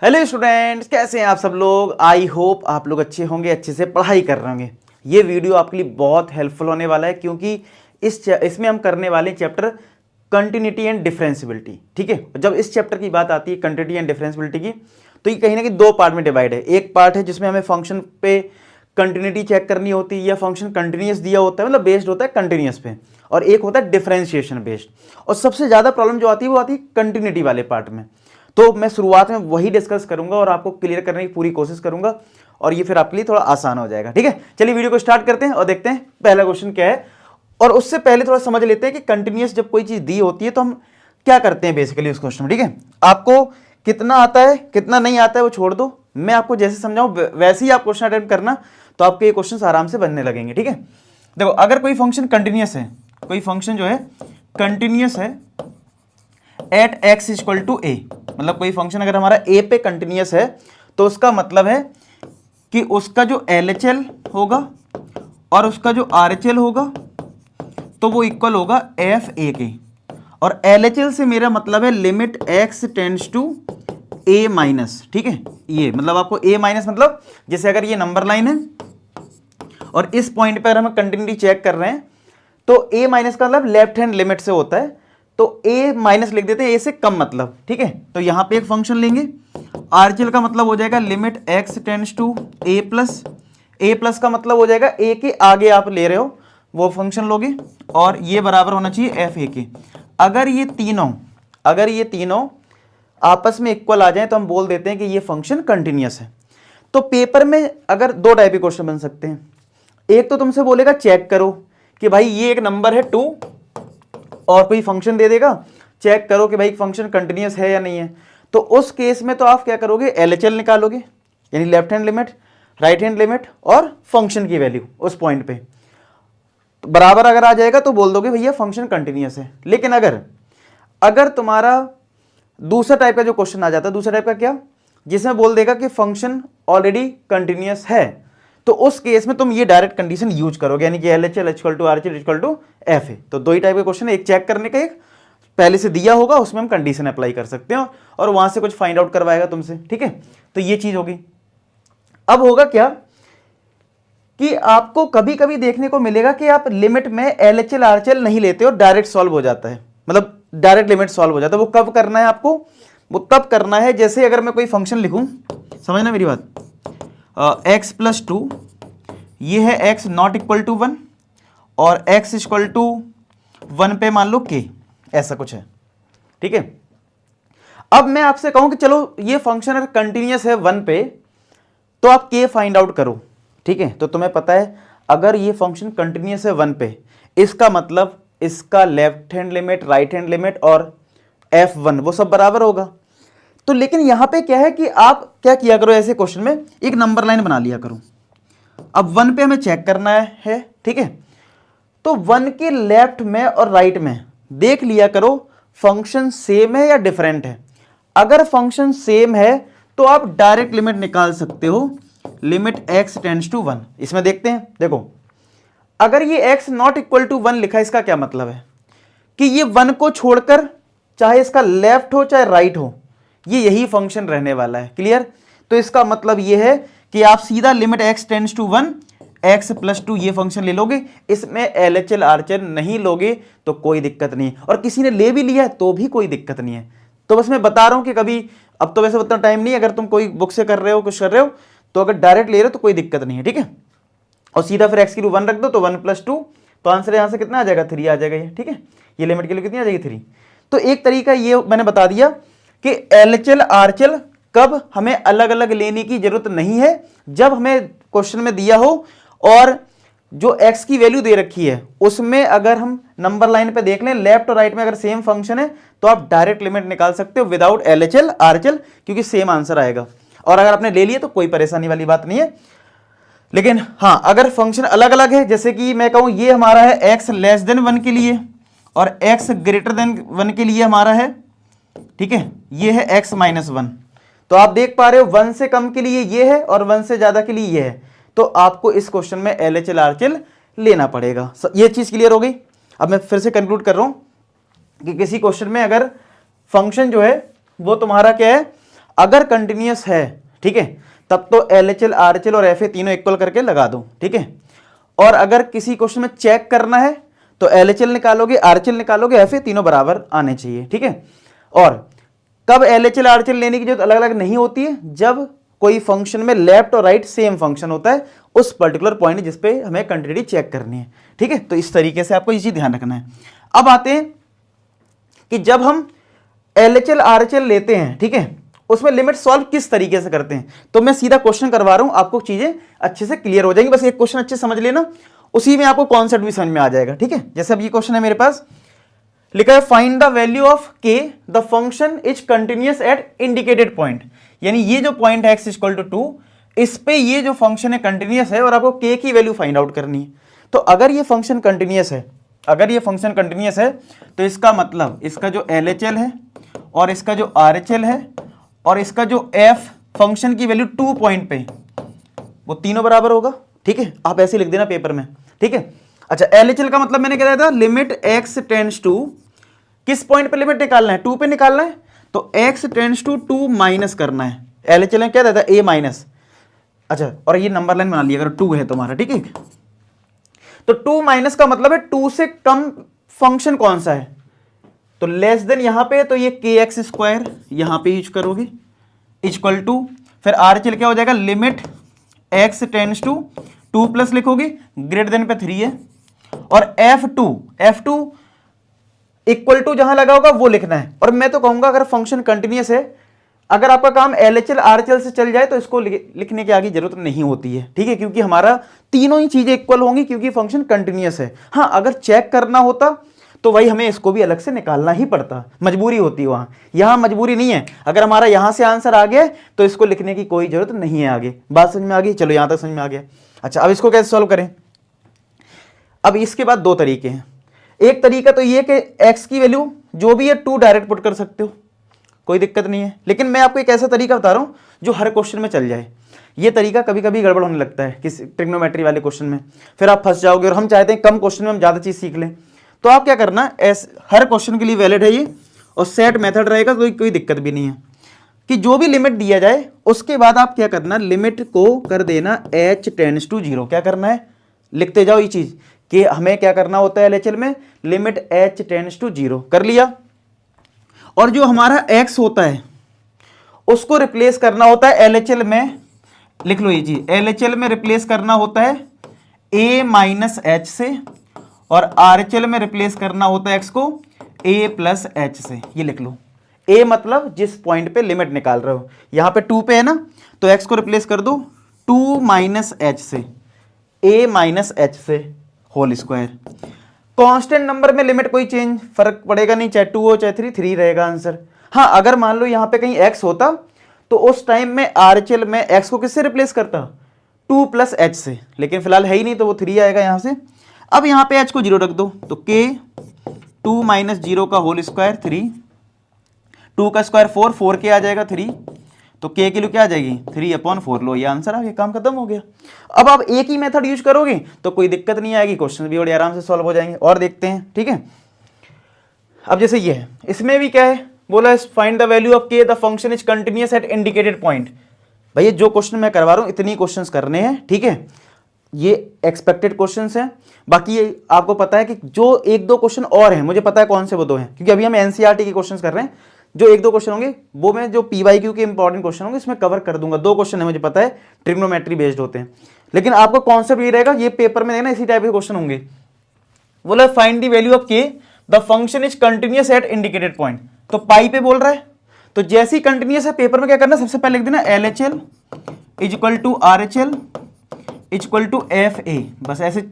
Hello students, कैसे हैं आप सब लोग। आई होप आप लोग अच्छे होंगे, अच्छे से पढ़ाई कर रहे होंगे। ये वीडियो आपके लिए बहुत हेल्पफुल होने वाला है क्योंकि इसमें हम करने वाले चैप्टर कंटिन्यूटी एंड डिफरेंशियबिलिटी। ठीक है, जब इस चैप्टर की बात आती है कंटिन्यूटी एंड डिफरेंशियबिलिटी की, तो ये कहीं ना कहीं दो पार्ट में डिवाइड है। एक पार्ट है जिसमें हमें फंक्शन पे कंटिन्यूटी चेक करनी होती है या फंक्शन कंटिन्यूस दिया होता है, मतलब बेस्ड होता है कंटिन्यूस पे, और एक होता है डिफरेंशिएशन बेस्ड। और सबसे ज़्यादा प्रॉब्लम जो आती है वो आती है कंटिन्यूटी वाले पार्ट में। तो मैं शुरुआत में वही डिस्कस करूंगा और आपको क्लियर करने की पूरी कोशिश करूंगा, और ये फिर आपके लिए थोड़ा आसान हो जाएगा। ठीक है, चलिए वीडियो को स्टार्ट करते हैं और देखते हैं पहला क्वेश्चन क्या है। और उससे पहले थोड़ा समझ लेते हैं कि कंटिन्यूस जब कोई चीज़ दी होती है तो हम क्या करते हैं बेसिकली उस क्वेश्चन में। ठीक है, आपको कितना आता है कितना नहीं आता है वो छोड़ दो, मैं आपको जैसे समझाऊं वैसे ही आप क्वेश्चन अटेम्प्ट करना, तो आपके ये क्वेश्चन आराम से बनने लगेंगे। ठीक है, देखो अगर कोई फंक्शन कंटिन्यूस है, कोई फंक्शन जो है कंटिन्यूस है एट एक्स इक्वल टू ए, मतलब कोई फंक्शन अगर हमारा ए पे कंटिन्यूस है तो उसका मतलब है कि उसका जो LHL होगा और उसका जो RHL होगा तो वो इक्वल होगा एफ ए के। और LHL से मेरा मतलब है limit x tends to a minus. ठीक है, ये मतलब आपको a माइनस मतलब जैसे अगर ये नंबर लाइन है और इस पॉइंट पर हम कंटिन्यूटी चेक कर रहे हैं तो a माइनस का मतलब लेफ्ट हैंड लिमिट से होता है, तो a माइनस लिख देते हैं, a से कम मतलब। ठीक है, तो यहां पे एक फंक्शन लेंगे, RHL का मतलब हो जाएगा limit x tends to a plus का मतलब हो जाएगा a के आगे आप ले रहे हो वो फंक्शन लोगे, और ये बराबर होना चाहिए एफ ए के। अगर ये तीनों आपस में इक्वल आ जाए तो हम बोल देते हैं कि ये फंक्शन कंटिन्यूस है। तो पेपर में अगर दो टाइप के क्वेश्चन बन सकते हैं, एक तो तुमसे बोलेगा चेक करो कि भाई ये एक नंबर है 2 और कोई फंक्शन दे देगा, चेक करो कि भाई फंक्शन कंटिन्यूस है या नहीं है। तो उस केस में तो आप क्या करोगे, LHL निकालोगे, यानी left hand limit, right hand limit और फंक्शन की वैल्यू उस पॉइंट पे तो बराबर अगर आ जाएगा तो बोल दोगे भैया फंक्शन कंटिन्यूस है। लेकिन अगर तुम्हारा दूसरा टाइप का जो क्वेश्चन आ जाता है, दूसरा टाइप का क्या, जिसमें बोल देगा कि फंक्शन ऑलरेडी कंटिन्यूस है, तो उस केस में तुम ये डायरेक्ट कंडीशन यूज करोगे, यानी कि LHL equal to RHL equal to F A. तो दो ही टाइप के क्वेश्चन है, एक चेक करने का, एक पहले से दिया होगा उसमें हम कंडीशन अप्लाई कर सकते हैं और वहां से कुछ फाइंड आउट करवाएगा तुमसे। ठीक है, तो ये चीज होगी। अब होगा क्या कि आपको कभी कभी देखने को मिलेगा कि आप लिमिट में LHL RHL नहीं लेते हो, डायरेक्ट सॉल्व हो जाता है, मतलब डायरेक्ट लिमिट सॉल्व हो जाता है। वो कब करना है आपको, वो तब करना है जैसे अगर मैं कोई फंक्शन लिखूं, समझना मेरी बात, x प्लस 2, ये है x नॉट इक्वल टू 1 और x इक्वल टू 1 पे मान लो k, ऐसा कुछ है। ठीक है, अब मैं आपसे कहूं कि चलो ये फंक्शन अगर कंटिन्यूस है 1 पे तो आप k फाइंड आउट करो। ठीक है, तो तुम्हें पता है अगर ये फंक्शन कंटिन्यूस है 1 पे, इसका मतलब इसका left hand limit, right hand limit और f1 वो सब बराबर होगा। तो लेकिन यहां पे क्या है कि आप क्या किया करो, ऐसे क्वेश्चन में एक नंबर लाइन बना लिया करो। अब 1 पे हमें चेक करना है। ठीक है, तो 1 के लेफ्ट में और राइट में देख लिया करो फंक्शन सेम है या डिफरेंट है। अगर फंक्शन सेम है तो आप डायरेक्ट लिमिट निकाल सकते हो, लिमिट x टेंड्स टू 1। इसमें देखते हैं, देखो अगर ये x नॉट इक्वल टू 1 लिखा है, इसका क्या मतलब है कि ये 1 को छोड़कर चाहे इसका लेफ्ट हो चाहे राइट हो, ये यही फंक्शन रहने वाला है। क्लियर, तो इसका मतलब ये है कि आप सीधा limit x tends to 1 x plus 2 ये फंक्शन ले लोगे, इसमें LHL RHL नहीं लोगे तो कोई दिक्कत नहीं है, और किसी ने ले भी लिया तो भी कोई दिक्कत नहीं है। तो बस मैं बता रहा हूं कि कभी, अब तो वैसे उतना टाइम नहीं, अगर तुम कोई बुक से कर रहे हो, कुछ कर रहे हो, तो अगर डायरेक्ट ले रहे हो तो कोई दिक्कत नहीं है। ठीक है, और सीधा फिर x की 1 रख दो तो 1 प्लस 2, तो आंसर यहां से कितना आ जाएगा, 3 आ जाएगा ये। ठीक है, ये लिमिट के लिए कितनी आ जाएगी, 3। तो एक तरीका ये मैंने बता दिया कि LHL RHL कब हमें अलग अलग लेने की जरूरत नहीं है, जब हमें क्वेश्चन में दिया हो और जो x की वैल्यू दे रखी है उसमें अगर हम नंबर लाइन पे देख लें, लेफ्ट और राइट में अगर सेम फंक्शन है तो आप डायरेक्ट लिमिट निकाल सकते हो विदाउट LHL RHL, क्योंकि सेम आंसर आएगा। और अगर आपने ले लिया तो कोई परेशानी वाली बात नहीं है। लेकिन हाँ, अगर फंक्शन अलग अलग है, जैसे कि मैं कहूं ये हमारा है x लेस देन 1 के लिए और x ग्रेटर देन 1 के लिए हमारा है, ठीक है, ये है x माइनस 1, तो आप देख पा रहे हो 1 से कम के लिए ये है और 1 से ज्यादा के लिए ये है, तो आपको इस क्वेश्चन में LHL RHL लेना पड़ेगा। ये चीज क्लियर हो गई। अब मैं फिर से कंक्लूड कर रहा हूं कि किसी क्वेश्चन में अगर फंक्शन जो है वो तुम्हारा क्या है, अगर कंटिन्यूस है, ठीक है, तब तो LHL RHL और FA तीनों इक्वल करके लगा दो, ठीक है। और अगर किसी क्वेश्चन में चेक करना है तो LHL निकालोगे, RHL निकालोगे, FA तीनों बराबर आने चाहिए, ठीक है। और कब LHL RHL लेने की जरूरत अलग अलग नहीं होती है, जब कोई फंक्शन में लेफ्ट और राइट सेम फंक्शन होता है उस पर्टिकुलर पॉइंट जिसपे हमें कंटिन्यूटी चेक करनी है, ठीक है। तो इस तरीके से आपको ये चीज ध्यान रखना है। अब आते हैं कि जब हम LHL RHL लेते हैं, ठीक है, उसमें लिमिट सॉल्व किस तरीके से करते हैं। तो मैं सीधा क्वेश्चन करवा रहा हूं, आपको चीजें अच्छे से क्लियर हो जाएंगी। बस एक क्वेश्चन अच्छे समझ लेना, उसी में आपको कॉन्सेप्ट भी समझ में आ जाएगा, ठीक है। जैसे अब ये क्वेश्चन है मेरे पास, लिखा है find the value of k the function is continuous at indicated point. यानी ये जो पॉइंट है x इक्वल टू 2, इस पे ये जो फंक्शन है कंटिन्यूअस है और आपको k की वैल्यू फाइंड आउट करनी है। तो अगर ये फंक्शन कंटिन्यूअस है, अगर ये फंक्शन कंटिन्यूअस है तो इसका मतलब इसका जो LHL है और इसका जो RHL है और इसका जो f फंक्शन की वैल्यू 2 पॉइंट पे, वो तीनों बराबर होगा, ठीक है। आप ऐसे लिख देना पेपर में, ठीक है। अच्छा, LHL का मतलब मैंने क्या दिया था, लिमिट x टेंड्स टू, किस पॉइंट पे लिमिट निकालना है, 2 पे निकालना है, तो x टेंड्स टू 2 माइनस करना है। LHL में क्या देता है, a माइनस। अच्छा, और ये नंबर लाइन बना लिया अगर 2 है तुम्हारा, ठीक है। तो 2 माइनस का मतलब है 2 से कम फंक्शन कौन सा है, तो लेस देन यहां पे, तो ये kx स्क्वायर यहां पे यूज करोगे, इक्वल टू, फिर RHL क्या हो जाएगा, limit x tends to 2 plus लिखोगे, ग्रेटर देन पे 3 है, और F2 इक्वल टू जहां लगा होगा वो लिखना है। और मैं तो कहूंगा अगर फंक्शन कंटिन्यूअस है, अगर आपका काम LHL RHL से चल जाए तो इसको लिखने की आगे जरूरत नहीं होती है, ठीक है, क्योंकि हमारा तीनों ही चीजें इक्वल होंगी क्योंकि फंक्शन कंटिन्यूअस है। हाँ, अगर चेक करना होता तो वही हमें इसको भी अलग से निकालना ही पड़ता, मजबूरी होती है वहां। यहां मजबूरी नहीं है, अगर हमारा यहां से आंसर आ गया तो इसको लिखने की कोई जरूरत नहीं है आगे। बात समझ में आ गई, चलो यहां तक समझ में आ गया। अच्छा, अब इसको कैसे सॉल्व करें। अब इसके बाद 2 तरीके हैं। एक तरीका तो ये कि x की वैल्यू जो भी है 2 डायरेक्ट पुट कर सकते हो, कोई दिक्कत नहीं है, लेकिन मैं आपको एक ऐसा तरीका बता रहा हूं जो हर क्वेश्चन में चल जाए। ये तरीका कभी कभी गड़बड़ होने लगता है किसी ट्रिग्नोमेट्री वाले क्वेश्चन में, फिर आप फंस जाओगे। और हम चाहते हैं कम क्वेश्चन में हम ज्यादा चीज सीख लें, तो आप क्या करना, हर क्वेश्चन के लिए वैलिड है ये, और सेट मेथड रहेगा, कोई दिक्कत भी नहीं है कि जो भी लिमिट दिया जाए उसके बाद आप क्या करना, लिमिट को कर देना h टेंड्स टू 0। क्या करना है, लिखते जाओ ये चीज कि हमें क्या करना होता है LHL में, लिमिट h टेंड्स टू 0 कर लिया। और जो हमारा x होता है उसको रिप्लेस करना होता है LHL में, लिख लो ये चीज, LHL में रिप्लेस करना होता है a माइनस h से, और RHL में रिप्लेस करना होता है x को a प्लस h से। ये लिख लो, a मतलब जिस पॉइंट पे लिमिट निकाल रहे हो, यहां पे 2 पे है ना, तो x को रिप्लेस कर दो 2 माइनस h से, a माइनस h से होल स्क्वायर। कांस्टेंट नंबर में लिमिट कोई चेंज फर्क पड़ेगा नहीं, चाहे 2 हो चाहे 3 रहेगा आंसर। हाँ, अगर मान लो यहां पे कहीं x होता तो उस टाइम में RHL में x को किससे रिप्लेस करता, 2 प्लस h से, लेकिन फिलहाल है ही नहीं तो वो 3 आएगा यहां से। अब यहां पे h को 0 रख दो, तो k 2 माइनस 0 का होल स्क्वायर 3, 2 का स्क्वायर 4 k आ जाएगा 3, तो k की वैल्यू क्या आ जाएगी 3/4। लो, ये आंसर आ गया, काम खत्म हो गया। अब आप एक ही मेथड यूज करोगे तो कोई दिक्कत नहीं आएगी, क्वेश्चन भी बड़े आराम से सॉल्व हो जाएंगे। और देखते हैं, ठीक है। अब जैसे ये है, इसमें भी क्या है, बोला find the value of k the function is continuous at indicated point. भैया जो क्वेश्चन मैं करवा रहा हूं इतनी क्वेश्चंस करने हैं, ठीक है, ये एक्सपेक्टेड क्वेश्चंस हैं। बाकी आपको पता है कि जो 1-2 क्वेश्चन और हैं, मुझे पता है कौन से वो 2 हैं, क्योंकि अभी हम एनसीईआरटी के क्वेश्चंस कर रहे हैं। जो 1-2 क्वेश्चन होंगे वो मैं जो पीवाईक्यू के इंपॉर्टेंट क्वेश्चन होंगे इसमें कवर कर दूंगा। 2 क्वेश्चन है मुझे पता है, ट्रिग्नोमेट्री बेस्ड होते हैं, लेकिन आपको कॉन्सेप्ट ये रहेगा, ये पेपर में देखना इसी टाइप के क्वेश्चन होंगे। बोला find the value of k the function is continuous at indicated point, तो पाई पे बोल रहा है, तो जैसे ही कंटिन्यूअस है पेपर में क्या करना, सबसे पहले लिख देना LHL is equal to RHL is equal to FA, बस ऐसे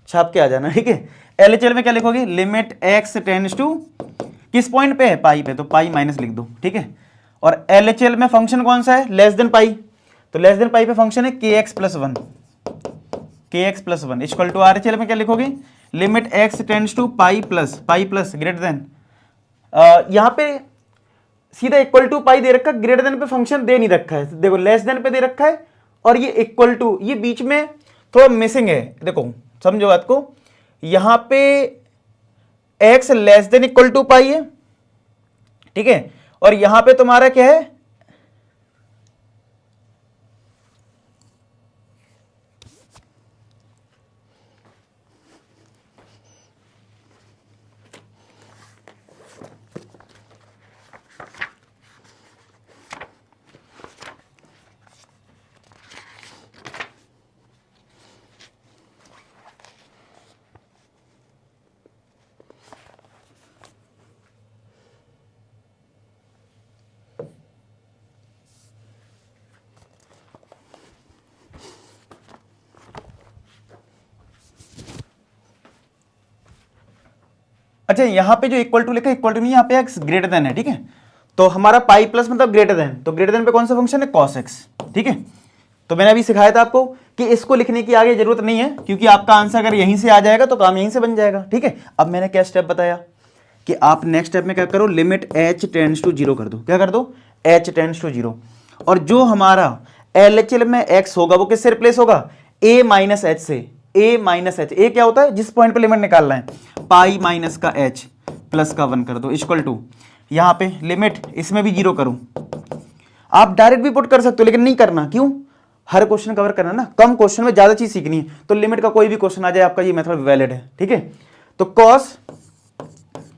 छाप के आ जाना, ठीक है। LHL में क्या लिखोगे, लिमिट x टेंड्स टू, किस पॉइंट पे है, पाई पे, तो पाई माइनस लिख दो, ठीक है। और LHL में फंक्शन कौन सा है, लेस देन पाई, तो लेस देन पाई पे फंक्शन है kx plus 1 equal to RHL में क्या लिखोगे, limit x tends to pi plus greater than, यहां पे सीधा इक्वल टू पाई दे रखा है, ग्रेटर देन पे फंक्शन दे नहीं रखा है, देखो लेस देन पे दे रखा है, और ये इक्वल टू, ये बीच में थोड़ा मिसिंग है, देखो समझो बात को, यहां पे x less than equal to pi है, ठीक है, और यहां पे तुम्हारा क्या है, अच्छा यहाँ पे जो इक्वल टू लिखा है, इक्वल टू नहीं, यहाँ पे एक्स ग्रेटर देन है, ठीक है। तो हमारा पाई प्लस मतलब ग्रेटर देन, तो ग्रेटर देन पे कौन सा फंक्शन है, कॉस एक्स, ठीक है। तो मैंने अभी सिखाया था आपको कि इसको लिखने की आगे जरूरत नहीं है, क्योंकि आपका आंसर अगर यहीं से आ जाएगा तो काम यहीं से बन जाएगा, ठीक है। अब मैंने क्या स्टेप बताया कि आप नेक्स्ट स्टेप में क्या करो, लिमिट h टेंड्स टू 0 कर दो। क्या कर दो, h टेंड्स टू 0। और जो हमारा LHL में x होगा वो किससे रिप्लेस होगा, a माइनस एच से। a माइनस एच, a क्या होता है, जिस पॉइंट पे लिमिट निकालना है, पाई माइनस का h प्लस का 1 कर दो, इक्वल टू यहाँ पे लिमिट इसमें भी 0 करूं। आप डायरेक्ट भी पुट कर सकते हो, लेकिन नहीं करना, क्यों, हर क्वेश्चन कवर करना ना, कम क्वेश्चन में ज्यादा चीज सीखनी है। तो लिमिट का कोई भी क्वेश्चन आ जाए आपका ये मेथड वैलिड है, ठीक है। तो कॉस,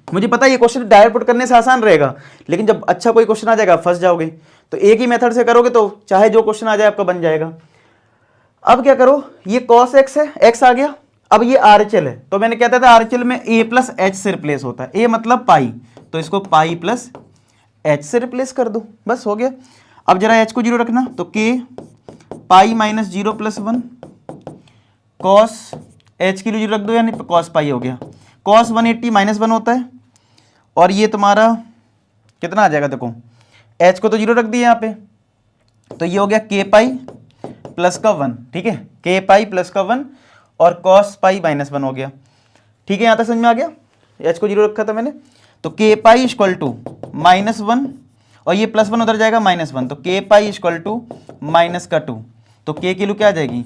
मुझे पता है ये क्वेश्चन डायरेक्ट पुट करने से आसान रहेगा, लेकिन जब अच्छा कोई क्वेश्चन आ जाएगा फंस जाओगे। तो एक ही मेथड से करोगे तो चाहे जो क्वेश्चन आ जाए आपका बन जाएगा। अब क्या करो, ये कॉस एक्स है, एक्स आ गया। अब ये आरएचएल है, तो मैंने कहता था आरएचएल में a प्लस एच से रिप्लेस होता है, a मतलब पाई, तो इसको पाई प्लस एच से रिप्लेस कर दो, बस हो गया। अब जरा h को 0 रखना, तो k pi minus 0 plus 1 cos h की 0 रख दो, यानी कॉस पाई हो गया। कॉस 180 माइनस 1 होता है, और ये तुम्हारा कितना आ जाएगा, देखो h को तो 0 रख दिया यहाँ पे, तो ये हो गया k पाई प्लस का 1, ठीक है, k पाई प्लस का 1 और कॉस पाई माइनस 1 हो गया, ठीक है। यहाँ तक समझ में आ गया, h को 0 रखा था मैंने, तो k pi equal to minus 1 और ये प्लस 1 उधर जाएगा माइनस 1, तो k pi equal to minus का 2, तो k की वैल्यू क्या आ जाएगी,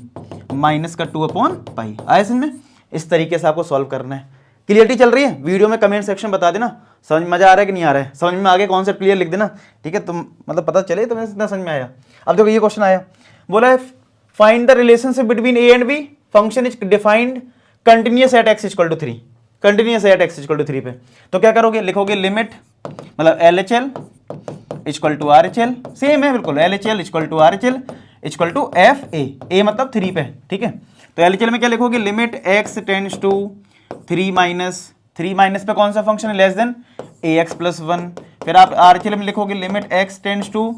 माइनस का 2 अपॉन पाई। आया समझ में, इस तरीके से आपको सॉल्व करना है। क्लियरिटी चल रही है, वीडियो में कमेंट सेक्शन बता देना समझ मजा आ रहा है कि नहीं आ रहा है, समझ में आगे कॉन्सेप्ट क्लियर लिख देना, ठीक है। तुम मतलब पता चले तुम्हें इतना समझ में आया। अब देखो ये क्वेश्चन आया, बोला है find the relationship between a and b, function is defined continuous at x equal to 3, continuous at x equal to 3 पे। तो क्या करोगे, लिखोगे लिमिट मतलब LHL equal to RHL, same है बिल्कुल, LHL equal to RHL equal to FA, a मतलब 3 पे, ठीक है। तो LHL में क्या लिखोगे, limit x tends to 3 minus पे कौन सा फंक्शन है, लेस देन ax प्लस 1। फिर आप RHL में लिखोगे limit x tends to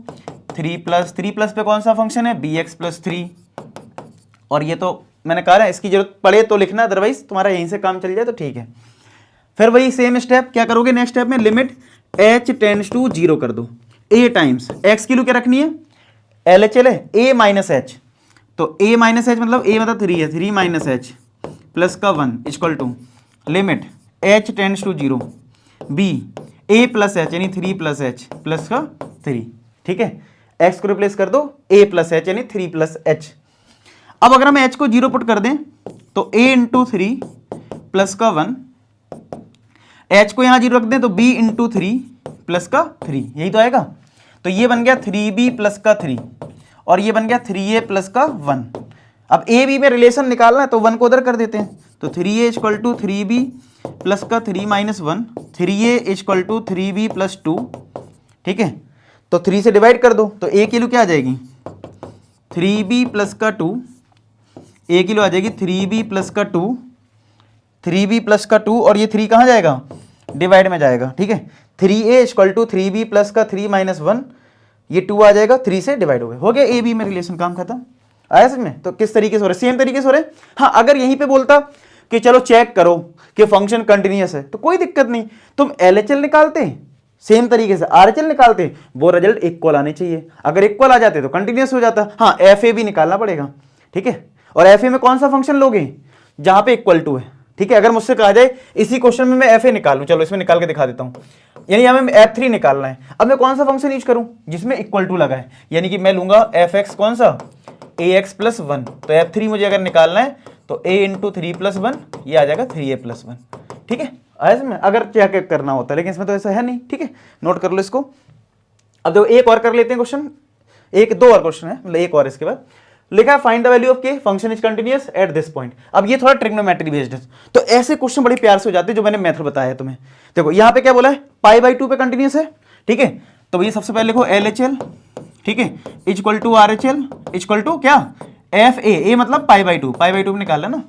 3 plus पे कौन सा फंक्शन है, bx प्लस 3। और ये तो मैंने कहा है इसकी जरूरत पड़े तो लिखना, अदरवाइज तुम्हारा यहीं से काम चल जाए तो ठीक है। फिर वही सेम स्टेप क्या करोगे, नेक्स्ट स्टेप में लिमिट h टेंड्स टू 0 कर दो, a टाइम्स x की वैल्यू क्या रखनी है, LHL है a माइनस एच, तो a माइनस एच मतलब a मतलब 3 है, 3 माइनस एच प्लस का 1 equal to limit h tends to 0 b a plus H यानी 3 प्लस एच प्लस का 3, ठीक है। x को रिप्लेस कर दो a प्लस एच यानी 3 प्लस एच। अब अगर हम h को 0 पुट कर दें तो a इंटू 3 प्लस का 1, h को यहां 0 रख दें तो b इंटू 3 प्लस का 3, यही तो आएगा। तो ये बन गया 3b प्लस का 3 और ये बन गया 3a प्लस का 1। अब a b में रिलेशन निकालना है तो 1 को उधर कर देते हैं, तो 3a equal to 3b plus का 3 minus 1, 3a equal to 3b plus 2, ठीक है। तो 3 से डिवाइड कर दो, तो a की वैल्यू क्या आ जाएगी, 3b प्लस का 2, a की वैल्यू आ जाएगी 3b प्लस का 2, 3b प्लस का 2 और ये 3 कहाँ जाएगा, डिवाइड में जाएगा, ठीक है। 3a equal to 3b plus का 3 माइनस 1, ये 2 आ जाएगा, 3 से डिवाइड हो गया a b में रिलेशन, काम खत्म। आया समझ में। तो किस तरीके से हो रहा है, सेम तरीके से हो रहा है। हाँ, अगर यहीं पे बोलता कि चलो चेक करो कि फंक्शन कंटिन्यूअस है तो कोई दिक्कत नहीं, तुम LHL निकालते सेम तरीके से RHL निकालते, वो रिजल्ट इक्वल आने चाहिए। अगर इक्वल आ जाते तो कंटिन्यूअस हो जाता। हाँ, FA भी निकालना पड़ेगा, ठीक है। और FA में कौन सा फंक्शन लोगे, जहां पे इक्वल टू है, ठीक है। अगर मुझसे कहा जाए इसी क्वेश्चन में मैं FA निकालूं, चलो इसमें निकाल के दिखा देता हूं, यानी हमें F3 निकालना है। अब मैं कौन सा फंक्शन यूज करूं जिसमें इक्वल टू लगा है, यानी कि मैं लूंगा fx कौन सा, ax प्लस 1। तो F3 मुझे अगर निकालना है तो a इंटू 3 प्लस 1, ये आ जाएगा 3a प्लस 1, ठीक है। इसमें अगर चेक करना होता है, लेकिन इसमें तो ऐसा है नहीं, ठीक है। नोट कर लो इसको। अब देखो एक और कर लेते हैं क्वेश्चन, दो और क्वेश्चन है, मतलब एक और इसके बाद लिखा है फाइंड द वैल्यू ऑफ के function is continuous at this point. अब ये थोड़ा ट्रिग्नोमेट्री बेस्ड है, तो ऐसे क्वेश्चन बड़े प्यार से हो जाते हैं जो मैंने मेथड बताया है तुम्हें। देखो यहाँ पे क्या बोला है, π/2 पे कंटिन्यूअस है, ठीक है। तो भैया सबसे पहले लिखो LHL, ठीक है, equal to RHL equal to क्या, FA, a मतलब π/2, π/2 में निकालना ना,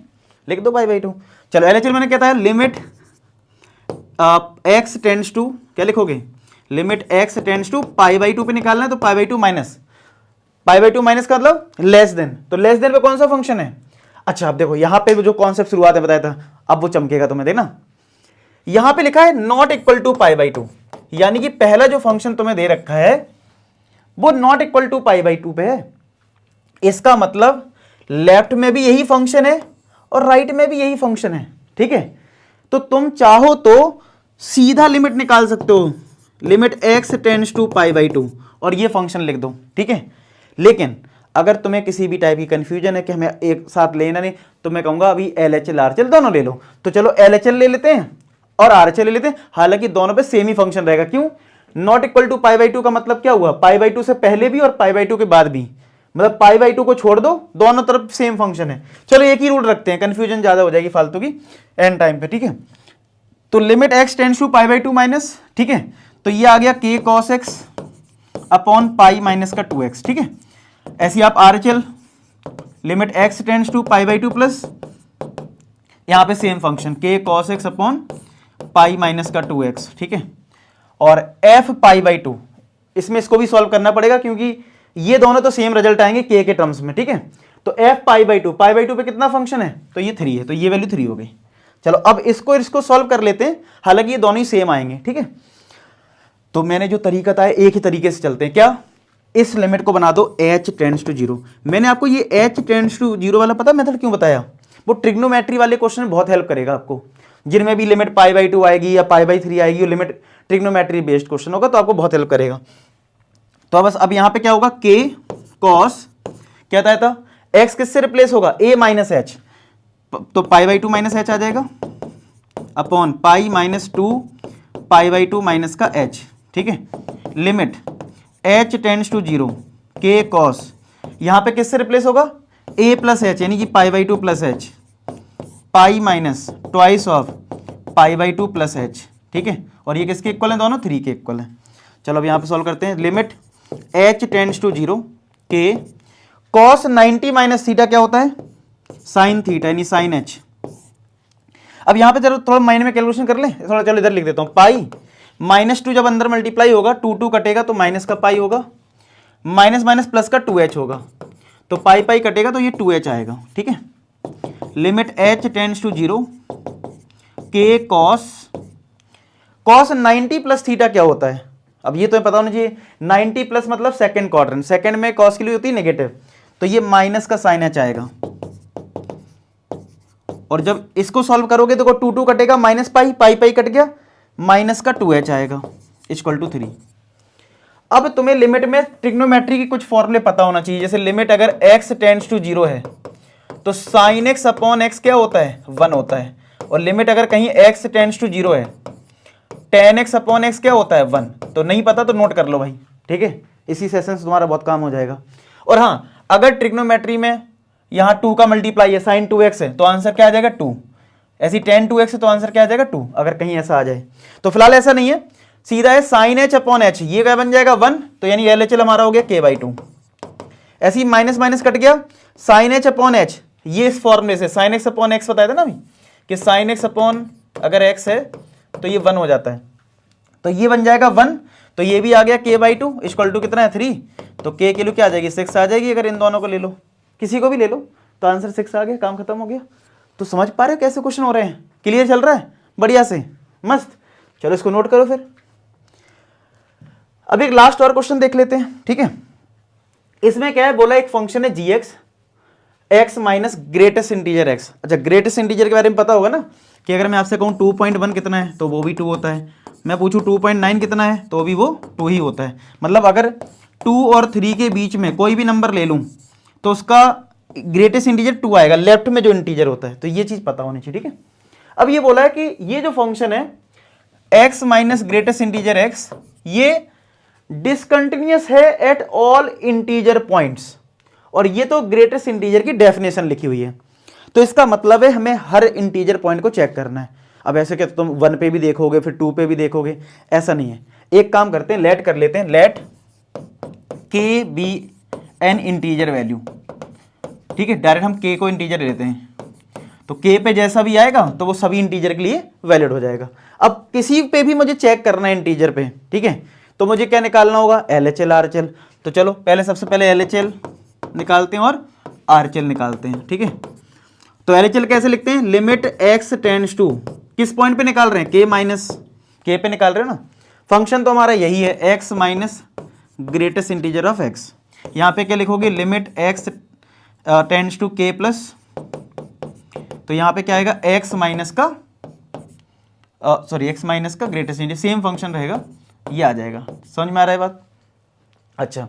लिख दो π/2। चलो LHL मैंने क्या था, लिमिट x टेंड्स टू, क्या लिखोगे, लिमिट x टेंड्स टू π/2 पे निकालना है, तो π/2 माइनस, π/2 माइनस का मतलब लेस देन, तो लेस देन पे कौन सा फंक्शन है। अच्छा अब देखो यहाँ पे जो कॉन्सेप्ट शुरुआत में बताया था, अब वो चमकेगा तुम्हें, देखना। यहां पे लिखा है not equal to pi by 2, यानी कि पहला जो फंक्शन तुम्हें दे रखा है वो not equal to pi by 2 पे है। इसका मतलब लेफ्ट में भी यही फंक्शन है और राइट में भी यही फंक्शन है, ठीक है। तो तुम चाहो तो सीधा लिमिट निकाल सकते हो, limit x tends to pi by 2 और ये फंक्शन लिख दो, ठीक है। लेकिन अगर तुम्हें किसी भी टाइप की कंफ्यूजन है कि हमें एक साथ लेना नहीं, तो मैं कहूंगा अभी LHL RHL दोनों ले लो। तो चलो LHL ले लेते हैं और RHL ले लेते हैं, हालांकि दोनों पे सेम ही फंक्शन रहेगा। क्यों? Not equal to pi by 2 का मतलब क्या हुआ? पाई बाई 2 से पहले भी और पाई बाई 2 के बाद भी, मतलब पाई बाई 2 को छोड़ दो, दोनों तरफ सेम फंक्शन है। चलो एक ही रूल रखते हैं, कंफ्यूजन ज्यादा हो जाएगी फालतू की एंड टाइम पे, ठीक है। तो limit x tends to pi by 2 minus, ठीक है, तो ये आ गया k cos x upon pi minus का 2x, ठीक है। ऐसी आप RHL limit x tends to pi by 2 plus यहां पे same function k cos x upon pi minus का 2x, ठीक है। और f पाई बाई 2, इसमें इसको भी सॉल्व करना पड़ेगा क्योंकि ये दोनों तो सेम रिजल्ट आएंगे k के टर्म्स में, ठीक है। तो f pi by 2, pi by 2 पे कितना फंक्शन है? तो ये 3 है, तो ये वैल्यू 3 हो गई। चलो अब इसको सॉल्व कर लेते हैं, हालांकि ये दोनों ही सेम आएंगे, ठीक है। तो मैंने जो तरीका था एक ही तरीके से चलते हैं। क्या? इस लिमिट को बना दो h टेंड्स टू 0। मैंने आपको ये h टेंड्स टू 0 वाला पता मेथड क्यों बताया? वो ट्रिग्नोमेट्री वाले क्वेश्चन में बहुत हेल्प करेगा आपको, जिनमें भी लिमिट पाई बाई 2 आएगी या पाई बाई 3 आएगी, वो लिमिट ट्रिग्नोमेट्री बेस्ड क्वेश्चन होगा, तो आपको बहुत हेल्प करेगा। तो बस अब यहां पे क्या होगा? k cos क्या था? x किससे रिप्लेस होगा? a माइनस एच, तो पाई बाई 2 माइनस एच आ जाएगा upon pi minus 2 pi by 2 minus का h, ठीक है। Limit h tends to 0 k cos, यहां पे किससे रिप्लेस होगा? a प्लस एच, यानी कि पाई by 2 plus H, pi minus twice of pi by 2 plus H, ठीक है। और ये किसके इक्वल है? दोनों 3 के इक्वल है। चलो अब यहां पे सॉल्व करते हैं। Limit h tends to 0 k cos 90 minus theta क्या होता है? साइन थीटा, यानी साइन h। अब यहां पे चलो थोड़ा माइंड में कैलकुलेशन कर ले थोड़ा, चलो इधर लिख देता हूं। पाई माइनस 2 जब अंदर मल्टीप्लाई होगा, 2 कटेगा तो माइनस का पाई होगा, माइनस माइनस प्लस का 2h होगा, तो पाई पाई कटेगा तो ये 2h आएगा, ठीक है। Limit h tends to 0 k cos 90 plus theta क्या होता है? अब ये तो पता होना चाहिए, 90 प्लस मतलब सेकंड क्वाड्रेंट, सेकंड में cos की वैल्यू होती है नेगेटिव, तो ये माइनस का साइन h आएगा। और जब इसको सॉल्व करोगे तो 2 कटेगा, माइनस पाई पाई पाई कट गया, माइनस का 2h आएगा इक्वल टू 3। अब तुम्हें लिमिट में ट्रिग्नोमेट्री की कुछ फॉर्मूले पता होना चाहिए, जैसे लिमिट अगर x टेंड्स टू 0 है तो साइन x अपॉन x क्या होता है? 1 होता है। और लिमिट अगर कहीं x टेंड्स टू 0 है, tan x अपॉन x क्या होता है? 1। तो नहीं पता तो नोट कर लो भाई, ठीक है, इसी सेशन से तुम्हारा बहुत काम हो जाएगा। और हाँ, अगर ट्रिग्नोमेट्री में यहां 2 का मल्टीप्लाई है, साइन 2x है, तो आंसर क्या आ जाएगा? 2। ऐसी tan 2x है तो आंसर क्या आ जाएगा? 2, अगर कहीं ऐसा आ जाए। तो फिलहाल ऐसा नहीं है, सीधा है साइन h अपॉन h, ये क्या बन जाएगा? 1, तो यानी LHL हमारा हो गया k बाई 2। ऐसी माइनस माइनस कट गया, साइन h अपॉन h, ये इस फॉर्मूले से साइन x अपॉन x बताया था ना अभी, कि साइन x अपॉन अगर x है तो ये 1 हो जाता है, तो ये बन जाएगा 1, तो ये भी आ गया k बाई 2 इक्वल टू कितना है? 3। तो k की वैल्यू क्या आ जाएगी? 6 आ जाएगी। अगर इन दोनों को ले लो, किसी को भी ले लो, तो आंसर 6 आ गया, काम खत्म हो गया। तो समझ पा रहे हो कैसे क्वेश्चन हो रहे हैं? क्लियर चल रहा है? बढ़िया से, मस्त। चलो इसको नोट करो फिर। अब एक लास्ट और क्वेश्चन देख लेते हैं, ठीक है। इसमें क्या है? बोला एक फंक्शन है gx x minus greatest integer x। अच्छा, ग्रेटेस्ट इंटीजर के बारे में पता होगा ना, कि अगर मैं आपसे कहूं 2.1 कितना है तो वो भी 2 होता है, मैं पूछूं 2.9 कितना है तो भी वो 2 ही होता है। मतलब अगर 2 और 3 के बीच में कोई भी नंबर ले लूं तो उसका ग्रेटेस्ट इंटीजर 2 आएगा, लेफ्ट में जो इंटीजर होता है। तो ये चीज पता होनी चाहिए, ठीक है। अब ये बोला है कि ये जो फंक्शन है x minus greatest integer x, ये डिसकंटिन्यूअस है एट ऑल इंटीजर पॉइंट्स, और ये तो ग्रेटेस्ट इंटीजर की डेफिनेशन लिखी हुई है। तो इसका मतलब है हमें हर इंटीजर पॉइंट को चेक करना है। अब ऐसे क्या तुम 1 पे भी देखोगे फिर 2 पे भी देखोगे, ऐसा नहीं है। एक काम करते हैं, लेट कर लेते हैं, let k be an integer value, ठीक है। डायरेक्ट हम k को इंटीजर लेते हैं, तो k पे जैसा भी आएगा तो वो सभी इंटीजर के लिए वैलिड हो जाएगा। अब किसी पे भी मुझे चेक करना है इंटीजर पे, ठीक है, तो मुझे क्या निकालना होगा? LHL RHL। तो चलो पहले सबसे पहले LHL निकालते हैं और RHL निकालते हैं, ठीक है। तो LHL कैसे लिखते हैं? लिमिट x टेंड्स टू किस पॉइंट पे निकाल रहे हैं, के माइनस के पे निकाल रहे हैं ना। फंक्शन तो हमारा यही है, x minus greatest integer of x. यहाँ पे क्या लिखोगे, लिमिट एक्स टेंड्स टू के प्लस, तो यहाँ पे क्या आएगा, एक्स माइनस का एक्स माइनस का ग्रेटेस्ट इंटीजर, सेम फंक्शन रहेगा, ये आ जाएगा। समझ में आ रहा है बात। अच्छा,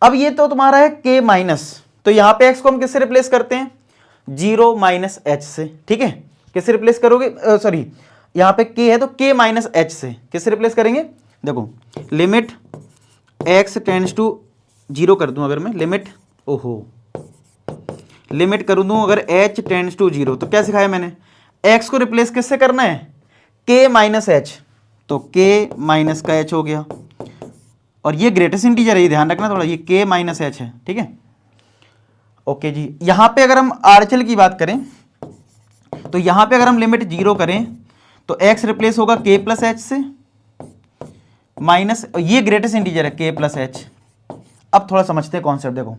अब ये तो तुम्हारा है के माइनस, तो यहाँ पे एक्स को हम किससे रिप्लेस करते हैं, 0 माइनस एच से। ठीक है, किससे रिप्लेस करोगे, सॉरी यहाँ पे के है तो के माइनस एच से किससे रिप्लेस करेंगे, देखो लिमिट एक्स टेंड्स टू 0 कर दूं अगर मैं, लिमिट कर दूं अगर एच टेंड्स टू 0, तो क्या सिखाया मैंने, एक्स को रिप्लेस किससे करना है, के माइनस एच, तो के माइनस का एच हो गया, और ये ग्रेटेस्ट इंटीजर है, ये ध्यान रखना थोड़ा, ये के माइनस एच है। ठीक है, ओके जी। यहां पे अगर हम आरएचएल की बात करें तो यहां पे अगर हम लिमिट 0 करें तो एक्स रिप्लेस होगा के प्लस एच से, माइनस ये ग्रेटेस्ट इंटीजर है के प्लस एच। अब थोड़ा समझते हैं कॉन्सेप्ट, देखो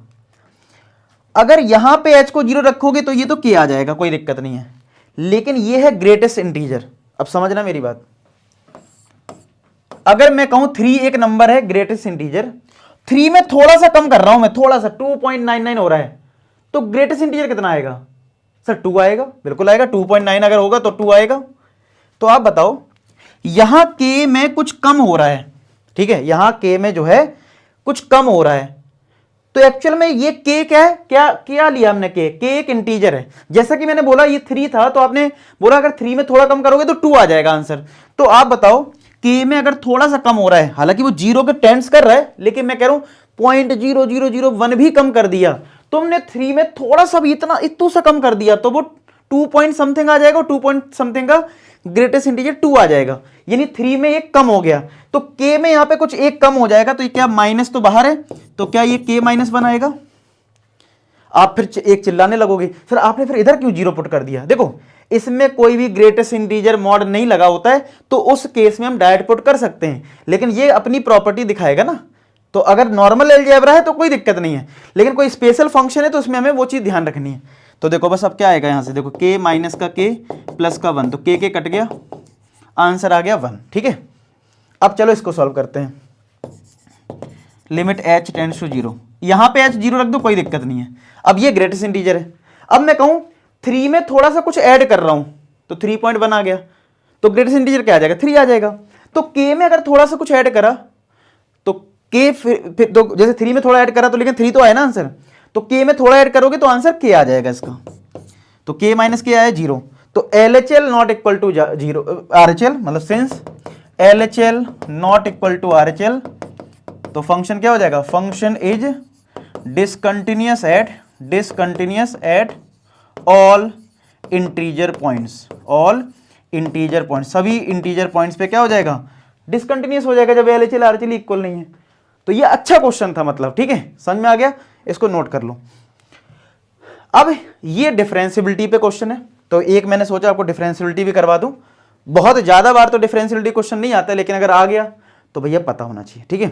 अगर यहां पे एच को 0 रखोगे तो ये तो के आ जाएगा, कोई दिक्कत नहीं है, लेकिन ये है ग्रेटेस्ट इंटीजर। अब समझना मेरी बात, अगर मैं कहूं 3 एक नंबर है ग्रेटेस्ट इंटीजर, 3 में थोड़ा सा कम कर रहा हूं मैं, थोड़ा सा 2.99 हो रहा है, तो ग्रेटेस्ट इंटीजर कितना आएगा सर, 2 आएगा, बिल्कुल आएगा, 2.9 अगर होगा तो 2 आएगा। तो आप बताओ यहां के में कुछ कम हो रहा है, ठीक है, यहां के में जो है कुछ कम हो रहा है, तो एक्चुअल में ये के क्या है, क्या लिया हमने, के एक इंटीजर है। जैसा कि मैंने बोला ये 3 था, तो आपने बोला अगर 3 में थोड़ा कम करोगे तो 2 आ जाएगा आंसर। तो आप बताओ के में अगर थोड़ा सा कम हो रहा है, हालांकि वो 0 के टेंड्स कर रहा है, लेकिन मैं कह रहा हूं 0.0001 भी कम कर दिया, तो हमने 3 में थोड़ा सा भी इतना सा कम कर दिया, तो वो 2 पॉइंट समथिंग आ जाएगा, 2 पॉइंट समथिंग का ग्रेटेस्ट इंटीजर 2 आ जाएगा, यानी 3 में एक कम हो गया, तो के में यहां पे कुछ एक कम हो जाएगा, तो ये क्या माइनस तो बाहर है, तो क्या ये के माइनस बनाएगा। आप फिर एक चिल्लाने लगोगे, सर आपने फिर इधर क्यों 0 पुट कर दिया। देखो इसमें कोई भी ग्रेटेस्ट इंटीजर मॉड नहीं लगा होता है, तो उस केस में हम डायरेक्ट पुट कर सकते हैं, लेकिन ये अपनी प्रॉपर्टी दिखाएगा ना। तो अगर नॉर्मल अलजेब्रा है तो कोई दिक्कत नहीं है, लेकिन कोई स्पेशल फंक्शन है तो उसमें हमें वो चीज ध्यान रखनी है। तो देखो बस अब क्या आएगा यहां से, देखो के माइनस का के प्लस का 1, तो के कट गया, आंसर आ गया 1। ठीक है, अब चलो इसको सॉल्व करते हैं। लिमिट एच टेंड्स टू 0, यहां पे एच 0 रख दो, कोई दिक्कत नहीं है। अब ये ग्रेटेस्ट इंटीजर है, अब मैं कहूं 3 में थोड़ा सा कुछ ऐड कर रहा हूं, तो 3.1 आ गया, तो ग्रेटेस्ट इंटीजर क्या आ जाएगा, 3 आ जाएगा। तो के में अगर थोड़ा सा कुछ ऐड करा तो के फिर तो जैसे 3 में थोड़ा ऐड करा तो, लेकिन 3 तो आया ना आंसर, तो के में थोड़ा ऐड करोगे तो आंसर के आ जाएगा इसका, तो के माइनस के आया 0, तो LHL not equal to 0, RHL मतलब since LHL not equal to RHL, तो फंक्शन क्या हो जाएगा, function is discontinuous at all integer points, सभी इंटीजर पॉइंट्स पे क्या हो जाएगा, डिसकंटिन्यूअस हो जाएगा जब LHL RHL इक्वल नहीं है। तो ये अच्छा क्वेश्चन था, मतलब ठीक है, समझ में आ गया, इसको नोट कर लो। अब ये डिफरेंशियबिलिटी पे क्वेश्चन है, तो एक मैंने सोचा आपको डिफरेंशियबिलिटी भी करवा दूं। बहुत ज्यादा बार तो डिफरेंशियबिलिटी क्वेश्चन नहीं आता, लेकिन अगर आ गया तो भैया पता होना चाहिए। ठीक है,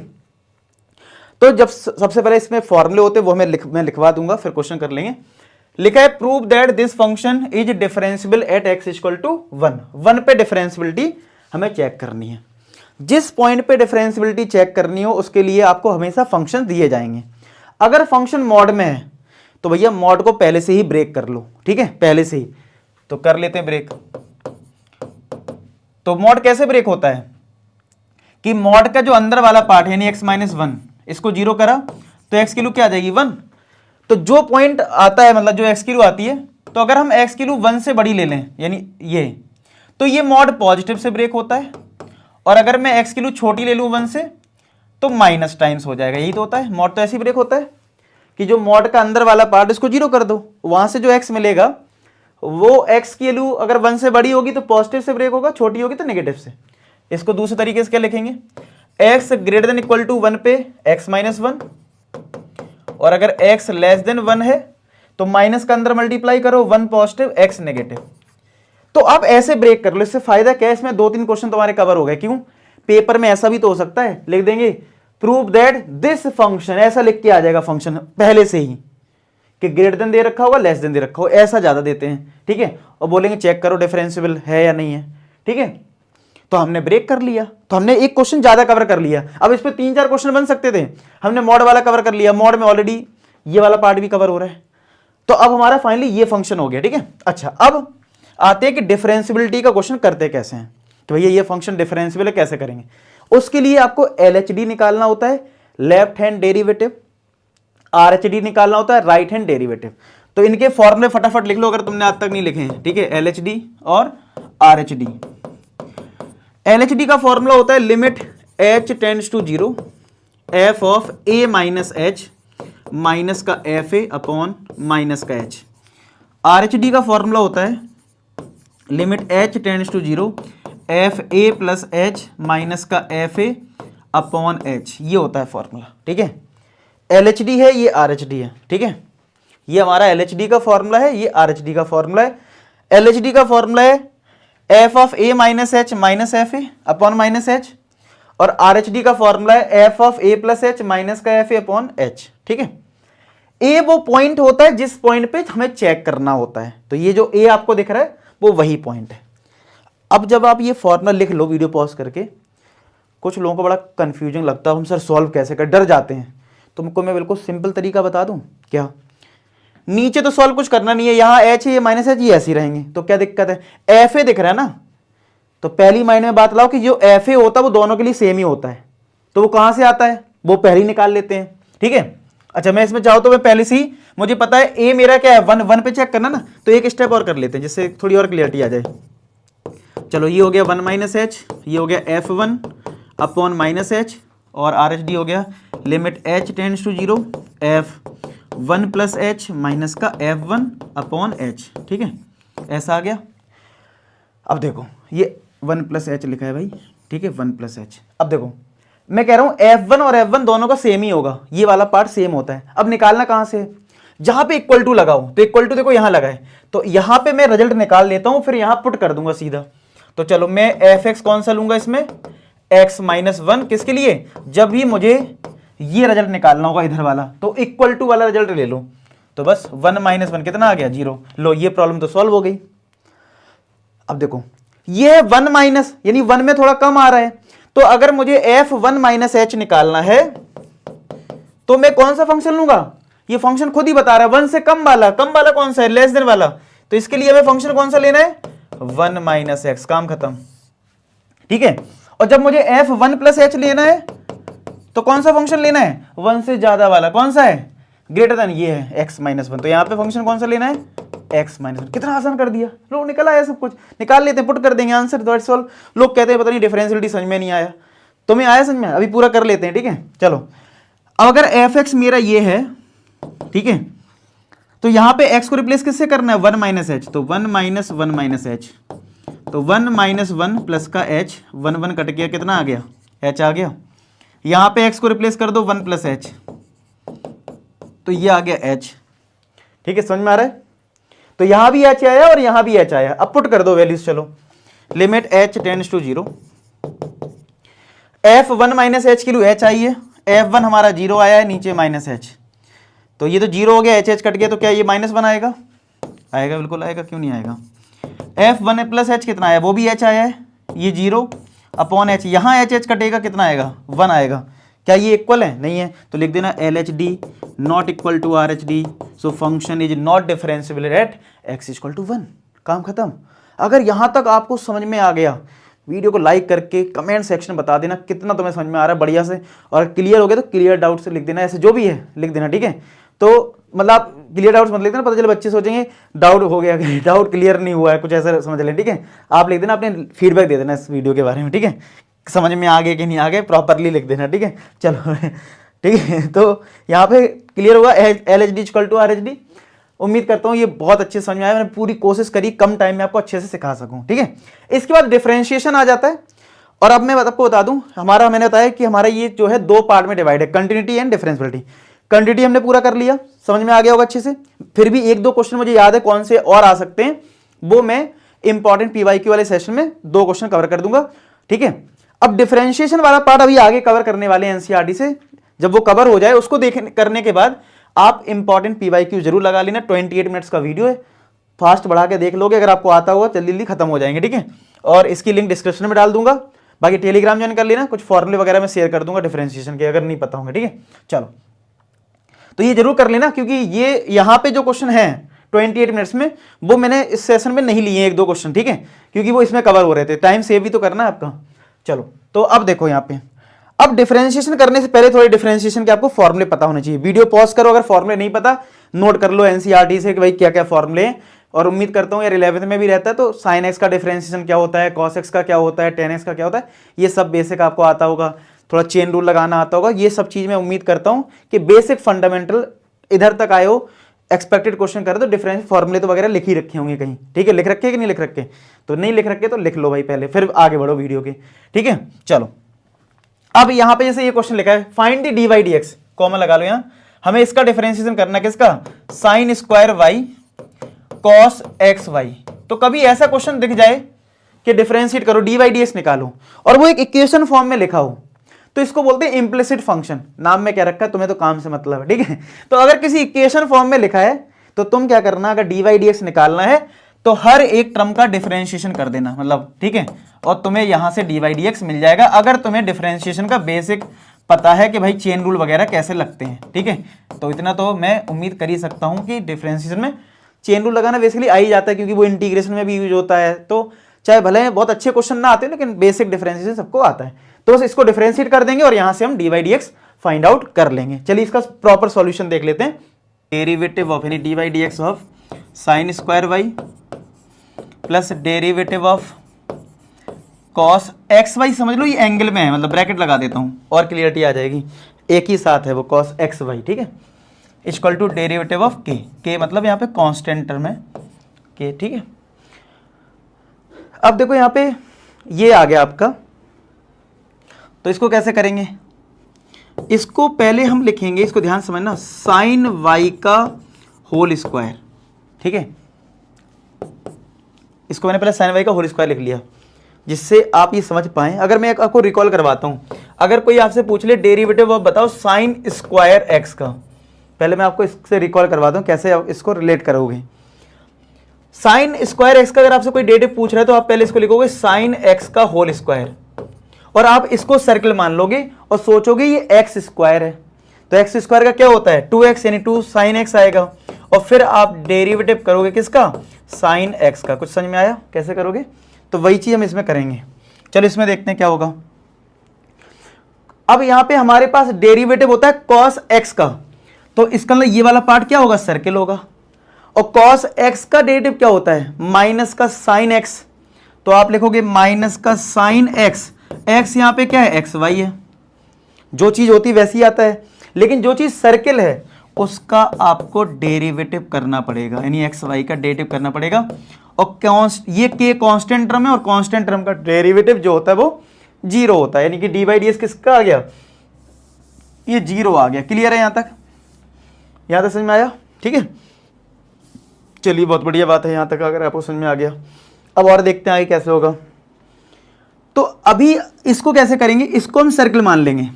तो जब सबसे पहले इसमें फॉर्मूले होते वो मैं लिखवा दूंगा, फिर क्वेश्चन कर लेंगे। लिखा है prove that this function is differentiable at x equal to 1 पे डिफरेंशियबिलिटी हमें चेक करनी है। जिस पॉइंट पे डिफरेंशियबिलिटी चेक करनी हो उसके लिए आपको हमेशा फंक्शन दिए जाएंगे। अगर फंक्शन मॉड में है तो भैया मॉड को पहले से ही ब्रेक कर लो, ठीक है, पहले से ही तो कर लेते हैं ब्रेक। तो मॉड कैसे ब्रेक होता है कि मॉड का जो अंदर वाला पार्ट है यानी x माइनस 1, इसको 0 करा तो x की वैल्यू क्या आ जाएगी 1। तो जो पॉइंट आता है मतलब जो x की वैल्यू आती है, तो अगर हम x की वैल्यू 1 से बड़ी ले लें यानी ये, तो ये मॉड पॉजिटिव से ब्रेक होता है, और अगर मैं x की वैल्यू छोटी ले लूं 1 से तो माइनस टाइम्स हो जाएगा। यही तो होता है, मॉड तो ऐसे ही ब्रेक होता है कि जो मॉड का अंदर वाला पार्ट इसको 0 कर दो, वहां से जो x मिलेगा वो x की वैल्यू अगर 1 से बड़ी होगी तो पॉजिटिव से ब्रेक होगा, छोटी होगी तो नेगेटिव से। इसको दूसरे तरीके से क्या लिखेंगे, x greater than equal to 1 पे x माइनस 1, और अगर x लेस देन 1 है तो माइनस का अंदर मल्टीप्लाई करो, 1 पॉजिटिव x नेगेटिव। तो अब ऐसे ब्रेक कर लो। इससे फायदा क्या है, इसमें 2-3 क्वेश्चन तुम्हारे कवर हो गए। क्यों, पेपर में ऐसा भी तो हो सकता है, लिख देंगे प्रूव दैट दिस फंक्शन, ऐसा लिख के आ जाएगा फंक्शन पहले से ही कि ग्रेटर देन दे रखा होगा, लेस देन दे रखा हो, ऐसा ज्यादा देते हैं। ठीक है, और बोलेंगे चेक करो डिफरेंशियबल है या नहीं है। ठीक है, तो हमने ब्रेक कर लिया, तो हमने एक क्वेश्चन ज्यादा कवर कर लिया। अब इस पे 3-4 क्वेश्चन बन सकते थे, हमने मॉड वाला कवर कर लिया, मॉड में ऑलरेडी ये वाला पार्ट भी कवर हो रहा है, तो अब हमारा फाइनली ये फंक्शन हो गया। ठीक है, अच्छा अब आते हैं कि डिफरेंशियबिलिटी का क्वेश्चन करते कैसे हैं। तो भैया ये फंक्शन डिफरेंशियबल है, कैसे करेंगे? उसके लिए आपको LHD निकालना होता है, लेफ्ट हैंड डेरिवेटिव, RHD निकालना होता है, राइट हैंड डेरिवेटिव। तो इनके फॉर्मूले फटाफट लिख लो अगर तुमने आज तक नहीं लिखे हैं। ठीक है, LHD और RHD। LHD का फॉर्मूला होता है limit h tends to 0 f of a minus h minus का fa अपॉन माइनस का h। RHD का फॉर्मूला होता है limit h tends to 0 F A plus H minus का एफ ए अपॉन एच, ये होता है फॉर्मूला। ठीक है, LHD है, ये RHD है। ठीक है, ये हमारा LHD का फॉर्मूला है, ये RHD का फॉर्मूला है। LHD का फॉर्मूला है F of A minus H minus F A upon minus H, और RHD का फॉर्मूला है F of A plus H minus का एफ ए अपॉन एच। ठीक है, ए वो पॉइंट होता है जिस पॉइंट पे हमें चेक करना होता है, तो ये जो ए आपको दिख रहा है वो वही पॉइंट है। अब जब आप ये फॉर्मूला लिख लो वीडियो पॉज करके, कुछ लोगों को बड़ा कंफ्यूजन लगता है, हम सर सॉल्व कैसे कर, डर जाते हैं। तुमको मैं बिल्कुल सिंपल तरीका बता दूं क्या? नीचे तो सॉल्व कुछ करना नहीं है, यहाँ एच है, ये माइनस एच, ये ऐसे ही रहेंगे, तो क्या दिक्कत है? एफ ए दिख रहा है ना, तो पहली माइंड में बात लाओ कि जो एफ ए होता है वो दोनों के लिए सेम ही होता है, तो वो कहां से आता है, वो पहले ही निकाल लेते हैं। ठीक है, अच्छा मैं इसमें चाहूँ तो मैं पहले से ही, मुझे पता है ए मेरा क्या है, 1 पे चेक करना ना, तो एक स्टेप और कर लेते हैं जिससे थोड़ी और क्लियरिटी आ जाए। चलो ये हो गया 1 माइनस एच, ये हो गया F1 अपॉन माइनस एच, और RHD हो गया limit h tends to 0 F1 plus H minus का F1 अपॉन एच। ठीक है, ऐसा आ गया। अब देखो ये 1 प्लस एच लिखा है भाई, ठीक है, 1 प्लस एच। अब देखो मैं कह रहा हूं F1 और F1 दोनों का सेम ही होगा, ये वाला पार्ट सेम होता है। अब निकालना कहां से? जहां पे इक्वल टू लगाओ, तो इक्वल टू देखो यहां लगा है, तो यहां पे मैं रिजल्ट निकाल लेता हूं, फिर यहां पुट कर दूंगा सीधा। तो चलो मैं fx कौन सा लूंगा इसमें, x माइनस 1, किसके लिए? जब भी मुझे ये रिजल्ट निकालना होगा इधर वाला, तो इक्वल टू वाला रिजल्ट ले लो। तो बस 1 माइनस 1 कितना आ गया, 0। लो ये प्रॉब्लम तो सॉल्व हो गई। अब देखो ये है 1 माइनस, यानी 1 में थोड़ा कम आ रहा है, तो अगर मुझे F1 माइनस एच निकालना है तो मैं कौन सा फंक्शन लूंगा? ये फंक्शन खुद ही बता रहा है 1 से कम वाला कौन सा है, लेस देन वाला। तो इसके लिए हमें फंक्शन कौन सा लेना है, 1 माइनस एक्स, काम खत्म। ठीक है, और जब मुझे F1 प्लस एच लेना है तो कौन सा फंक्शन लेना है, 1 से ज्यादा वाला, कौन सा है, ग्रेटर देन ये है x माइनस 1। तो यहां पे फंक्शन कौन सा लेना है, x माइनस 1। कितना आसान कर दिया, लोग निकल आया, सब कुछ निकाल लेते, पुट कर देंगे आंसर, दैट्स ऑल। लोग कहते हैं पता नहीं डिफरेंशियलिटी समझ में नहीं आया, तुम्हें आया समझ में? अभी पूरा कर लेते हैं। ठीक है, चलो अब अगर fx मेरा ये है, ठीक है, तो यहां पे x को रिप्लेस किससे करना है, 1 माइनस एच, तो 1 माइनस 1 माइनस एच, तो 1 माइनस 1 प्लस का h, 1 1 कट गया, कितना आ गया, h आ गया। यहां पे x को रिप्लेस कर दो 1 प्लस एच, तो ये आ गया h। ठीक है, समझ में आ रहा है? तो यहां भी h आया और यहां भी h आया। अब पुट कर दो वैल्यूज, चलो limit h tends to 0 F1 minus H की h आई है, F1 हमारा 0 आया है, नीचे माइनस h, तो ये तो 0 हो गया, h कट गया, तो क्या ये -1 आएगा? आएगा, बिल्कुल आएगा, क्यों नहीं आएगा। F1 प्लस एच कितना आया, वो भी h आया है, ये 0 अपॉन एच, यहाँ h कटेगा, कितना आएगा, 1 आएगा। क्या ये इक्वल है? नहीं है, तो लिख देना LHD not equal to RHD, so function is not differentiable at x equal to 1, काम खत्म। अगर यहां तक आपको समझ में आ गया, वीडियो को लाइक करके कमेंट सेक्शन बता देना कितना तुम्हें समझ में आ रहा है बढ़िया से, और क्लियर हो गया तो क्लियर डाउट से लिख देना, ऐसे जो भी है लिख देना। ठीक है, तो मतलब क्लियर डाउट्स मत लिख देना, पता चले बच्चे सोचेंगे डाउट हो गया, डाउट क्लियर नहीं हुआ है, कुछ ऐसा समझ लें। ठीक है, आप लिख देना, अपने फीडबैक दे देना इस वीडियो के बारे में। ठीक है, समझ में आ गए कि नहीं आ गए, प्रॉपरली लिख देना। ठीक है, चलो ठीक है, तो यहाँ पे क्लियर होगा LHD इक्वल टू RHD। उम्मीद करता हूँ ये बहुत अच्छे समझ में आया, मैंने पूरी कोशिश करी कम टाइम में आपको अच्छे से सिखा सकूँ। ठीक है, इसके बाद डिफरेंशिएशन आ जाता है, और अब मैं आपको बता दूं, मैंने बताया कि हमारा ये जो है 2 पार्ट में डिवाइड है, कंटिन्यूटी एंड डिफरेंशियबिलिटी। कंटिन्यूटी हमने पूरा कर लिया, समझ में आ गया होगा अच्छे से। फिर भी 1-2 क्वेश्चन मुझे याद है कौन से और आ सकते हैं, वो मैं इंपॉर्टेंट PYQ वाले सेशन में 2 क्वेश्चन कवर कर दूंगा। ठीक है, अब डिफरेंशिएशन वाला पार्ट अभी आगे कवर करने वाले हैं NCERT से, जब वो कवर हो जाए उसको करने के बाद आप इंपॉर्टेंट PYQ जरूर लगा लेना। 28 मिनट्स का वीडियो है, फास्ट बढ़ा के देख लोगे, अगर आपको आता हुआ जल्दी जल्दी खत्म हो जाएंगे। ठीक है, और इसकी लिंक डिस्क्रिप्शन में डाल दूंगा। बाकी टेलीग्राम ज्वाइन कर लेना, कुछ फॉर्मूले वगैरह मैं शेयर कर दूंगा डिफरेंशिएशन के, अगर नहीं पता होंगे, ठीक है। चलो, तो ये जरूर कर लेना, क्योंकि ये यहाँ पे जो क्वेश्चन है 28 मिनट्स में, वो मैंने इस सेशन में नहीं लिए, 1-2 क्वेश्चन, ठीक है, क्योंकि वो इसमें कवर हो रहे थे। टाइम सेव भी तो करना है आपका। चलो, तो अब देखो यहाँ पे, अब डिफरेंशिएशन करने से पहले थोड़े डिफरेंशिएशन के आपको फॉर्मूले पता होने चाहिए। वीडियो पॉज करो, अगर फॉर्मूले नहीं पता नोट कर लो एनसीईआरटी से कि भाई क्या क्या फॉर्मूले हैं। और उम्मीद करता हूँ यार 11th में भी रहता है, तो साइन एक्स का डिफरेंशिएशन क्या होता है, कॉस एक्स का क्या होता है, टेन एक्स का क्या होता है, ये सब बेसिक आपको आता होगा। थोड़ा चेन रूल लगाना आता होगा, ये सब चीज़ मैं उम्मीद करता हूँ कि बेसिक फंडामेंटल इधर तक आए हो। एक्सपेक्टेड क्वेश्चन करे तो डिफरेंस फॉर्मूले तो वगैरह लिख ही रखे होंगे कहीं, ठीक है। लिख रखे कि नहीं लिख रखे, तो नहीं लिख रखे तो लिख लो भाई पहले, फिर आगे बढ़ो वीडियो के, ठीक है। चलो, अब यहाँ पे जैसे ये क्वेश्चन लिखा है, find the D Y D X, comma लगा लो यहाँ। हमें इसका डिफरेंशिएशन करना किसका, sine square Y cos X Y. तो कभी ऐसा क्वेश्चन दिख जाए कि डिफरेंशिएट करो, डी वाई डी एक्स निकालो, और वो एक इक्वेशन फॉर्म में लिखा हो, तो इसको बोलते हैं इम्प्लिसिट फंक्शन। नाम में क्या रखा है, तुम्हें तो काम से मतलब है, ठीक है। तो अगर किसी इक्वेशन फॉर्म में लिखा है तो तुम क्या करना, अगर डी वाई डी एक्स निकालना है तो हर एक टर्म का डिफरेंशिएशन कर देना, मतलब, ठीक है। और तुम्हें यहां से डी वाई डी एक्स मिल जाएगा, अगर तुम्हें डिफरेंशिएशन का बेसिक पता है कि भाई चेन रूल वगैरह कैसे लगते हैं, ठीक है। तो इतना तो मैं उम्मीद कर ही सकता हूं कि डिफरेंशिएशन में चेन रूल लगाना बेसिकली आ ही जाता है, क्योंकि वो इंटीग्रेशन में भी यूज होता है। तो चाहे भले बहुत अच्छे क्वेश्चन ना आते, लेकिन बेसिक डिफरेंशिएशन सबको आता है। तो बस इसको डिफरेंशिएट कर देंगे और यहां से हम D Y D X find out कर लेंगे। चलिए इसका प्रॉपर सॉल्यूशन देख लेते हैं। डेरिवेटिव ऑफ यानी D Y D X of sine square Y plus derivative of cos X Y, समझ लो ये एंगल में है, मतलब ब्रैकेट लगा देता हूं और क्लियरिटी आ जाएगी, एक ही साथ है वो कॉस एक्स वाई, ठीक है, इक्वल टू डेरिवेटिव ऑफ के मतलब यहाँ पे कांस्टेंट टर्म है के, ठीक है। अब देखो यहाँ पे ये आ गया आपका, तो इसको कैसे करेंगे, इसको पहले हम लिखेंगे, इसको ध्यान समझना, साइन वाई का होल स्क्वायर, ठीक है। इसको मैंने पहले साइन वाई का होल स्क्वायर लिख लिया, जिससे आप ये समझ पाएं। अगर मैं आपको रिकॉल करवाता हूं, अगर कोई आपसे पूछ ले डेरिवेटिव ऑफ बताओ साइन स्क्वायर एक्स का, पहले मैं आपको इससे रिकॉल करवाता हूं कैसे आप इसको रिलेट करोगे। साइन स्क्वायर एक्स का अगर आपसे कोई डेरिवेटिव पूछ रहा है तो आप पहले इसको लिखोगे साइन एक्स का होल स्क्वायर, और आप इसको सर्कल मान लोगे और सोचोगे ये एक्स स्क्वायर है। तो एक्स स्क्वायर का क्या होता है 2x, यानी 2 साइन एक्स आएगा, और फिर आप डेरिवेटिव करोगे किसका, साइन एक्स का। कुछ समझ में आया कैसे करोगे, तो वही चीज हम इसमें करेंगे। चलो इसमें देखते हैं क्या होगा। अब यहां पे हमारे पास डेरिवेटिव होता है कॉस एक्स का, तो इसका मतलब ये वाला पार्ट क्या होगा, सर्कल होगा। और कॉस एक्स का डेरिवेटिव क्या होता है, माइनस का साइन एक्स, तो आप लिखोगे माइनस का साइन एक्स। एक्स यहां पे क्या है, एक्स वाई है, जो चीज होती वैसी ही आता है, लेकिन जो चीज सर्कल है उसका आपको डेरिवेटिव करना पड़ेगा, यानी एक्स वाई का डेरिवेटिव करना पड़ेगा। और ये के कांस्टेंट टर्म है, और कांस्टेंट टर्म का डेरिवेटिव जो होता है वो जीरो होता है, यानी कि डी बाई डी एस किसका आ गया, ये जीरो आ गया। क्लियर है यहां तक, यहां तक समझ में आया, ठीक है। चलिए बहुत बढ़िया बात है यहां तक, अगर आपको समझ में आ गया। अब और देखते हैं आगे कैसे होगा। तो अभी इसको कैसे करेंगे, इसको हम सर्कल मान लेंगे।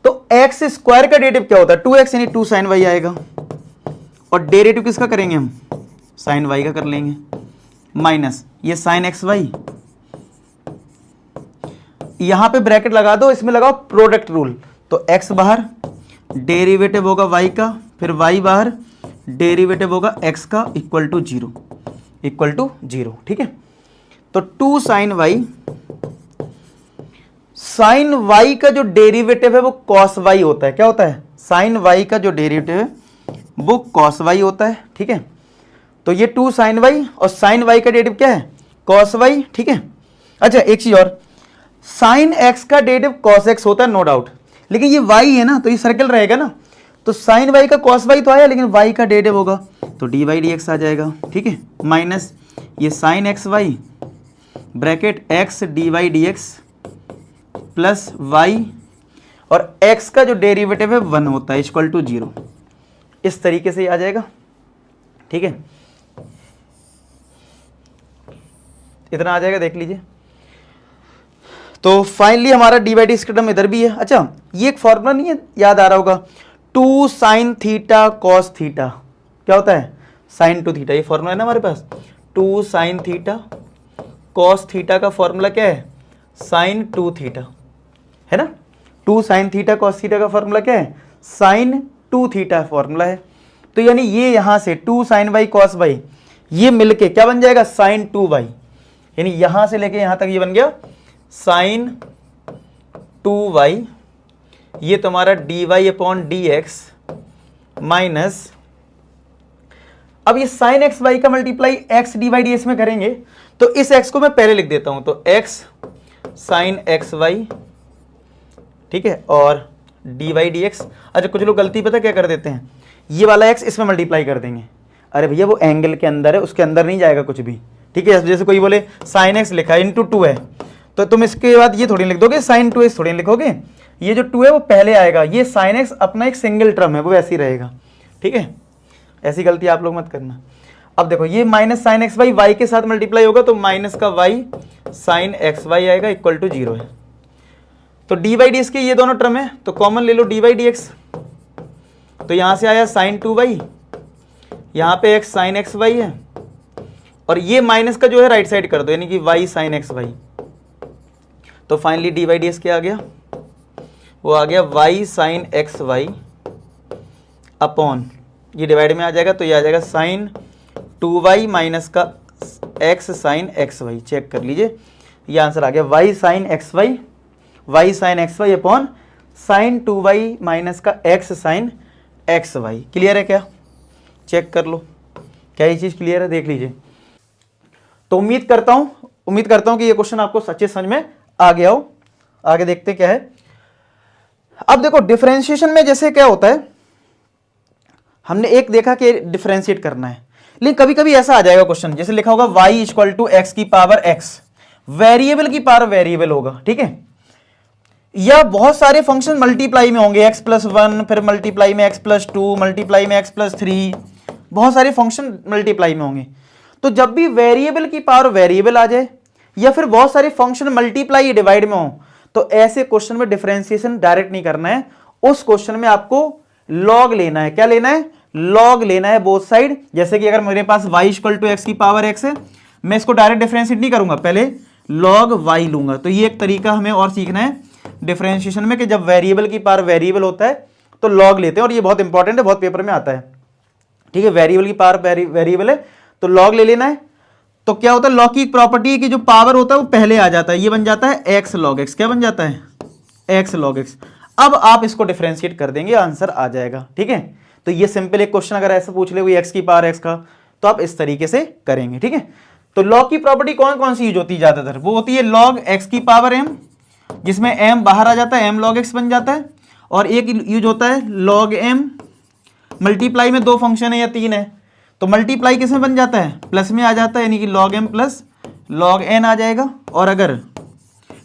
तो एक्स स्क्वायर का डेरिवेटिव क्या होता है 2x, यानी 2 साइन वाई आएगा, और डेरिवेटिव किसका करेंगे हम, साइन वाई का कर लेंगे, माइनस ये साइन एक्स वाई, यहां पे ब्रैकेट लगा दो, इसमें लगाओ प्रोडक्ट रूल, तो x बाहर, डेरिवेटिव होगा y का, फिर y बाहर, डेरिवेटिव होगा x का, इक्वल टू जीरो, ठीक है। तो 2 साइन वाई, साइन वाई का जो डेरिवेटिव है वो कॉस वाई होता है, क्या होता है, साइन वाई का जो डेरिवेटिव है वो कॉस वाई होता है, ठीक है। तो ये 2 साइन वाई, और साइन वाई का डेरिवेटिव क्या है, कॉस वाई, ठीक है। अच्छा एक चीज और, साइन एक्स का डेरिवेटिव कॉस एक्स होता है, नो डाउट, लेकिन ये वाई है ना, तो ये सर्कल रहेगा ना, तो साइन वाई का कॉस वाई तो आया, लेकिन वाई का डेरिवेटिव होगा तो डी वाई डी एक्स आ जाएगा, ठीक है, माइनस ये sine x Y, bracket X D Y D X plus Y, और एक्स का जो डेरिवेटिव है 1 होता है, इक्वल टू 0। इस तरीके से आ जाएगा, ठीक है, इतना आ जाएगा, देख लीजिए। तो फाइनली हमारा डी बाई डी इसका टर्म इधर भी है। अच्छा ये एक फॉर्मूला नहीं है, याद आ रहा होगा, 2 साइन थीटा कॉस थीटा, क्या होता है, साइन 2 थीटा, ये फॉर्मूला है ना हमारे पास, 2 साइन थीटा कॉस थीटा का फॉर्मूला क्या है, साइन 2 थीटा, है ना। 2 साइन थीटा कॉस थीटा का फॉर्मूला क्या है, साइन 2 थीटा फॉर्मूला है। तो यानी ये यहां से 2 साइन बाई कॉस बाई ये मिलके क्या बन जाएगा, साइन 2 बाई, यानी यहां से लेके यहां तक ये बन गया साइन 2 वाई, ये तुम्हारा D Y upon D x minus, अब ये साइन एक्स वाई का multiply X D Y D X में करेंगे, तो इस एक्स को मैं पहले लिख देता हूं, तो एक्स साइन एक्स वाई, ठीक है, और डी वाई डी एक्स। अच्छा कुछ लोग गलती पता क्या कर देते हैं, ये वाला एक्स इसमें मल्टीप्लाई कर देंगे, अरे भैया वो एंगल के अंदर है, उसके अंदर नहीं जाएगा कुछ भी, ठीक है। जैसे कोई बोले साइन एक्स लिखा है इंटू 2 है, तो तुम इसके बाद ये थोड़ी लिख दोगे साइन 2x थोड़ी लिखोगे, ये जो 2 है वो पहले आएगा, ये साइन एक्स अपना एक सिंगल टर्म है वो वैसे ही रहेगा, ठीक है। ऐसी गलती आप लोग मत करना। अब देखो ये minus sine x Y Y के साथ मल्टीप्लाई होगा, तो माइनस का वाई साइन एक्स वाई आएगा इक्वल टू 0 है। तो डी बाई डी एक्स के ये दोनों टर्म है, तो कॉमन ले लो डी बाई डी एक्स, तो यहां से आया साइन 2 वाई, यहां पे एक्स साइन एक्स वाई है, और ये माइनस का जो है राइट साइड कर दो, यानी कि वाई साइन एक्स वाई। तो finally d by d x क्या आ गया, वो आ गया y sine x y upon, ये डिवाइड में आ जाएगा तो ये आ जाएगा साइन 2 वाई माइनस का x sine x y. Check कर लीजिए, ये आंसर आ गया y sine x Y, y sine x y upon sine 2 y minus का x sine x y. Clear है क्या, चेक कर लो क्या ये चीज क्लियर है, देख लीजिए। तो उम्मीद करता हूं कि ये क्वेश्चन आपको सच्चे समझ में आ गया हो। आगे देखते क्या है। अब देखो डिफरेंशिएशन में जैसे क्या होता है, हमने एक देखा कि डिफरेंशिएट करना है, लेकिन कभी कभी ऐसा आ जाएगा क्वेश्चन, जैसे लिखा होगा y इक्वल टू एक्स की पावर x, वेरिएबल की पावर वेरिएबल होगा, ठीक है, या बहुत सारे फंक्शन मल्टीप्लाई में होंगे, x प्लस 1, फिर मल्टीप्लाई में x प्लस 2, मल्टीप्लाई में x प्लस 3, बहुत सारे फंक्शन मल्टीप्लाई में होंगे। तो जब भी वेरिएबल की पावर वेरिएबल आ जाए या फिर बहुत सारे फंक्शन मल्टीप्लाई डिवाइड में हो, तो ऐसे क्वेश्चन में डिफरेंशिएशन डायरेक्ट नहीं करना है, उस क्वेश्चन में आपको लॉग लेना है। क्या लेना है, लॉग लेना है बोथ साइड। जैसे कि अगर मेरे पास y इक्वल टू एक्स की पावर x है, मैं इसको डायरेक्ट डिफरेंशिएट नहीं करूंगा, पहले लॉग y लूंगा। तो ये एक तरीका हमें और सीखना है डिफरेंशिएशन में, कि जब वेरिएबल की पावर वेरिएबल होता है तो लॉग लेते हैं, और ये बहुत इंपॉर्टेंट है, बहुत पेपर में आता है, ठीक है। वेरिएबल की पावर वेरिएबल है तो लॉग ले लेना है। तो क्या होता है, लॉग की प्रॉपर्टी है कि जो पावर होता है वो पहले आ जाता है, ये बन जाता है x log x। क्या बन जाता है, x log x। अब आप इसको डिफरेंशिएट कर देंगे, आंसर आ जाएगा, ठीक है। तो ये सिंपल एक क्वेश्चन अगर ऐसा पूछ ले कोई x की पावर x का, तो आप इस तरीके से करेंगे, ठीक है। तो लॉग की प्रॉपर्टी कौन कौन सी यूज होती है ज्यादातर, वो होती है log x की पावर m, जिसमें m बाहर आ जाता है, m log x बन जाता है, और एक यूज होता है log m, मल्टीप्लाई में 2 फंक्शन है या 3 है, तो मल्टीप्लाई किसमें बन जाता है, प्लस में आ जाता है, यानी कि log m plus log n आ जाएगा, और अगर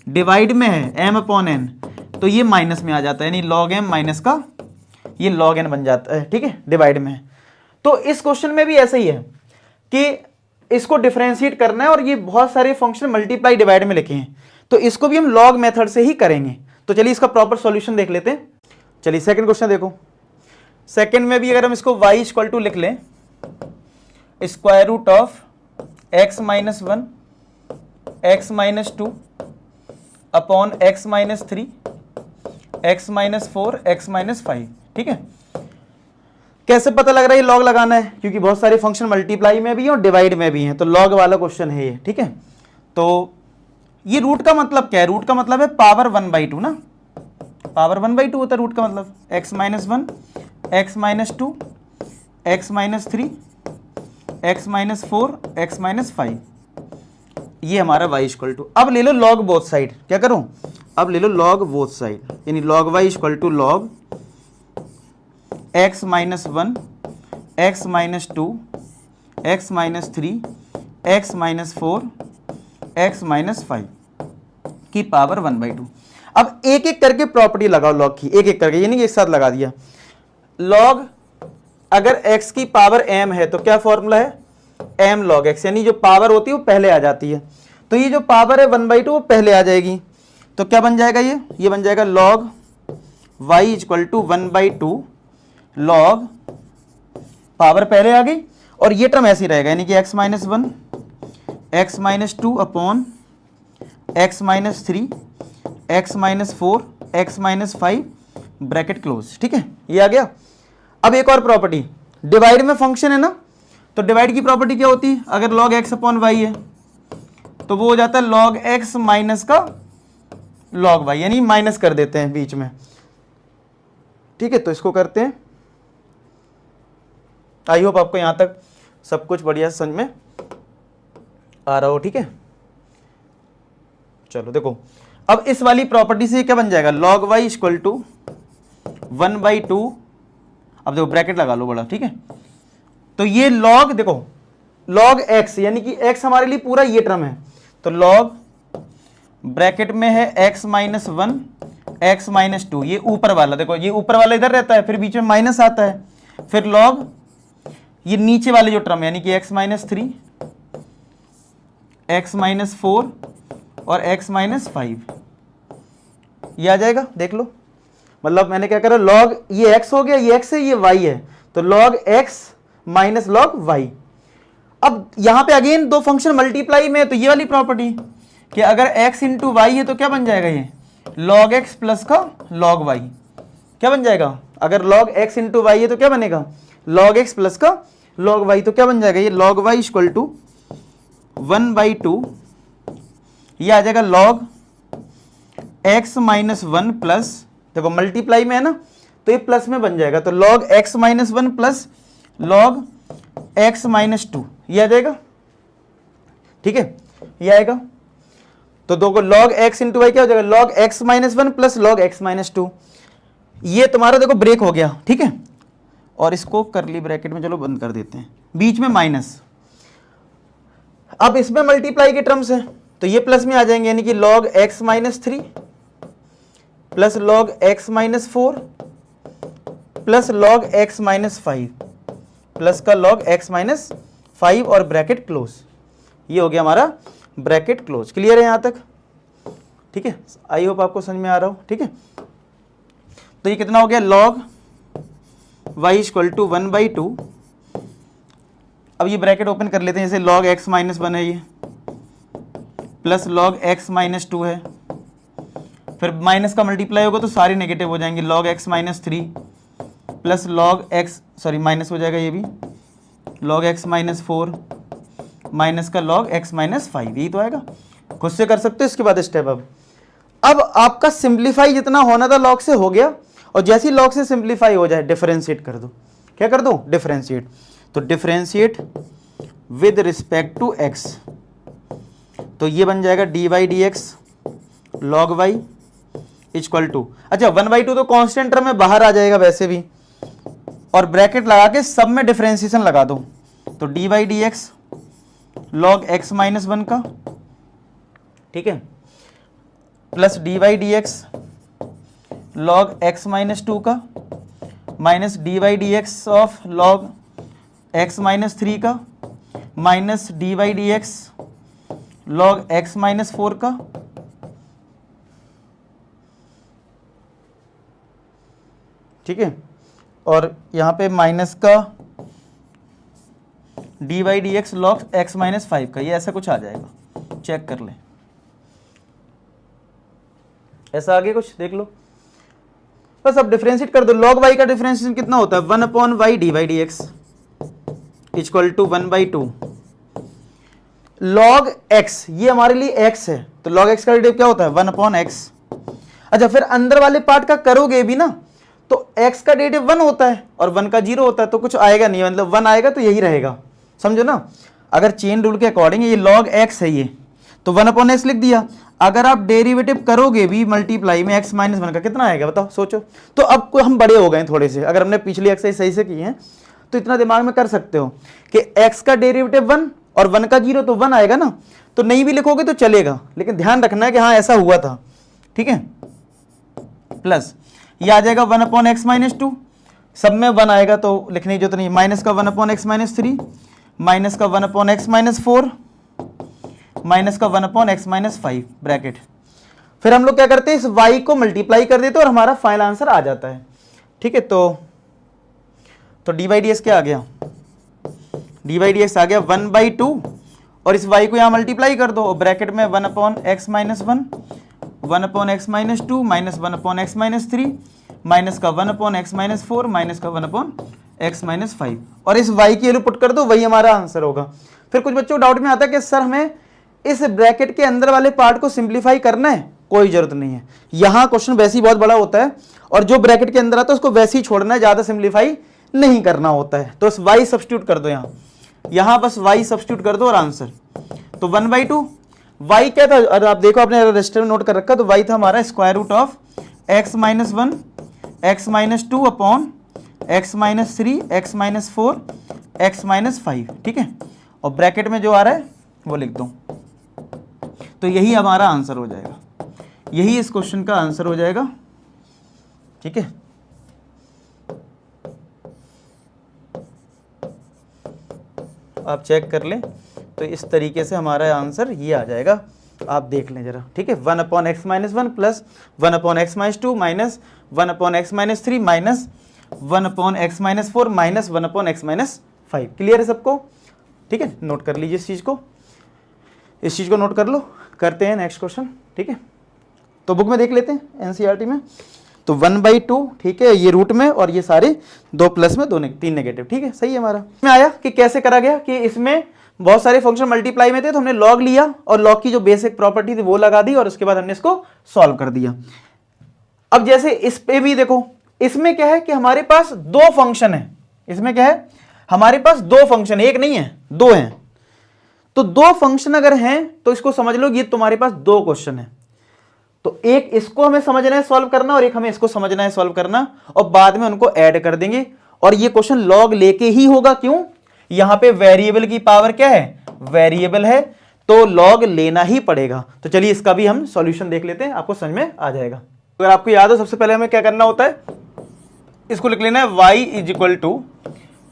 डिवाइड में है m अपॉन n, तो ये माइनस में आ जाता है, यानी log m माइनस का ये log n बन जाता है, ठीक है, डिवाइड में। तो इस क्वेश्चन में भी ऐसा ही है कि इसको डिफरेंशिएट करना है, और ये बहुत सारे फंक्शन मल्टीप्लाई डिवाइड में लिखे हैं, तो इसको भी हम लॉग मेथड से ही करेंगे। तो चलिए इसका प्रॉपर सॉल्यूशन देख लेते हैं। चलिए सेकंड क्वेश्चन देखो। सेकंड में भी अगर हम इसको y इक्वल टू लिख लें square root of x minus 1 x minus 2 upon x minus 3 x minus 4 x minus 5, ठीक है। कैसे पता लग रहा है ये लॉग लगाना है, क्योंकि बहुत सारे फंक्शन मल्टीप्लाई में भी हैं और डिवाइड में भी हैं, तो लॉग वाला क्वेश्चन है ये, ठीक है। तो ये रूट का मतलब क्या है, रूट का मतलब है पावर 1/2 ना, पावर 1/2 होता है रूट का मतलब, x minus 1 x minus 2 x minus 3 x minus 4 x minus 5, ये हमारा y इक्वल टू। अब ले लो लॉग बोथ साइड, क्या करूं, अब ले लो लॉग बोथ साइड, यानी log y equal to log x minus 1 x minus 2 x minus 3 x minus 4 x minus 5 की पावर 1/2। अब एक एक करके प्रॉपर्टी लगाओ लॉग की, एक एक करके, यानी एक साथ लगा दिया। लॉग अगर x की पावर m है तो क्या फॉर्मूला है, m log x, यानी जो पावर होती है वो पहले आ जाती है, तो ये जो पावर है 1/2 वो पहले आ जाएगी। तो क्या बन जाएगा, ये बन जाएगा log y equal to 1/2 log power पहले आ गई, और ये टर्म ऐसी रहेगा, यानी कि x minus 1 x minus 2 upon x minus 3 x minus 4 x minus 5 bracket close. ठीक है, ये आ गया। अब एक और प्रॉपर्टी, डिवाइड में फंक्शन है ना, तो डिवाइड की प्रॉपर्टी क्या होती है, अगर लॉग एक्स अपॉन वाई है तो वो हो जाता है लॉग एक्स माइनस का लॉग वाई, यानी माइनस कर देते हैं बीच में। ठीक है, तो इसको करते हैं। आई होप आपको यहां तक सब कुछ बढ़िया समझ में आ रहा हो। ठीक है, चलो देखो, अब इस वाली प्रॉपर्टी से क्या बन जाएगा, लॉग वाई इक्वल टू 1/2। अब देखो ब्रैकेट लगा लो बड़ा। ठीक है, तो ये लॉग, देखो लॉग एक्स यानी कि एक्स हमारे लिए पूरा ये टर्म है, तो लॉग ब्रैकेट में है एक्स माइनस 1 एक्स माइनस 2, ये ऊपर वाला, देखो ये ऊपर वाला इधर रहता है, फिर बीच में माइनस आता है, फिर लॉग ये नीचे वाले जो टर्म है यानी कि एक्स माइनस 3 एक्स माइनस 4 और एक्स माइनस 5, ये आ जाएगा। देख लो, मतलब मैंने क्या करा, लॉग ये x हो गया, ये x है, ये y है, तो log x minus log y। अब यहां पे अगेन दो फंक्शन मल्टीप्लाई में है, तो ये वाली प्रॉपर्टी कि अगर x इंटू वाई है तो क्या बन जाएगा, ये log x प्लस का log y क्या बन जाएगा, अगर log x इंटू वाई है तो क्या बनेगा, log x प्लस का log y, तो क्या बन जाएगा, ये log y इक्वल टू 1/2, ये आ जाएगा log x माइनस 1 प्लस, देखो मल्टीप्लाई में है ना तो ये प्लस में बन जाएगा, तो log x minus 1 plus log x minus 2, ये आ जाएगा। ठीक है, ये आएगा, तो दो को log x इंटू वाई क्या हो जाएगा, log x minus 1 plus log x minus 2, ये तुम्हारा देखो ब्रेक हो गया। ठीक है, और इसको करली ब्रैकेट में चलो बंद कर देते हैं, बीच में माइनस, अब इसमें मल्टीप्लाई के टर्म्स है तो ये प्लस में आ जाएंगे, यानी कि log x minus 3 plus log x minus 4 plus log x minus 5 plus का log x माइनस 5 और ब्रैकेट क्लोज, ये हो गया हमारा ब्रैकेट क्लोज। क्लियर है यहां तक? ठीक है, आई होप आपको समझ में आ रहा हो। ठीक है, तो ये कितना हो गया, log y इक्वल टू 1/2, अब ये ब्रैकेट ओपन कर लेते हैं, जैसे log x माइनस 1 है ये, प्लस log x माइनस 2 है, फिर माइनस का मल्टीप्लाई होगा तो सारे नेगेटिव हो जाएंगे, log x minus 3 plus log x, sorry minus हो जाएगा ये भी, log x माइनस 4 माइनस का log x माइनस 5, यही तो आएगा। खुद से कर सकते हो इसके बाद स्टेप। अब आपका सिंप्लीफाई जितना होना था log से हो गया, और जैसे ही log से सिंप्लीफाई हो जाए डिफरेंशिएट कर दो। क्या कर दो, डिफरेंशिएट, तो differentiate with respect to x, तो ये बन जाएगा dy/dx log y equal to, अच्छा 1/2 तो कांस्टेंट टर्म में बाहर आ जाएगा वैसे भी, और ब्रैकेट लगा के सब में डिफरेंशिएशन लगा दो, तो dy/dx log x माइनस 1 का, ठीक है, plus dy/dx log x minus 2 का, minus dy/dx of log x minus 3 का, minus dy/dx log x minus 4 का, ठीक है, और यहां पे माइनस का dy/dx log x माइनस 5 का, ये ऐसा कुछ आ जाएगा, चेक कर ले, ऐसा आगे कुछ देख लो बस। अब डिफरेंशिएट कर दो, log y का डिफरेंशिएशन कितना होता है, 1/y dy/dx equal to 1/2 log x, ये हमारे लिए x है, तो log x का डेरिवेटिव क्या होता है, 1/x। अच्छा, फिर अंदर वाले पार्ट का करोगे भी ना तो x का डेरिवेटिव 1 होता है और 1 का 0 होता है, तो कुछ आएगा नहीं, मतलब 1 आएगा तो यही रहेगा, समझो ना। अगर चेन रूल के अकॉर्डिंग ये log x है, ये तो 1/x लिख दिया। अगर आप डेरिवेटिव करोगे भी मल्टीप्लाई में x माइनस 1 का, कितना आएगा बताओ, सोचो। तो अब को हम बड़े हो गए थोड़े से, अगर हमने पिछली एक्सरसाइज सही से की है तो इतना दिमाग में कर सकते हो कि x का डेरिवेटिव 1 और 1 का 0, तो 1 आएगा ना, तो नहीं भी लिखोगे तो चलेगा, लेकिन ध्यान रखना है कि हाँ ऐसा हुआ था। ठीक है, प्लस ये आ जाएगा 1/x माइनस 2, सब में 1 आएगा तो लिखने की जरूरत नहीं, माइनस का 1/x माइनस 3, माइनस का 1/x माइनस 4, माइनस का 1/x माइनस 5 ब्रैकेट। फिर हम लोग क्या करते हैं, इस y को मल्टीप्लाई कर देते हैं और हमारा फाइनल आंसर आ जाता है। ठीक है, तो dy/dx क्या आ गया, dy/dx आ गया 1/2 और इस y को यहाँ मल्टीप्लाई कर दो, ब्रैकेट में 1/x - 1, 1/x - 2 minus 1/x - 3 minus का 1/x - 4 माइनस का 1/x - 5 और इस y की वैल्यू पुट कर दो, वही हमारा आंसर होगा। फिर कुछ बच्चों डाउट में आता है कि सर हमें इस ब्रैकेट के अंदर वाले पार्ट को सिंप्लीफाई करना है, कोई जरूरत नहीं है। यहां क्वेश्चन वैसे ही बहुत बड़ा होता है और जो ब्रैकेट के अंदर आता है उसको वैसे ही छोड़ना है, ज्यादा सिंप्लीफाई नहीं करना होता है। तो y सब्स्टिट्यूट कर दो, यहां बस y सब्स्टिट्यूट कर दो और आंसर तो 1/2। y क्या था, अगर आप देखो आपने रजिस्टर में नोट कर रखा, तो y था हमारा square root of x - 1 x - 2 upon x - 3 x - 4 x - 5, ठीक है। और ब्रैकेट में जो आ रहा है वो लिख दो, तो यही हमारा आंसर हो जाएगा, यही इस क्वेश्चन का आंसर हो जाएगा, ठीक है। आप चेक कर लें तो इस तरीके से हमारा आंसर ये आ जाएगा, आप देख लें जरा, ठीक है। 1/x - 1 plus 1/x - 2 minus 1/x - 3 minus 1/x - 4 minus 1/x - 5। Clear है सबको, ठीक है। नोट कर लीजिए इस चीज़ को, इस चीज़ को नोट कर लो। करते हैं नेक्स्ट क्वेश्चन, ठीक है। तो बुक में देख लेते हैं एनसीईआरटी में, तो 1/2, ठीक है, ये रूट में और ये सारे 2 प्लस में 3 नेगेटिव, ठीक है, सही है हमारा। में आया कि कैसे करा गया कि इसमें बहुत सारे फंक्शन मल्टीप्लाई में थे, तो हमने लॉग लिया और लॉग की जो बेसिक प्रॉपर्टी थी वो लगा दी और उसके बाद हमने इसको सॉल्व कर दिया। अब जैसे इस पे भी देखो, इसमें क्या है कि हमारे पास 2 फंक्शन है, इसमें क्या है हमारे पास 2 फंक्शन, एक नहीं है 2 हैं। तो 2 फंक्शन अगर हैं तो इसको समझ लो ये तुम्हारे पास 2 क्वेश्चन है। तो एक इसको हमें समझना है सॉल्व करना और एक हमें इसको समझना है सॉल्व करना, और बाद में उनको ऐड कर देंगे। और ये क्वेश्चन लॉग लेके ही होगा, क्यों, यहां पे वेरिएबल की पावर क्या है, वेरिएबल है, तो लॉग लेना ही पड़ेगा। तो चलिए इसका भी हम सॉल्यूशन देख लेते हैं, आपको समझ में आ जाएगा। अगर आपको याद हो सबसे पहले हमें क्या करना होता है, इसको लिख लेना है y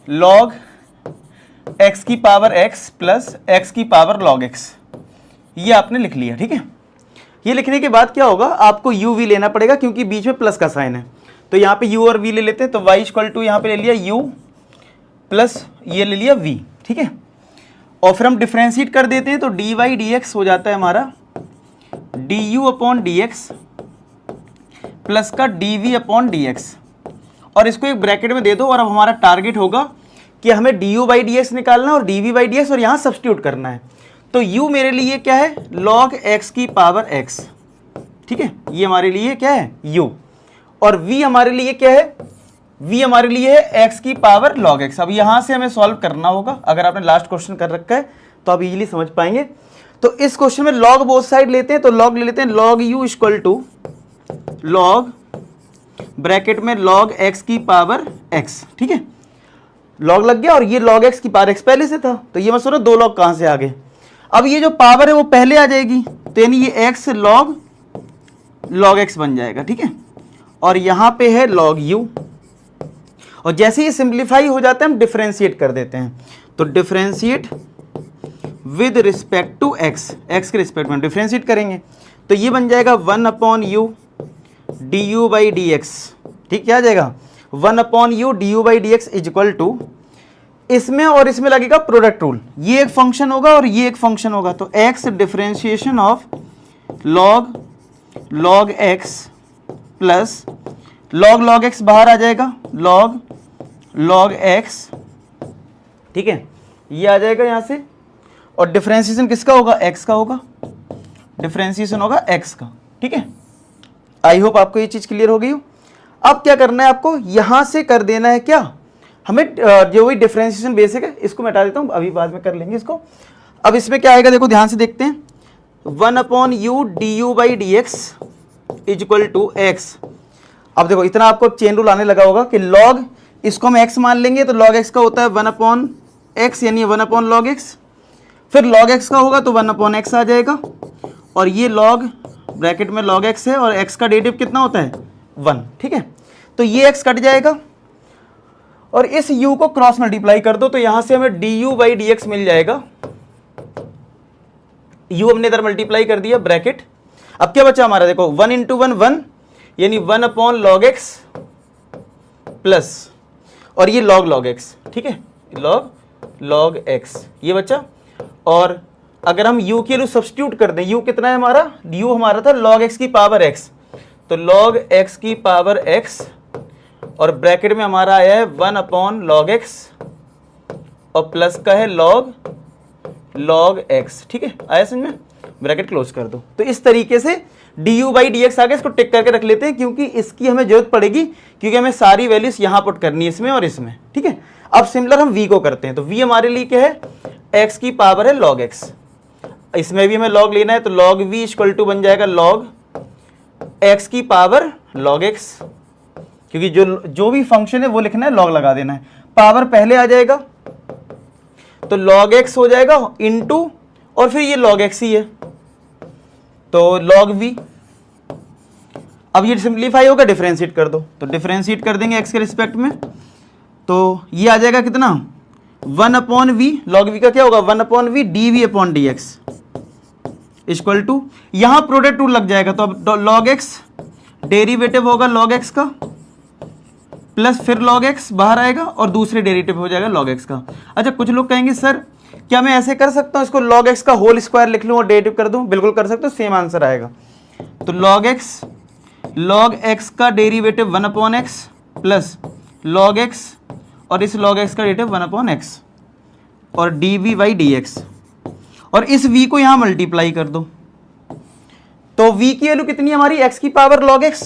= log x की पावर x प्लस x की पावर log x। ये आपने लिख लिया, ठीक है। ये लिखने के बाद क्या होगा, आपको u v लेना पड़ेगा क्योंकि बीच में प्लस का साइन है, तो यहाँ पे u और v ले लेते हैं। तो y = यहाँ पे ले लिया u प्लस ये ले लिया v, ठीक है। और फिर हम डिफ्रेंशिएट कर देते हैं, तो dy dx हो जाता है हमारा du/dx प्लस का dv/dx, और इसको एक ब्रैकेट में दे दो। और अब हमारा टारगेट होगा कि हमें du/dx निकालना और dv/dx और यहाँ सब्स्टिट्यूट करना है। तो u मेरे लिए क्या है, log x की पावर x, ठीक है, ये हमारे लिए क्या है u, और v हमारे लिए क्या है, v हमारे लिए है x की पावर log x। अब यहां से हमें सॉल्व करना होगा, अगर आपने लास्ट क्वेश्चन कर रखा है तो आप इजीली समझ पाएंगे। तो इस क्वेश्चन में log बोथ साइड लेते हैं, तो log ले लेते हैं, log u = log ब्रैकेट में log x की पावर x, ठीक है, log लग गया। और ये log x की पावर x पहले से था, तो ये मत सोचो 2 log कहां से आ गए। अब ये जो पावर है वो पहले आ जाएगी, तो यानी ये x log x बन जाएगा, ठीक है। और यहां पे है log u, और जैसे ही सिंप्लीफाई हो जाता है हम डिफरेंशिएट कर देते हैं। तो differentiate with respect to x, x के रिस्पेक्ट में डिफरेंशिएट करेंगे, तो ये बन जाएगा 1/u du/dx, ठीक, क्या आ जाएगा 1/u du/dx = इसमें और इसमें लगेगा प्रोडक्ट रूल, ये एक फंक्शन होगा और ये एक फंक्शन होगा। तो x differentiation of log x plus log x बाहर आ जाएगा, log x, ठीक है, ये आ जाएगा यहां से। और डिफरेंशिएशन किसका होगा, x का होगा, डिफरेंशिएशन होगा x का, ठीक है। आई होप आपको ये चीज क्लियर हो गई हो। अब क्या करना है आपको, यहां से कर देना है क्या, हमें जो भी डिफरेंशिएशन बेसिक है इसको मैं हटा देता हूं, अभी बाद में कर लेंगे इसको। अब इसमें क्या आएगा, देखो ध्यान से देखते हैं, 1/u du/dx = x। अब देखो इतना आपको चेन रूल आने लगा होगा कि log, इसको हम x मान लेंगे तो log x का होता है 1/x, यानी 1/log x। फिर log x का होगा तो 1/x आ जाएगा, और ये log ब्रैकेट में log x है और x का डेरिवेटिव कितना होता है 1, ठीक है। तो ये x कट जाएगा और इस u को क्रॉस मल्टीप्लाई कर दो, तो यहां से हमें du/dx मिल जाएगा। u हमने इधर मल्टीप्लाई कर दिया ब्रैकेट। अब क्या बचा हमारा, देखो 1 × 1 1, यानी 1/log x प्लस, और ये log x, ठीक है, log x ये बचा, और अगर हम u की वैल्यू सब्स्टिट्यूट कर दें, u कितना है हमारा, u हमारा था log x की पावर x, तो log x की पावर x और ब्रैकेट में हमारा आया है 1/log x और प्लस का है log x, ठीक है, आया समझ में, ब्रैकेट क्लोज कर दो। तो इस तरीके से du/dx आ गया, इसको टिक करके रख लेते हैं क्योंकि इसकी हमें जरूरत पड़ेगी, क्योंकि हमें सारी वैल्यूज यहां पुट करनी है, इसमें और इसमें, ठीक है। अब सिमिलर हम v को करते हैं, तो v हमारे लिए क्या है, x की पावर है log x, इसमें भी हमें log लेना है, तो log v इक्वल टू बन जाएगा log x की पावर log x, क्योंकि जो भी फंक्शन है वो लिखना है, log लगा देना है, पावर पहले आ जाएगा तो log x हो जाएगा इनटू, और फिर ये log x ही है तो log v। अब ये सिंप्लीफाई होगा, डिफरेंशिएट कर दो, तो डिफरेंशिएट कर देंगे x के रिस्पेक्ट में, तो ये आ जाएगा कितना 1/v, log v का क्या होगा 1/v dv/dx इक्वल टू, यहां प्रोडक्ट रूल लग जाएगा, तो अब log x डेरिवेटिव होगा log x का प्लस फिर log x बाहर आएगा और दूसरे डेरिवेटिव हो जाएगा log x का। अच्छा, कुछ लोग कहेंगे सर क्या मैं ऐसे कर सकता हूं, इसको log x का होल स्क्वायर लिख लूं और डेरिवेटिव कर दूं, बिल्कुल कर सकते हो, सेम आंसर आएगा। तो log x का derivative 1/x plus log x और इस log x का डेरिवेटिव 1/x और dv/dx, और इस v को यहां मल्टीप्लाई कर दो, तो v की वैल्यू कितनी है हमारी, x की पावर log x,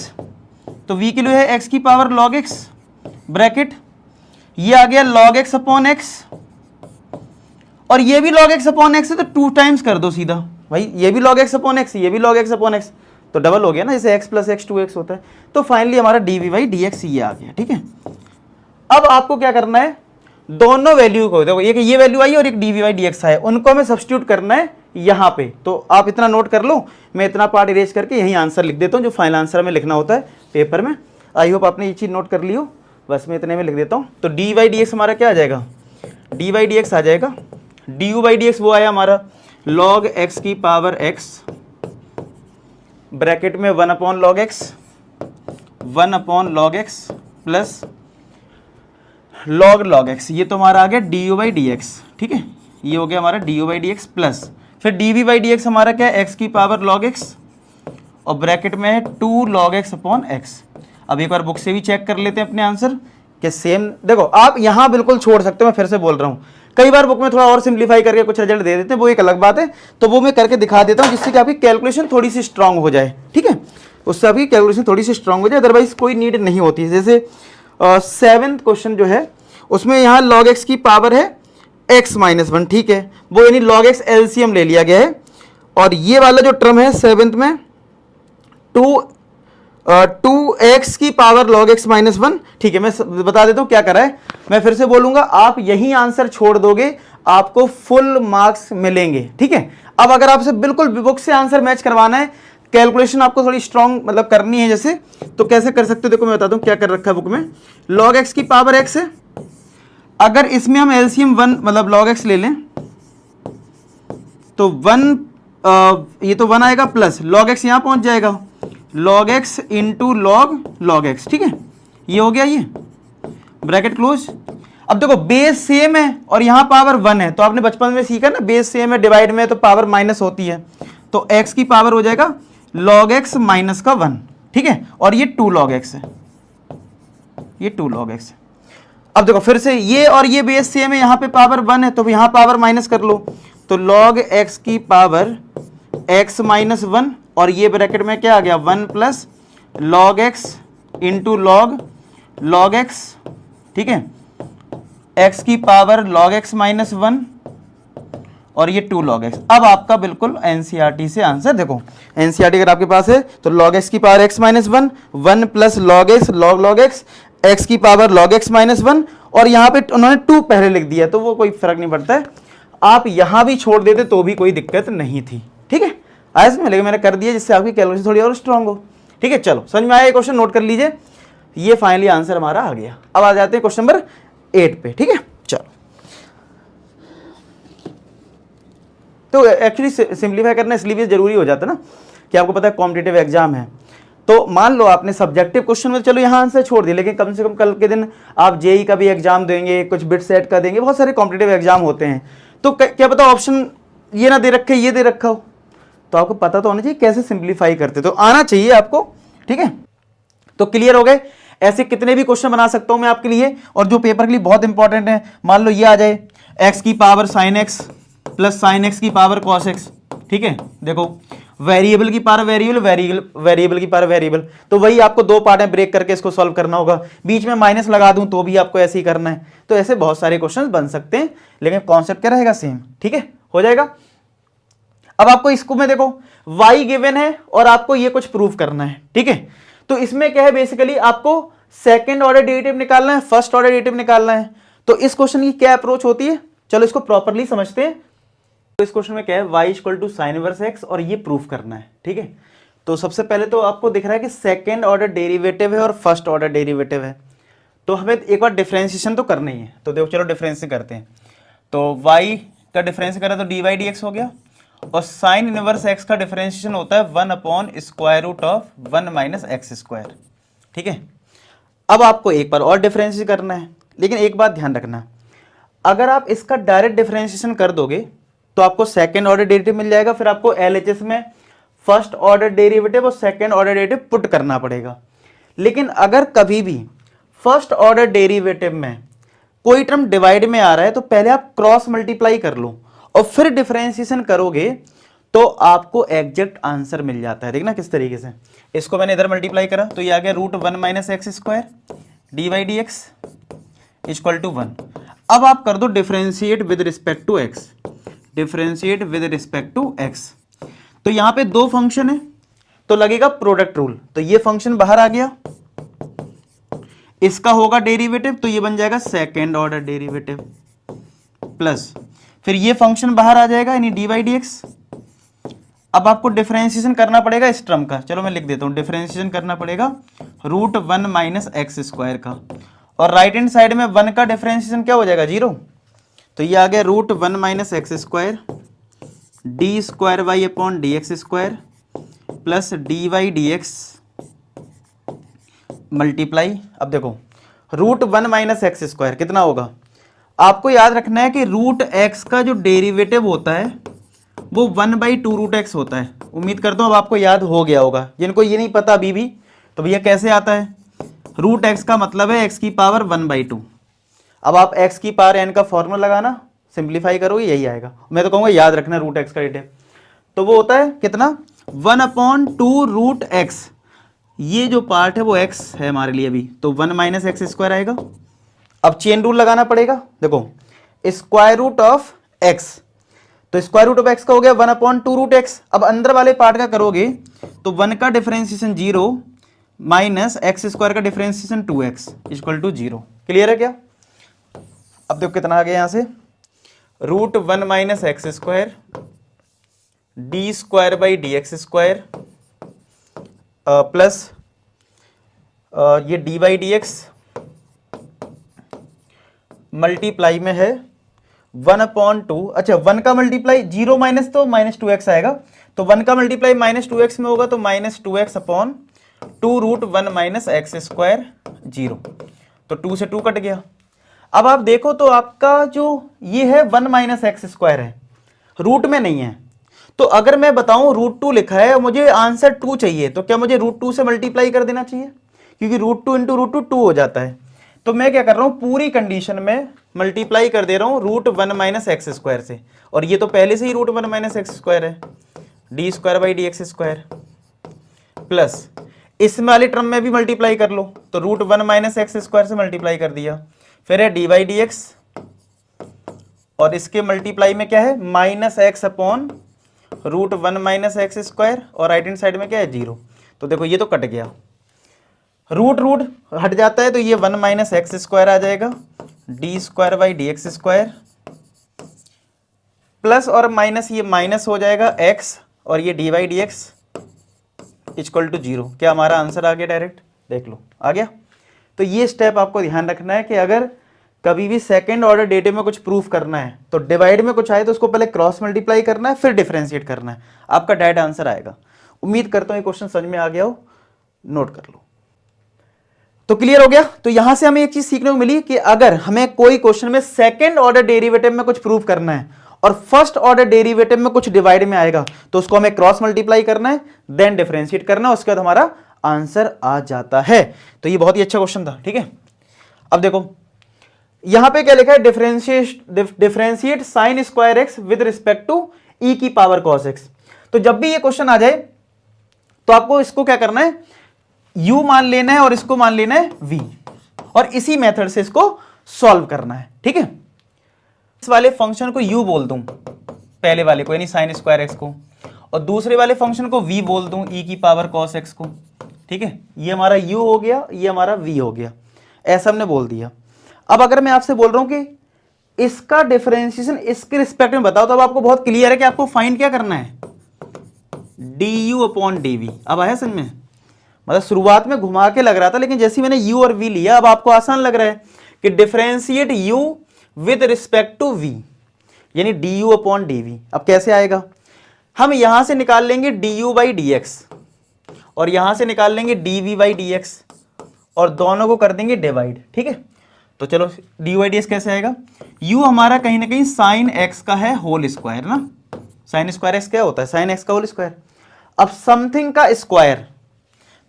तो v की वैल्यू है x की पावर log x, ब्रैकेट ये आ गया log x/x, और ये भी log x/x है, तो 2 टाइम्स कर दो सीधा भाई, ये भी log x/x, ये भी log x/x, तो डबल हो गया ना, जैसे x + x 2x होता है। तो फाइनली हमारा dv/dx ये आ गया, ठीक है। अब आपको क्या करना है, दोनों वैल्यू को, देखो एक ये वैल्यू आई और एक dv/dx आया, उनको हमें सब्स्टिट्यूट करना है यहाँ पे, तो आप इतना नोट कर लो, मैं इतना पार्ट इरेज करके यही आंसर लिख देता हूँ, जो फाइनल आंसर हमें लिखना होता है पेपर में। आई होप आपने ये चीज़ नोट कर ली हो, बस मैं इतने में लिख देता हूँ। तो dy/dx हमारा क्या आ जाएगा, dy/dx आ जाएगा, du/dx वो आया हमारा log x की पावर x ब्रैकेट में 1/log x plus log x, ये तो हमारा आ गया du/dx, ठीक है, ये हो गया हमारा du/dx प्लस फिर dv/dx हमारा क्या है, x की पावर log x और ब्रैकेट में है 2 log x/x। अब एक बार बुक से भी चेक कर लेते हैं अपने आंसर कि सेम, देखो आप यहां बिल्कुल छोड़ सकते हो, मैं फिर से बोल रहा हूं, कई बार बुक में थोड़ा और सिंप्लीफाई करके कुछ रिजल्ट दे देते हैं, वो एक अलग बात है, तो वो मैं करके दिखा देता हूं जिससे कि आपकी कैलकुलेशन थोड़ी सी स्ट्रांग हो जाए, ठीक है, उससे आपकी कैलकुलेशन थोड़ी सी स्ट्रांग हो जाए, अदरवाइज कोई नीड नहीं होती है। जैसे 7th क्वेश्चन जो है उसमें यहाँ log x की पावर है x-1, ठीक है, वो यानी log x एलसीएम ले लिया गया है, और ये वाला जो टर्म है 7th में 2x की पावर log x-1, ठीक है, मैं बता देता हूं क्या करा है, मैं फिर से बोलूंगा, आप यही आंसर छोड़ दोगे आपको फुल मार्क्स मिलेंगे, ठीक है। अब अगर आपसे बिल्कुल बुक से आंसर मैच करवाना है, कैलकुलेशन आपको थोड़ी स्ट्रांग मतलब करनी है जैसे, तो कैसे कर सकते हो, देखो मैं बताता हूं क्या कर रखा है बुक में। log x की पावर x है, अगर इसमें हम एलसीएम 1 मतलब log x ले लें तो 1 ये तो 1 आएगा प्लस log x यहां पहुंच जाएगा, log x into log x, ठीक है, ये हो गया, ये ब्रैकेट क्लोज। अब देखो बेस सेम है और यहां पावर 1 है, तो आपने बचपन में सीखा ना, बेस सेम है डिवाइड में तो पावर माइनस होती है, तो x की पावर हो जाएगा log x माइनस का 1, ठीक है, और ये 2 log x है, ये 2 log x है। अब देखो फिर से ये और ये बेस सेम है, यहां पे पावर 1 है तो यहां पावर माइनस कर लो, तो log x की पावर x-1, और ये ब्रैकेट में क्या आ गया 1 plus log x into log x, ठीक है, x की पावर log x-1 और ये 2 log x। अब आपका बिल्कुल एनसीईआरटी से आंसर, देखो एनसीईआरटी अगर आपके पास है तो log x की power x-1, 1 plus log x log x, x की पावर log x-1, और यहाँ पे उन्होंने 2 पहले लिख दिया, तो वो कोई फर्क नहीं पड़ता है, आप यहां भी छोड़ देते तो भी कोई दिक्कत नहीं थी, ठीक है, आया समझ, लेकिन मैंने कर दिया जिससे आपकी कैलकुलेशन थोड़ी और स्ट्रांग हो, ठीक है। चलो समझ में आया, क्वेश्चन नोट कर लीजिए, ये फाइनली आंसर हमारा आ गया। अब आ जाते हैं क्वेश्चन नंबर 8 पे, ठीक है। चलो, तो एक्चुअली सिंप्लीफाई करना इसलिए भी जरूरी हो जाता है ना कि आपको पता है कॉम्पिटिटिव एग्जाम है, तो मान लो आपने सब्जेक्टिव क्वेश्चन में चलो यहाँ आंसर छोड़ दिया, लेकिन कम से कम कल के दिन आप जेई का भी एग्जाम देंगे, कुछ बिट सेट का देंगे, बहुत सारे कॉम्पिटिटिव एग्जाम होते हैं, तो क्या पता ऑप्शन ये ना दे रखे, ये दे रखा हो, तो आपको पता तो होना चाहिए कैसे सिंप्लीफाई करते, तो आना चाहिए आपको। ठीक है, तो क्लियर हो गए। ऐसे कितने भी क्वेश्चन बना सकता हूं मैं आपके लिए, और जो पेपर के लिए बहुत इंपॉर्टेंट है। मान लो ये आ जाए x की power sin x plus sin x की पावर cos x। ठीक है, देखो वेरिएबल की पावर वेरिएबल, वेरिएबल की पावर वेरिएबल, तो वही आपको दो पार्ट में ब्रेक करके इसको सॉल्व करना होगा। बीच में माइनस लगा दूं तो भी आपको ऐसे ही करना है। तो ऐसे बहुत सारे क्वेश्चंस बन सकते हैं, लेकिन कॉन्सेप्ट क्या रहेगा, सेम। ठीक है, हो जाएगा। अब आपको इसको में देखो y गिवन है और आपको ये कुछ प्रूफ करना है। ठीक है, तो इसमें क्या है, बेसिकली आपको सेकंड ऑर्डर डेरिवेटिव निकालना है, फर्स्ट ऑर्डर डेरिवेटिव निकालना है। तो इस क्वेश्चन की क्या अप्रोच होती है, चलो इसको प्रॉपरली समझते हैं। तो इस क्वेश्चन में क्या है, y equal to sine inverse x, और ये प्रूफ करना है। ठीक है, तो सबसे पहले तो आपको दिख रहा है कि सेकंड ऑर्डर डेरिवेटिव है और फर्स्ट ऑर्डर डेरिवेटिव है, तो हमें एक बार डिफरेंशिएशन तो करना ही है। तो देखो चलो डिफरेंशिएशन करते हैं। तो y का डिफरेंशिएशन करा तो डी वाई डी एक्स हो गया, और साइन इनवर्स x का डिफरेंशिएशन होता है 1 upon square root of 1 minus x square. ठीक है, अब आपको एक बार और डिफरेंशिएट करना है, लेकिन एक बात ध्यान रखना, अगर आप इसका डायरेक्ट डिफरेंशिएशन कर दोगे तो आपको सेकंड ऑर्डर डेरिवेटिव मिल जाएगा, फिर आपको एलएचएस में फर्स्ट ऑर्डर डेरिवेटिव और सेकंड ऑर्डर डेरिवेटिव पुट करना पड़ेगा। लेकिन अगर कभी भी फर्स्ट ऑर्डर डेरिवेटिव में कोई टर्म डिवाइड में आ रहा है तो पहले आप क्रॉस मल्टीप्लाई कर लो और फिर डिफरेंशिएशन करोगे तो आपको एग्जैक्ट आंसर मिल जाता है। देखना किस तरीके से, इसको मैंने इधर मल्टीप्लाई करा तो ये आ गया root 1 minus x square d Y D x equal to 1। अब आप कर दो differentiate with respect to x, differentiate with respect to x. तो यहां पे दो फंक्शन है तो लगेगा प्रोडक्ट रूल, तो ये फंक्शन बाहर आ गया, इसका होगा डेरिवेटिव, तो ये बन जाएगा सेकेंड ऑर्डर डेरिवेटिव, प्लस फिर ये फंक्शन बाहर आ जाएगा यानी डी वाई डी एक्स। अब आपको डिफरेंशिएशन करना पड़ेगा इस टर्म का, चलो मैं लिख देता हूं, डिफरेंशिएशन करना पड़ेगा रूट 1 माइनस एक्स स्क्वायर का, और राइट हैंड साइड में 1 का डिफरेंशिएशन क्या हो जाएगा, 0। तो ये आ गया root 1 minus x square d square y upon D x square plus d Y D x multiply. अब देखो रूट 1 माइनस एक्स स्क्वायर कितना होगा, आपको याद रखना है कि रूट एक्स का जो डेरिवेटिव होता है वो 1/2 रूट एक्स होता है। उम्मीद करता हूं अब आपको याद हो गया होगा, जिनको ये नहीं पता अभी भी, तो भैया कैसे आता है, रूट एक्स का मतलब है एक्स की पावर 1/2। अब आप एक्स की पावर एन का फॉर्मूला लगाना, सिंप्लीफाई करोगे यही आएगा। मैं तो कहूँगा याद रखना रूट एक्स का डेरिवेटिव, तो वो होता है कितना 1/2 रूट एक्स, ये जो पार्ट है वो x है हमारे लिए अभी, तो 1 माइनस एक्स स्क्वायर आएगा। अब चेन रूल लगाना पड़ेगा, देखो स्क्वायर रूट ऑफ x, तो स्क्वायर रूट ऑफ x का हो गया 1/2 रूट x। अब अंदर वाले पार्ट का करोगे तो 1 का डिफरेंशिएशन 0 माइनस एक्स स्क्वायर का differentiation 2x equal to 0। Clear है क्या? अब देखो कितना आ गया यहां से, root 1 minus x square d square by d x square plus ये d Y D x multiply में है 1/2। अच्छा 1 का मल्टीप्लाई 0 माइनस तो माइनस 2x आएगा, तो 1 का मल्टीप्लाई माइनस 2x में होगा तो minus 2x upon 2 root 1 minus x square 0, तो 2 से 2 कट गया। अब आप देखो तो आपका जो ये है 1 माइनस एक्स स्क्वायर है, रूट में नहीं है, तो अगर मैं बताऊं रूट 2 लिखा है और मुझे आंसर 2 चाहिए तो क्या मुझे रूट 2 से मल्टीप्लाई कर देना चाहिए, क्योंकि रूट 2 इंटू रूट 2 हो जाता है। तो मैं क्या कर रहा हूं, पूरी कंडीशन में मल्टीप्लाई कर दे रहा हूं रूट 1 माइनस एक्स स्क्वायर से, और ये तो पहले से ही रूट 1 माइनस एक्स स्क्वायर है, D square by d x square plus इसमें वाले टर्म में भी मल्टीप्लाई कर लो, तो रूट 1 माइनस एक्स स्क्वायर से मल्टीप्लाई कर दिया, फिर है डी वाई डी एक्स, और इसके मल्टीप्लाई में क्या है minus x upon root 1 minus x square, और राइट हैंड साइड में क्या है 0। तो देखो ये तो कट गया, रूट रूट हट जाता है तो ये 1 माइनस एक्स स्क्वायर आ जाएगा d square by d x square plus और माइनस ये माइनस हो जाएगा x, और ये d Y D x equal to 0। क्या हमारा आंसर आ गया डायरेक्ट, देख लो आ गया। तो ये स्टेप आपको ध्यान रखना है कि अगर कभी भी सेकंड ऑर्डर डेरिवेटिव में कुछ प्रूफ करना है तो डिवाइड में कुछ आए तो उसको पहले क्रॉस मल्टीप्लाई करना है, फिर डिफरेंशिएट करना है, आपका डायरेक्ट आंसर आएगा। उम्मीद करता हूं ये क्वेश्चन समझ में आ गया हो, नोट कर लो। तो क्लियर हो गया। तो यहां से हमें एक चीज सीखने को मिली कि अगर हमें कोई क्वेश्चन में सेकंड ऑर्डर डेरिवेटिव में कुछ प्रूफ करना है और फर्स्ट ऑर्डर डेरिवेटिव में कुछ डिवाइड में आएगा तो उसको हमें क्रॉस मल्टीप्लाई करना है, देन डिफरेंशिएट करना है, उसके बाद हमारा आंसर आ जाता है। तो ये बहुत ही अच्छा क्वेश्चन था, ठीक है। अब देखो यहां पे क्या लिखा है, differentiate sine square x with respect to e की पावर कॉस एक्स। तो जब भी ये क्वेश्चन आ जाए तो आपको इसको क्या करना है, u मान लेना है और इसको मान लेना है v, और इसी मेथड से इसको सॉल्व करना है, ठीक है। इस वाले फंक्शन को u बोल दूं, पहले वाले को यानी साइन स्क्वायर एक्स को, और दूसरे वाले फंक्शन को v बोल दूं, e की पावर cos x को, ठीक है। ये हमारा u हो गया, ये हमारा v हो गया, ऐसा हमने बोल दिया। अब अगर मैं आपसे बोल रहा हूं कि इसका डिफरेंशिएशन इसके रिस्पेक्ट में बताओ, तो अब आपको बहुत क्लियर है कि आपको फाइंड क्या करना है, du अपॉन dv। अब आया समझ में, मतलब शुरुआत में घुमा के लग रहा था, लेकिन जैसे मैंने u और v लिया अब आपको आसान लग रहा है कि differentiate u with respect to v, यानी du अपॉन dv। अब कैसे आएगा, हम यहां से निकाल लेंगे du बाई dx और यहां से निकाल लेंगे dv बाई dx और दोनों को कर देंगे डिवाइड, ठीक है। तो चलो du बाई dx कैसे आएगा, u हमारा कहीं ना कहीं साइन x का है होल स्क्वायर ना, साइन स्क्वायर x क्या होता है, साइन x का होल स्क्वायर। अब समथिंग का स्क्वायर,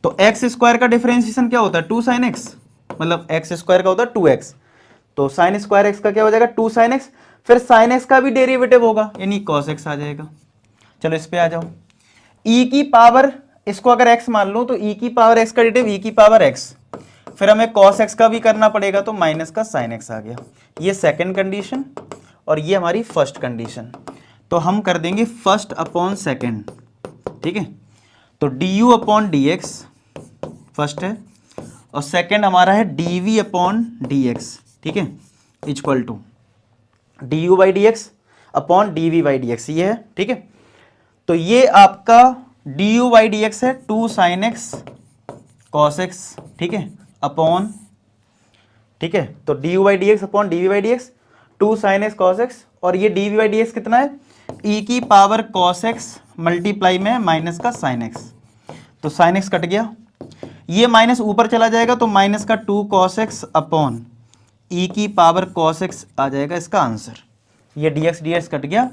तो एक्स स्क्वायर का डिफरेंशिएशन क्या होता है, 2 साइन एक्स, मतलब एक्स स्क्वायर का होता है 2x, तो साइन स्क्वायर एक्स का क्या हो जाएगा 2 साइन एक्स, फिर साइन एक्स का भी डेरिवेटिव होगा यानी cos x आ जाएगा। चलो इस पे आ जाओ, e की पावर, इसको अगर x मान लो तो e की पावर x का डेरिवेटिव e की पावर x, फिर हमें cos x का भी करना पड़ेगा तो माइनस का साइन x आ गया। ये सेकेंड कंडीशन और ये हमारी फर्स्ट कंडीशन, तो हम कर देंगे फर्स्ट अपॉन सेकेंड, ठीक है। तो du अपॉन dx फर्स्ट है और सेकेंड हमारा है dv अपॉन dx, ठीक है, equal to du by d x upon dv by d x, ये है, ठीक है। तो ये आपका du बाई डी एक्स है 2 साइन एक्स कॉस एक्स, ठीक है, अपॉन, ठीक है, तो du by d x upon dv by d x 2 sine x cos x, और ये dv बाई डी एक्स कितना है, e की पावर cos x मल्टीप्लाई में माइनस का साइन x, तो साइन x कट गया, ये माइनस ऊपर चला जाएगा तो माइनस का 2 cos x अपॉन e की पावर cos x आ जाएगा इसका आंसर। ये dx कट गया,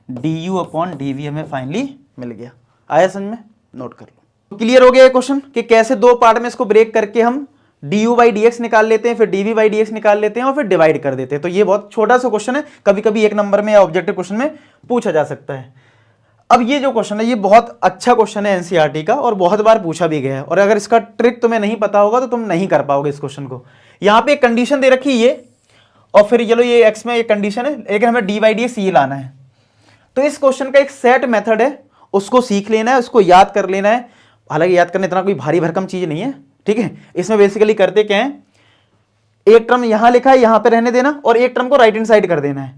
du अपॉन dv हमें फाइनली मिल गया। आया समझ में, नोट कर लो। तो क्लियर हो गया ये क्वेश्चन कि कैसे दो पार्ट में इसको ब्रेक करके हम du बाई dx निकाल लेते हैं, फिर dv बाई dx निकाल लेते हैं और फिर डिवाइड कर देते हैं। तो ये बहुत छोटा सा क्वेश्चन है, कभी कभी 1 नंबर में या ऑब्जेक्टिव क्वेश्चन में पूछा जा सकता है। अब ये जो क्वेश्चन है ये बहुत अच्छा क्वेश्चन है एनसीईआरटी का और बहुत बार पूछा भी गया है, और अगर इसका ट्रिक तुम्हें नहीं पता होगा तो तुम नहीं कर पाओगे इस क्वेश्चन को। यहाँ पे एक कंडीशन दे रखी है ये, और फिर चलो ये एक्स में एक कंडीशन है, लेकिन हमें डी बाई डी एक्स ये लाना है। तो इस क्वेश्चन का एक सेट मेथड है, उसको सीख लेना है, उसको याद कर लेना है। हालांकि याद करना इतना कोई भारी भरकम चीज नहीं है, ठीक है। इसमें बेसिकली करते क्या है, एक टर्म यहां लिखा है यहां पे रहने देना और एक टर्म को राइट हैंड साइड कर देना है,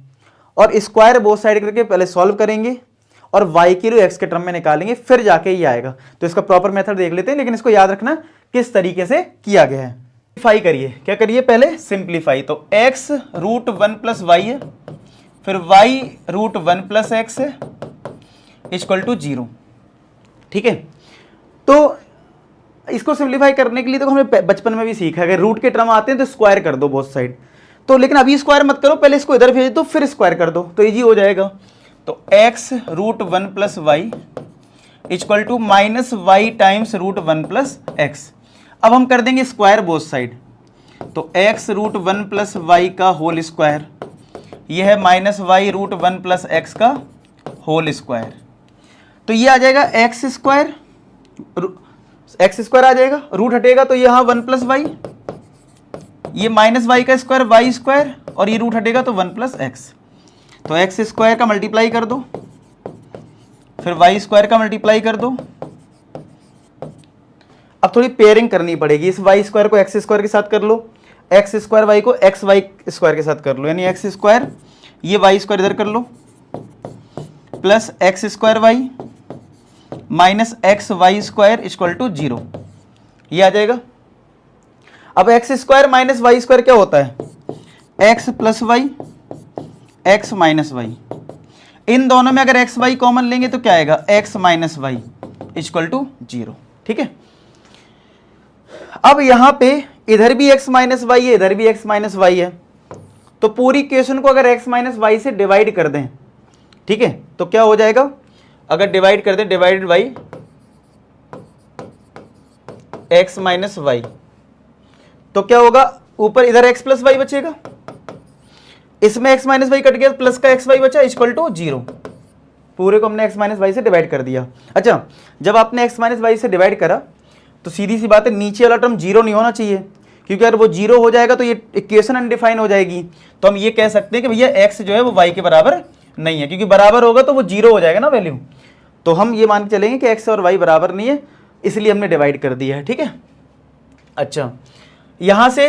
और स्क्वायर बोथ साइड करके पहले सॉल्व करेंगे और y के लिए x के टर्म में निकालेंगे, फिर जाके ये आएगा। तो इसका प्रॉपर मेथड देख लेते हैं, लेकिन इसको याद रखना किस तरीके से किया गया है। सिंप्लीफाई करिए, क्या करिए पहले सिंप्लीफाई, तो x रूट 1 प्लस वाई है, फिर y रूट 1 प्लस एक्स है इक्वल टू 0, ठीक है। तो इसको सिंप्लीफाई करने के लिए तो हमें बचपन में भी सीखा है, अगर रूट के टर्म आते हैं तो स्क्वायर कर दो बोथ साइड, तो लेकिन अभी स्क्वायर मत करो, पहले इसको इधर भेज दो फिर स्क्वायर कर दो तो इजी हो जाएगा। तो x root 1 plus y equal to minus y times root 1 plus x. अब हम कर देंगे स्क्वायर बोथ साइड, तो x रूट 1 प्लस वाई का होल स्क्वायर, यह है minus y root 1 plus x का होल स्क्वायर, तो ये आ जाएगा एक्स स्क्वायर आ जाएगा, रूट हटेगा तो यहाँ 1 प्लस वाई, ये माइनस वाई का स्क्वायर वाई स्क्वायर, और ये रूट हटेगा तो 1 प्लस एक्स, तो एक्स स्क्वायर का मल्टीप्लाई कर दो, फिर वाई स्क्वायर का मल्टीप्लाई कर दो। अब थोड़ी पेयरिंग करनी पड़ेगी, इस वाई स्क्वायर को एक्स स्क्वायर के साथ कर लो, एक्स स्क्वायर वाई को एक्स वाई स्क्वायर के साथ कर लो, यानी एक्स स्क्वायर ये वाई स्क्वायर इधर कर लो plus x square y minus x y square equal to 0, ये आ जाएगा। अब x square minus y square क्या होता है, x plus y x minus y, इन दोनों में अगर एक्स वाई कॉमन लेंगे तो क्या आएगा, x minus y equal to 0, ठीक है। अब यहां पे इधर भी x माइनस वाई है, इधर भी x माइनस वाई है, तो पूरी इक्वेशन को अगर x माइनस वाई से डिवाइड कर दें ठीक है, तो क्या हो जाएगा, अगर डिवाइड कर दें, divided by x minus y, तो क्या होगा, ऊपर इधर x प्लस वाई बचेगा, इसमें x माइनस वाई कट गया, प्लस का एक्स वाई बचा, इक्वल टू 0। पूरे को हमने x माइनस वाई से डिवाइड कर दिया। अच्छा, जब आपने x माइनस वाई से डिवाइड करा तो सीधी सी बात है, नीचे वाला टर्म 0 नहीं होना चाहिए, क्योंकि अगर वो 0 हो जाएगा तो ये इक्वेशन अनडिफाइन हो जाएगी। तो हम ये कह सकते हैं कि भैया x जो है वो y के बराबर नहीं है, क्योंकि बराबर होगा तो वो 0 हो जाएगा ना वैल्यू। तो हम ये मान के चलेंगे कि x और y बराबर नहीं है, इसलिए हमने डिवाइड कर दिया है। ठीक है, अच्छा यहां से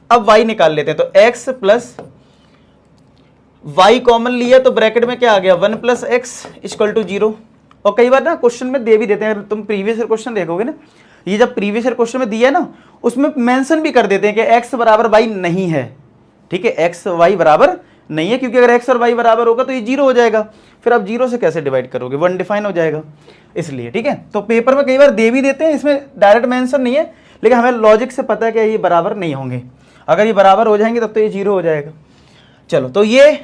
अब y निकाल लेते हैं, तो x प्लस y कॉमन लिया तो ब्रैकेट में क्या आ गया, 1 प्लस एक्स इक्वल टू 0। और कई बार ना क्वेश्चन में दे भी देते हैं, तुम प्रीवियस ईयर क्वेश्चन देखोगे ना, ये जब प्रीवियस ईयर क्वेश्चन में दिया है ना, उसमें मेंशन भी कर देते हैं कि x बराबर y नहीं है। ठीक है, x y बराबर नहीं है, क्योंकि अगर x और y बराबर होगा तो ये 0 हो जाएगा, फिर आप 0 से कैसे डिवाइड करोगे, वो अनडिफाइन हो जाएगा, इसलिए। ठीक है, तो पेपर में कई बार दे भी देते हैं, इसमें डायरेक्ट मेंशन नहीं है, लेकिन हमें लॉजिक से पता है कि ये बराबर नहीं होंगे। अगर ये बराबर हो जाएंगे तब तो ये 0 हो जाएगा। चलो, तो ये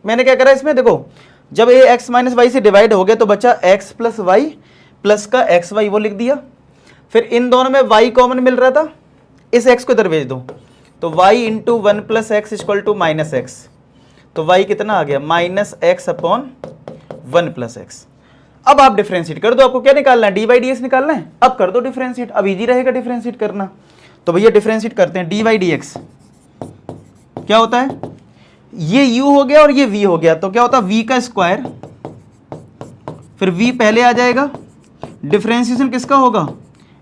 मैंने क्या करा इसमें, देखो जब ये x माइनस वाई से डिवाइड हो गया तो बचा x प्लस वाई प्लस का एक्स वाई, वो लिख दिया। फिर इन दोनों में y कॉमन मिल रहा था, इस x को इधर भेज दो, तो y into 1 plus x equal to minus x, तो y कितना आ गया, minus x upon 1 plus x. अब आप डिफ्रेंशिएट कर दो, आपको क्या निकालना है, डी बाई डी एक्स निकालना है, अब कर दो डिफ्रेंशिएट, अब इजी रहेगा डिफ्रेंशिएट करना। तो भैया डिफ्रेंशिएट करते हैं, डी बाई डी एक्स क्या होता है, ये u हो गया और ये v हो गया, तो क्या होता है v का स्क्वायर, फिर v पहले आ जाएगा, डिफ्रेंशिएशन किसका होगा,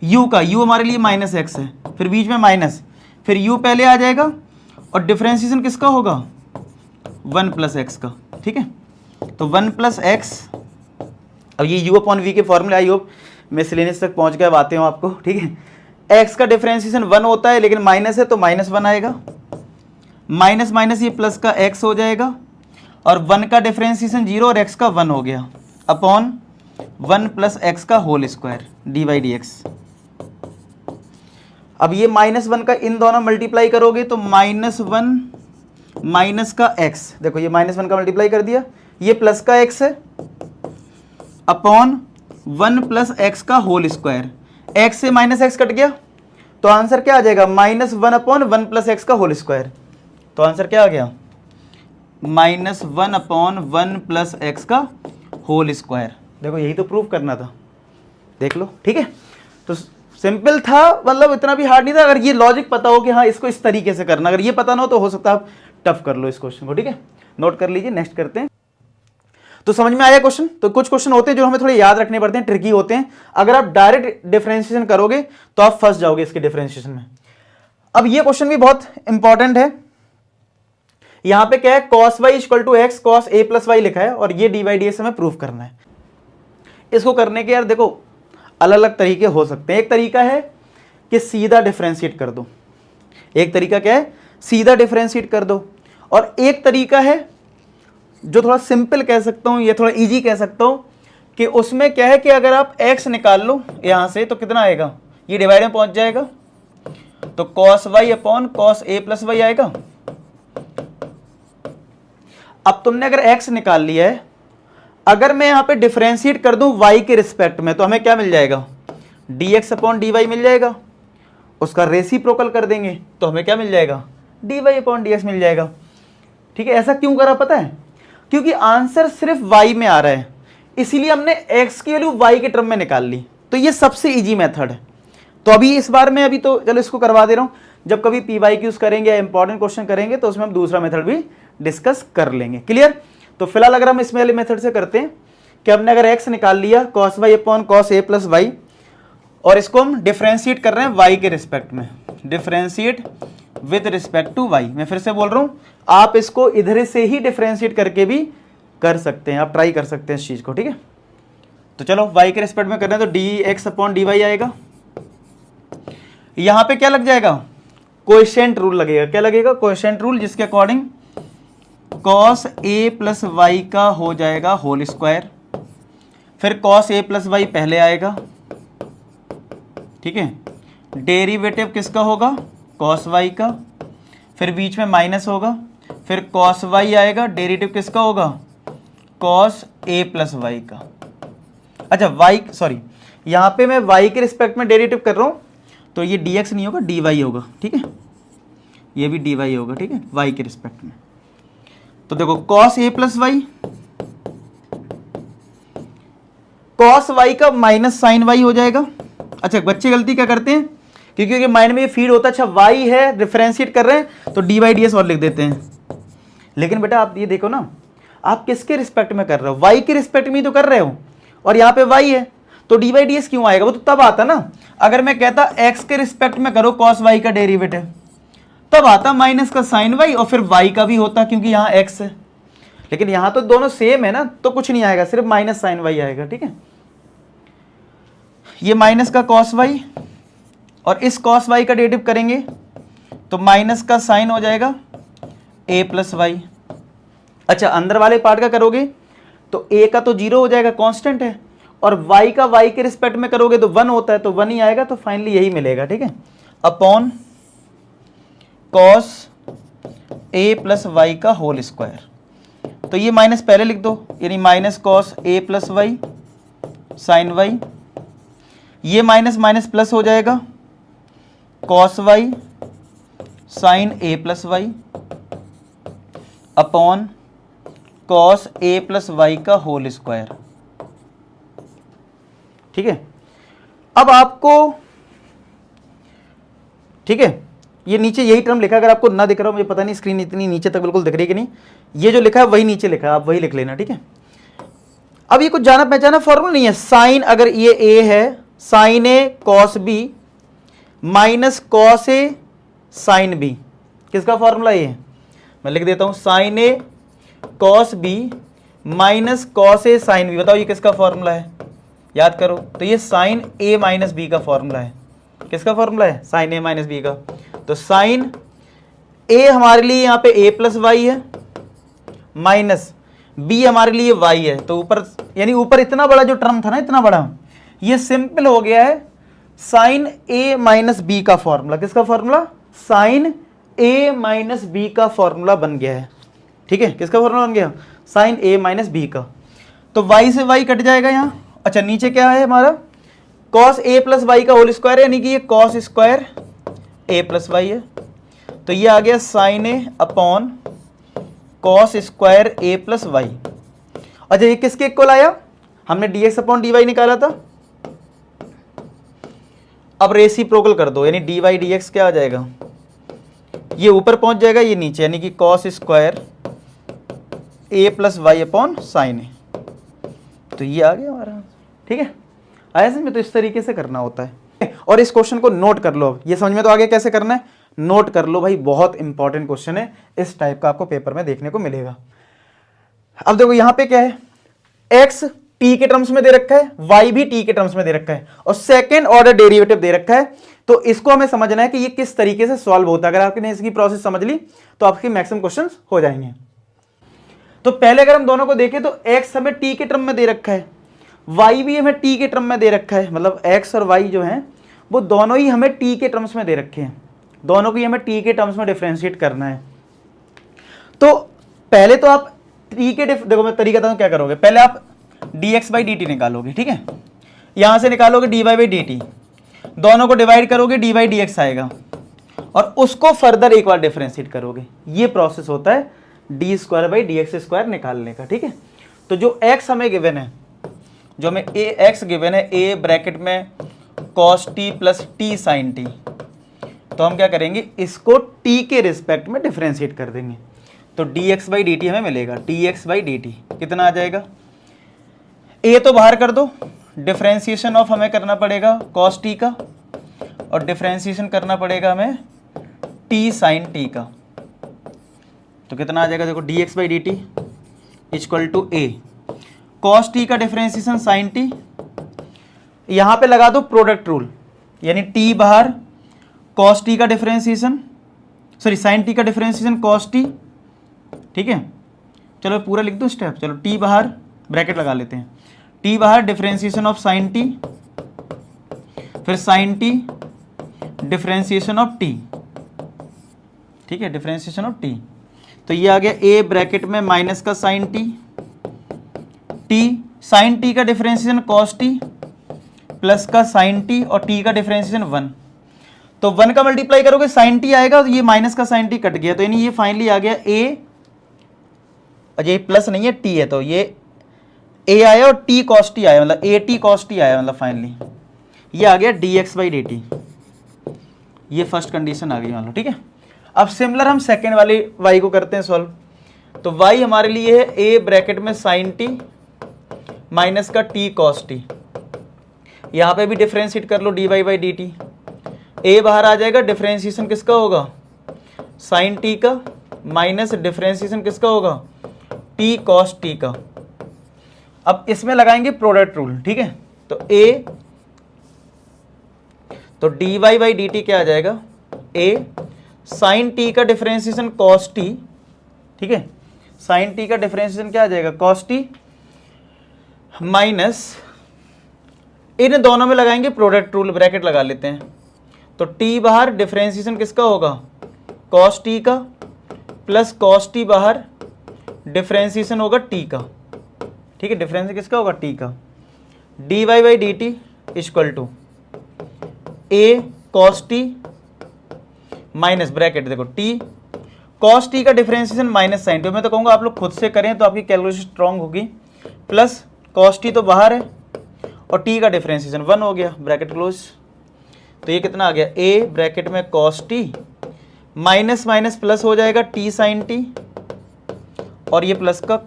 u का, u हमारे लिए माइनस एक्स है, फिर बीच में माइनस, फिर u पहले आ जाएगा, और डिफ्रेंशिएशन किसका होगा, 1 प्लस एक्स का। ठीक है, तो 1 प्लस एक्स, अब ये u अपॉन v के फॉर्मूले, आई होप मिसलेनियस तक पहुंच गए, बातें हो आपको। ठीक है, x का डिफ्रेंशिएशन 1 होता है, लेकिन माइनस है तो माइनस 1 आएगा, माइनस माइनस ये प्लस का x हो जाएगा, और 1 का डिफरेंशिएशन 0 और x का 1 हो गया, अपॉन 1 प्लस एक्स का whole square, d by d x. अब ये -1 का इन दोनों मल्टीप्लाई करोगे तो -1 माइनस का x, देखो ये -1 का मल्टीप्लाई कर दिया, ये प्लस का x है, अपॉन 1 प्लस एक्स का होल स्क्वायर, x से माइनस एक्स कट गया, तो आंसर क्या आ जाएगा, -1 अपॉन 1 प्लस एक्स का होल स्क्वायर। तो आंसर क्या आ गया, -1 अपॉन 1 प्लस एक्स का होल स्क्वायर। देखो यही तो प्रूव करना था, देख लो। ठीक है, तो सिंपल था, मतलब इतना भी हार्ड नहीं था, अगर ये लॉजिक पता हो कि हाँ इसको इस तरीके से करना, अगर ये पता ना हो तो हो सकता है आप टफ कर लो इस क्वेश्चन को। ठीक है, नोट कर लीजिए, नेक्स्ट करते हैं। तो समझ में आया क्वेश्चन। तो कुछ क्वेश्चन होते हैं जो हमें थोड़े याद रखने पड़ते हैं, ट्रिकी होते हैं, अगर आप डायरेक्ट डिफरेंशिएशन करोगे तो आप फंस जाओगे इसके डिफरेंशिएशन में। अब ये क्वेश्चन भी बहुत इंपॉर्टेंट है, यहां पे क्या है, cos y equal to x cos a plus y लिखा है, और ये डी बाई डी एक्स हमें प्रूफ करना है। इसको करने के यार देखो अलग अलग तरीके हो सकते हैं। एक तरीका है कि सीधा डिफरेंशिएट कर दो, एक तरीका क्या है, सीधा डिफरेंशिएट कर दो, और एक तरीका है जो थोड़ा सिंपल कह सकता हूं, ये थोड़ा इजी कह सकता हूं, कि उसमें क्या है कि अगर आप x निकाल लो यहां से तो कितना आएगा, ये डिवाइड में पहुंच जाएगा, तो cos y upon cos a plus y आएगा। अब तुमने अगर x निकाल लिया है, अगर मैं यहां पे डिफरेंशिएट कर दूं y के रिस्पेक्ट में, तो हमें क्या मिल जाएगा, dx अपॉन dy मिल जाएगा, उसका रेसिप्रोकल कर देंगे तो हमें क्या मिल जाएगा, dy अपॉन dx मिल जाएगा। ठीक है, ऐसा क्यों करा पता है, क्योंकि आंसर सिर्फ y में आ रहा है, इसीलिए हमने x की वैल्यू y के टर्म में निकाल ली, तो ये सबसे इजी मेथड है। तो अभी इस बार में, अभी तो चलो इसको करवा दे रहा हूं, जब कभी PYQs करेंगे या इंपॉर्टेंट क्वेश्चन करेंगे तो उसमें हम दूसरा मेथड भी डिस्कस कर लेंगे। क्लियर। तो फिलहाल अगर हम इसमें वाले मेथड से करते हैं कि हमने अगर x निकाल लिया cos y upon cos a plus Y, और इसको हम डिफरेंशिएट कर रहे हैं y के रिस्पेक्ट में, differentiate with respect to y। मैं फिर से बोल रहा हूं, आप इसको इधर से ही डिफरेंशिएट करके भी कर सकते हैं, आप ट्राई कर सकते हैं इस चीज को। ठीक है, तो चलो y के रिस्पेक्ट में कर रहे हैं तो dx अपॉन dy आएगा, यहां पे क्या लग जाएगा, कोएफिशिएंट रूल लगेगा। क्या लगेगा, कोएफिशिएंट रूल, जिसके according cos a plus y का हो जाएगा होल स्क्वायर, फिर cos a प्लस वाई पहले आएगा। ठीक है, डेरिवेटिव किसका होगा, cos y का, फिर बीच में माइनस होगा, फिर cos y आएगा, डेरिवेटिव किसका होगा, कॉस ए प्लस वाई का। अच्छा वाई, सॉरी यहाँ पे मैं वाई के रिस्पेक्ट में डेरिवेटिव कर रहा हूँ, तो ये dx नहीं होगा, dy होगा, ठीक है, ये भी dy होगा, ठीक है, y के रिस्पेक्ट में। तो देखो cos a plus y, cos y का माइनस साइन y हो जाएगा। अच्छा बच्चे गलती क्या करते हैं, क्योंकि माइंड में ये फीड होता है, अच्छा y है, डिफरेंशिएट कर रहे हैं तो dy ds और लिख देते हैं। लेकिन बेटा आप ये देखो ना, आप किसके रिस्पेक्ट में कर रहे हो, y के रिस्पेक्ट में ही तो कर रहे हो, और यहाँ पे y है तो dy ds क्यों आएगा, वो तो तब आता ना अगर मैं कहता x के रिस्पेक्ट में करो cos y का डेरिवेटिव, तब आता माइनस का साइन y और फिर y का भी होता क्योंकि यहाँ x है। लेकिन यहाँ तो दोनों सेम है ना, तो कुछ नहीं आएगा, सिर्फ माइनस साइन y आएगा, ठीक है। ये माइनस का cos y और इस cos y का डेरिवेटिव करेंगे तो माइनस का साइन हो जाएगा a प्लस वाई। अच्छा अंदर वाले पार्ट का करोगे तो a का तो 0 हो जाएगा, कांस्टेंट है, और y का y के रिस्पेक्ट में करोगे तो 1 होता है, तो 1 ही आएगा, तो फाइनली यही मिलेगा, ठीक है, upon cos a plus y का होल स्क्वायर। तो ये माइनस पहले लिख दो, यानी minus cos a plus y sine y, ये माइनस माइनस प्लस हो जाएगा cos y sine a plus y upon cos a plus y का होल स्क्वायर, ठीक है। अब आपको, ठीक है, ये नीचे यही टर्म लिखा, अगर आपको ना दिख रहा हो, मुझे पता नहीं स्क्रीन इतनी नीचे तक बिल्कुल दिख रही है कि नहीं, ये जो लिखा है वही नीचे लिखा है, आप वही लिख लेना, ठीक है। अब ये कुछ जाना पहचाना फॉर्मूला नहीं है, साइन अगर ये a है, sine a cos b minus cos a sine b, किसका फॉर्मूला ये है, मैं लिख देता हूं, sine a cos b minus cos a sine b, बताओ ये किसका फॉर्मूला है, याद करो। तो ये साइन a माइनस बी का फॉर्मूला है, किसका फॉर्मूला है, साइन a माइनस बी का। तो साइन a हमारे लिए यहाँ पे a प्लस वाई है, माइनस b हमारे लिए y है, तो ऊपर, यानी ऊपर इतना बड़ा जो टर्म था ना, इतना बड़ा, ये सिंपल हो गया है साइन a माइनस बी का फॉर्मूला। किसका formula, sine a minus b का फॉर्मूला बन गया है, ठीक है, किसका फॉर्मूला बन गया, साइन a माइनस बी का। तो y से y कट जाएगा यहाँ। अच्छा नीचे क्या है हमारा, cos a प्लस वाई का होल स्क्वायर, यानी कि ये cos square a plus y है, तो ये आ गया sine a upon cos square a plus y. अच्छा ये किसके इक्वल आया, हमने dx अपॉन dy निकाला था, अब रेसिप्रोकल कर दो, यानी dy dx क्या आ जाएगा, ये ऊपर पहुंच जाएगा, ये नीचे, यानी कि cos square a plus y upon sine a, तो ये आ गया हमारा, ठीक है। आया समझ में, तो इस तरीके से करना होता है। और इस क्वेश्चन को नोट कर लो, अब ये समझ में तो आगे कैसे करना है, नोट कर लो भाई, बहुत इंपॉर्टेंट क्वेश्चन है, इस टाइप का आपको पेपर में देखने को मिलेगा। अब देखो यहाँ पे क्या है, x t के टर्म्स में दे रखा है, y भी t के टर्म्स में दे रखा है, और सेकेंड ऑर्डर डेरिवेटिव दे रखा है, तो इसको हमें समझना है कि ये किस तरीके से सॉल्व होता है। अगर आपने इसकी प्रोसेस समझ ली तो आपके मैक्सिमम क्वेश्चन हो जाएंगे। तो पहले अगर हम दोनों को देखें तो x हमें t के टर्म में दे रखा है, y भी हमें t के टर्म में दे रखा है, मतलब x और y जो हैं वो दोनों ही हमें t के टर्म्स में दे रखे हैं, दोनों को ही हमें t के टर्म्स में डिफरेंशिएट करना है। तो पहले तो आप t के देखो मैं तरीका बताऊं क्या करोगे, पहले आप dx बाई dt निकालोगे, ठीक है, यहां से निकालोगे dy बाई dt, दोनों को डिवाइड करोगे dy बाई dx आएगा, और उसको फर्दर एक बार डिफरेंशिएट करोगे, ये प्रोसेस होता है D square by d x square निकालने का, ठीक है। तो जो x हमें गिवन है, जो हमें x गिवन है, a ब्रैकेट में cos t plus t sine t, तो हम क्या करेंगे, इसको t के रिस्पेक्ट में डिफरेंशिएट कर देंगे, तो dx बाई dt हमें मिलेगा, dx बाई dt कितना आ जाएगा, a तो बाहर कर दो, डिफरेंशिएशन ऑफ हमें करना पड़ेगा cos t का, और डिफरेंशिएशन करना पड़ेगा हमें t साइन t का, तो कितना आ जाएगा, देखो dx by dt equal to a cos t का डिफरेंशिएशन sin t, यहां पे लगा दो प्रोडक्ट रूल, यानी t बाहर cos t का डिफरेंशिएशन, सॉरी sin t का डिफरेंशिएशन cos t, ठीक है। चलो पूरा लिख दो स्टेप, चलो t बाहर ब्रैकेट लगा लेते हैं, t बाहर डिफरेंशिएशन ऑफ sin t, फिर sin t differentiation of t, ठीक है, डिफरेंशिएशन ऑफ t, तो ये आ गया a ब्रैकेट में माइनस का sin t t sine t का डिफरेंशिएशन कॉस टी प्लस का साइन टी और टी का डिफरेंशिएशन 1। तो 1 का मल्टीप्लाई करोगे साइन टी आएगा, तो ये माइनस का साइन टी कट गया, तो यानी ये फाइनली आ गया ए, ये प्लस नहीं है टी है, तो ये ए आया और टी कॉस टी आया, मतलब ए टी कॉस टी आया, मतलब फाइनली ये आ गया D x by d t. ये फर्स्ट कंडीशन आ गई मान लो, ठीक है। अब सिमिलर हम सेकेंड वाली y को करते हैं सॉल्व। तो y हमारे लिए है a ब्रैकेट में साइन टी माइनस का t कॉस टी, यहाँ पे भी डिफरेंशिएट कर लो dy by d T. a बाहर आ जाएगा, डिफरेंशिएशन किसका होगा साइन t का माइनस डिफरेंशिएशन किसका होगा t कॉस t का। अब इसमें लगाएंगे प्रोडक्ट रूल, ठीक है। तो a तो dy बाई डी टी क्या आ जाएगा a साइन टी का डिफरेंशिएशन कॉस टी, ठीक है, साइन टी का डिफरेंशिएशन क्या आ जाएगा कॉस टी माइनस, इन दोनों में लगाएंगे प्रोडक्ट रूल, ब्रैकेट लगा लेते हैं। तो टी बाहर, डिफरेंशिएशन किसका होगा कॉस टी का, प्लस कॉस टी बाहर, डिफरेंशिएशन होगा टी का, ठीक है, डिफरेंशिएशन किसका होगा टी का। D y by d t equal to a cos t minus bracket देखो टी कॉस टी का डिफरेंशिएशन माइनस साइन टी। मैं तो कहूँगा आप लोग खुद से करें तो आपकी कैलकुलेशन स्ट्रांग होगी। प्लस कॉस टी तो बाहर है और टी का डिफरेंशिएशन 1 हो गया, ब्रैकेट क्लोज। तो ये कितना आ गया ए ब्रैकेट में cos t minus minus plus हो जाएगा टी साइन टी, और ये प्लस का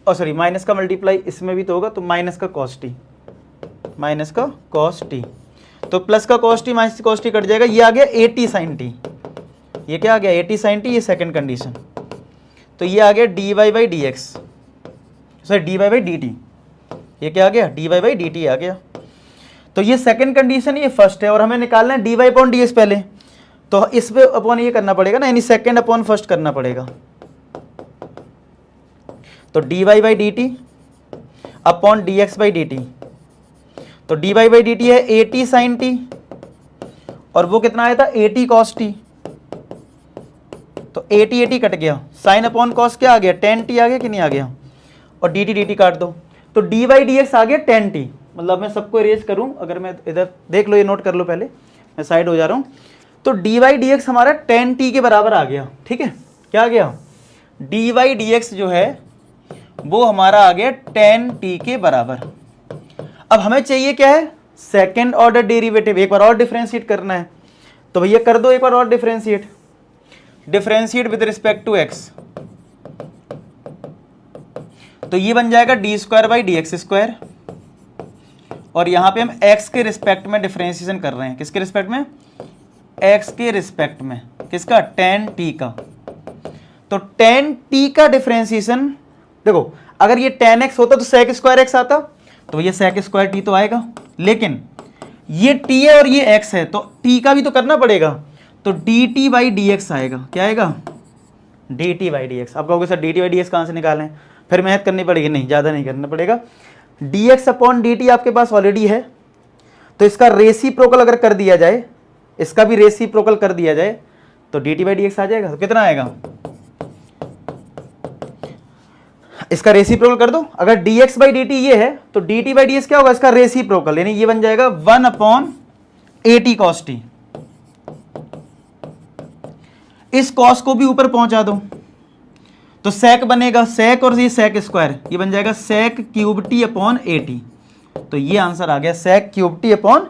सॉरी माइनस का मल्टीप्लाई इसमें भी तो होगा, तो माइनस का कॉस टी, माइनस का कॉस टी, तो प्लस का cos t minus cos T cut जाएगा, ये आ गया ए टी साइन टी। ये क्या आ गया ए टी साइन टी, ये सेकंड कंडीशन। तो ये आ गया d y by d x, sorry d y by d t, ये क्या आ गया d y by d t आ गया। तो ये सेकंड कंडीशन, ये फर्स्ट है, और हमें निकालना है d Y upon D x पहले, तो इस पे अपॉन ये करना पड़ेगा ना, यानी सेकंड अपॉन फर्स्ट करना पड़ेगा। तो D y by d t upon D x by d t, तो D y by d t है ए टी साइन टी, और वो कितना आया था ए टी कॉस टी, तो ए टी कट गया, साइन अपॉन कॉस क्या आ गया टेन टी आ गया कि नहीं आ गया, और डी टी काट दो, तो डी वाई डी एक्स आ गया टेन टी। मतलब मैं सबको इरेज करूं, अगर मैं इधर देख लो, ये नोट कर लो पहले, मैं साइड हो जा रहा हूं। तो डी वाई डी एक्स हमारा टेन टी के बराबर आ गया, ठीक है, क्या आ गया डी वाई डी एक्स जो है वो हमारा आ गया टेन टी के बराबर। अब हमें चाहिए क्या है सेकेंड ऑर्डर डेरिवेटिव, एक बार और डिफरेंशिएट करना है, तो भैया कर दो एक बार और differentiate, differentiate with respect to x, तो ये बन जाएगा d square by d x square, और यहां पे हम एक्स के रिस्पेक्ट में डिफरेंशिएशन कर रहे हैं, किसके रिस्पेक्ट में एक्स के रिस्पेक्ट में, किसका टेन टी का। तो टेन टी का डिफरेंशिएशन देखो, अगर ये टेन एक्स होता तो सेक स्क्वायर एक्स आता, तो ये सेक स्क्वायर टी तो आएगा, लेकिन ये टी है और ये एक्स है, तो टी का भी तो करना पड़ेगा, तो d t by d x आएगा, क्या आएगा D t by d x. आप कहोगे sir D t by d x कहाँ से निकालें, फिर मेहनत करनी पड़ेगी, नहीं ज़्यादा नहीं करना पड़ेगा, D x upon D T आपके पास ऑलरेडी है, तो इसका रेसिप्रोकल अगर कर दिया जाए, इसका भी रेसिप्रोकल कर दिया जाए, तो d t by d x आ जाएगा। तो कितना आएगा, इसका रेसिप्रोकल कर दो, अगर dx बाई डी टी ये है तो dt बाई डी एक्स क्या होगा इसका रेसिप्रोकल, यानी ये बन जाएगा 1 upon a T cos T. इस कॉस को भी ऊपर पहुंचा दो, तो सेक बनेगा सेक, और ये सेक स्क्वायर, ये बन जाएगा sec cube t upon a t. तो ये आंसर आ गया sec cube t upon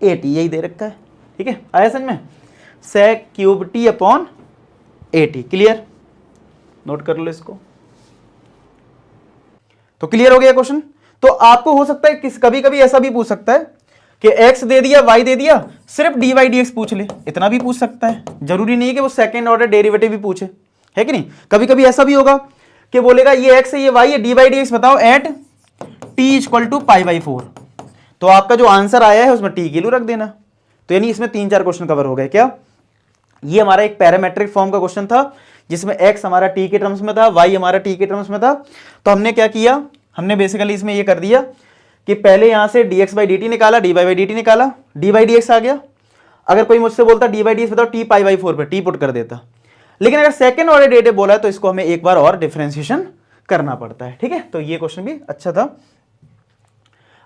a t, यही दे रखा है, ठीक है, आया समझ में, sec cube t upon a t. Clear, note कर लो इसको। तो क्लियर हो गया क्वेश्चन। तो आपको हो सकता है किस कभी कभी ऐसा भी पूछ सकता है कि x दे दिया y दे दिया, सिर्फ dy dx पूछ ले, इतना भी पूछ सकता है, जरूरी नहीं है कि वो सेकंड ऑर्डर डेरिवेटिव भी पूछे, है कि नहीं। कभी कभी ऐसा भी होगा कि बोलेगा ये x है ये y है, dy dx बताओ at t equal to pi by 4, तो आपका जो आंसर आया है उसमें t की वैल्यू रख देना। तो यानी इसमें 3-4 क्वेश्चन कवर हो गए। क्या ये हमारा एक पैरामेट्रिक फॉर्म का क्वेश्चन था जिसमें x हमारा t के टर्म्स में था, y हमारा t के टर्म्स में था। तो हमने क्या किया, हमने बेसिकली इसमें ये कर दिया कि पहले यहां से dx बाई डी टी निकाला, dy बाई डी टी निकाला, d बाई डी एक्स आ गया। अगर कोई मुझसे बोलता d बाई डी एक्स बताओ, t पाई बाई 4 पे t पुट कर देता। लेकिन अगर सेकंड ऑर्डर डेरिवेटिव बोला है तो इसको हमें एक बार और डिफरेंशिएशन करना पड़ता है। ठीक है, तो ये क्वेश्चन भी अच्छा था।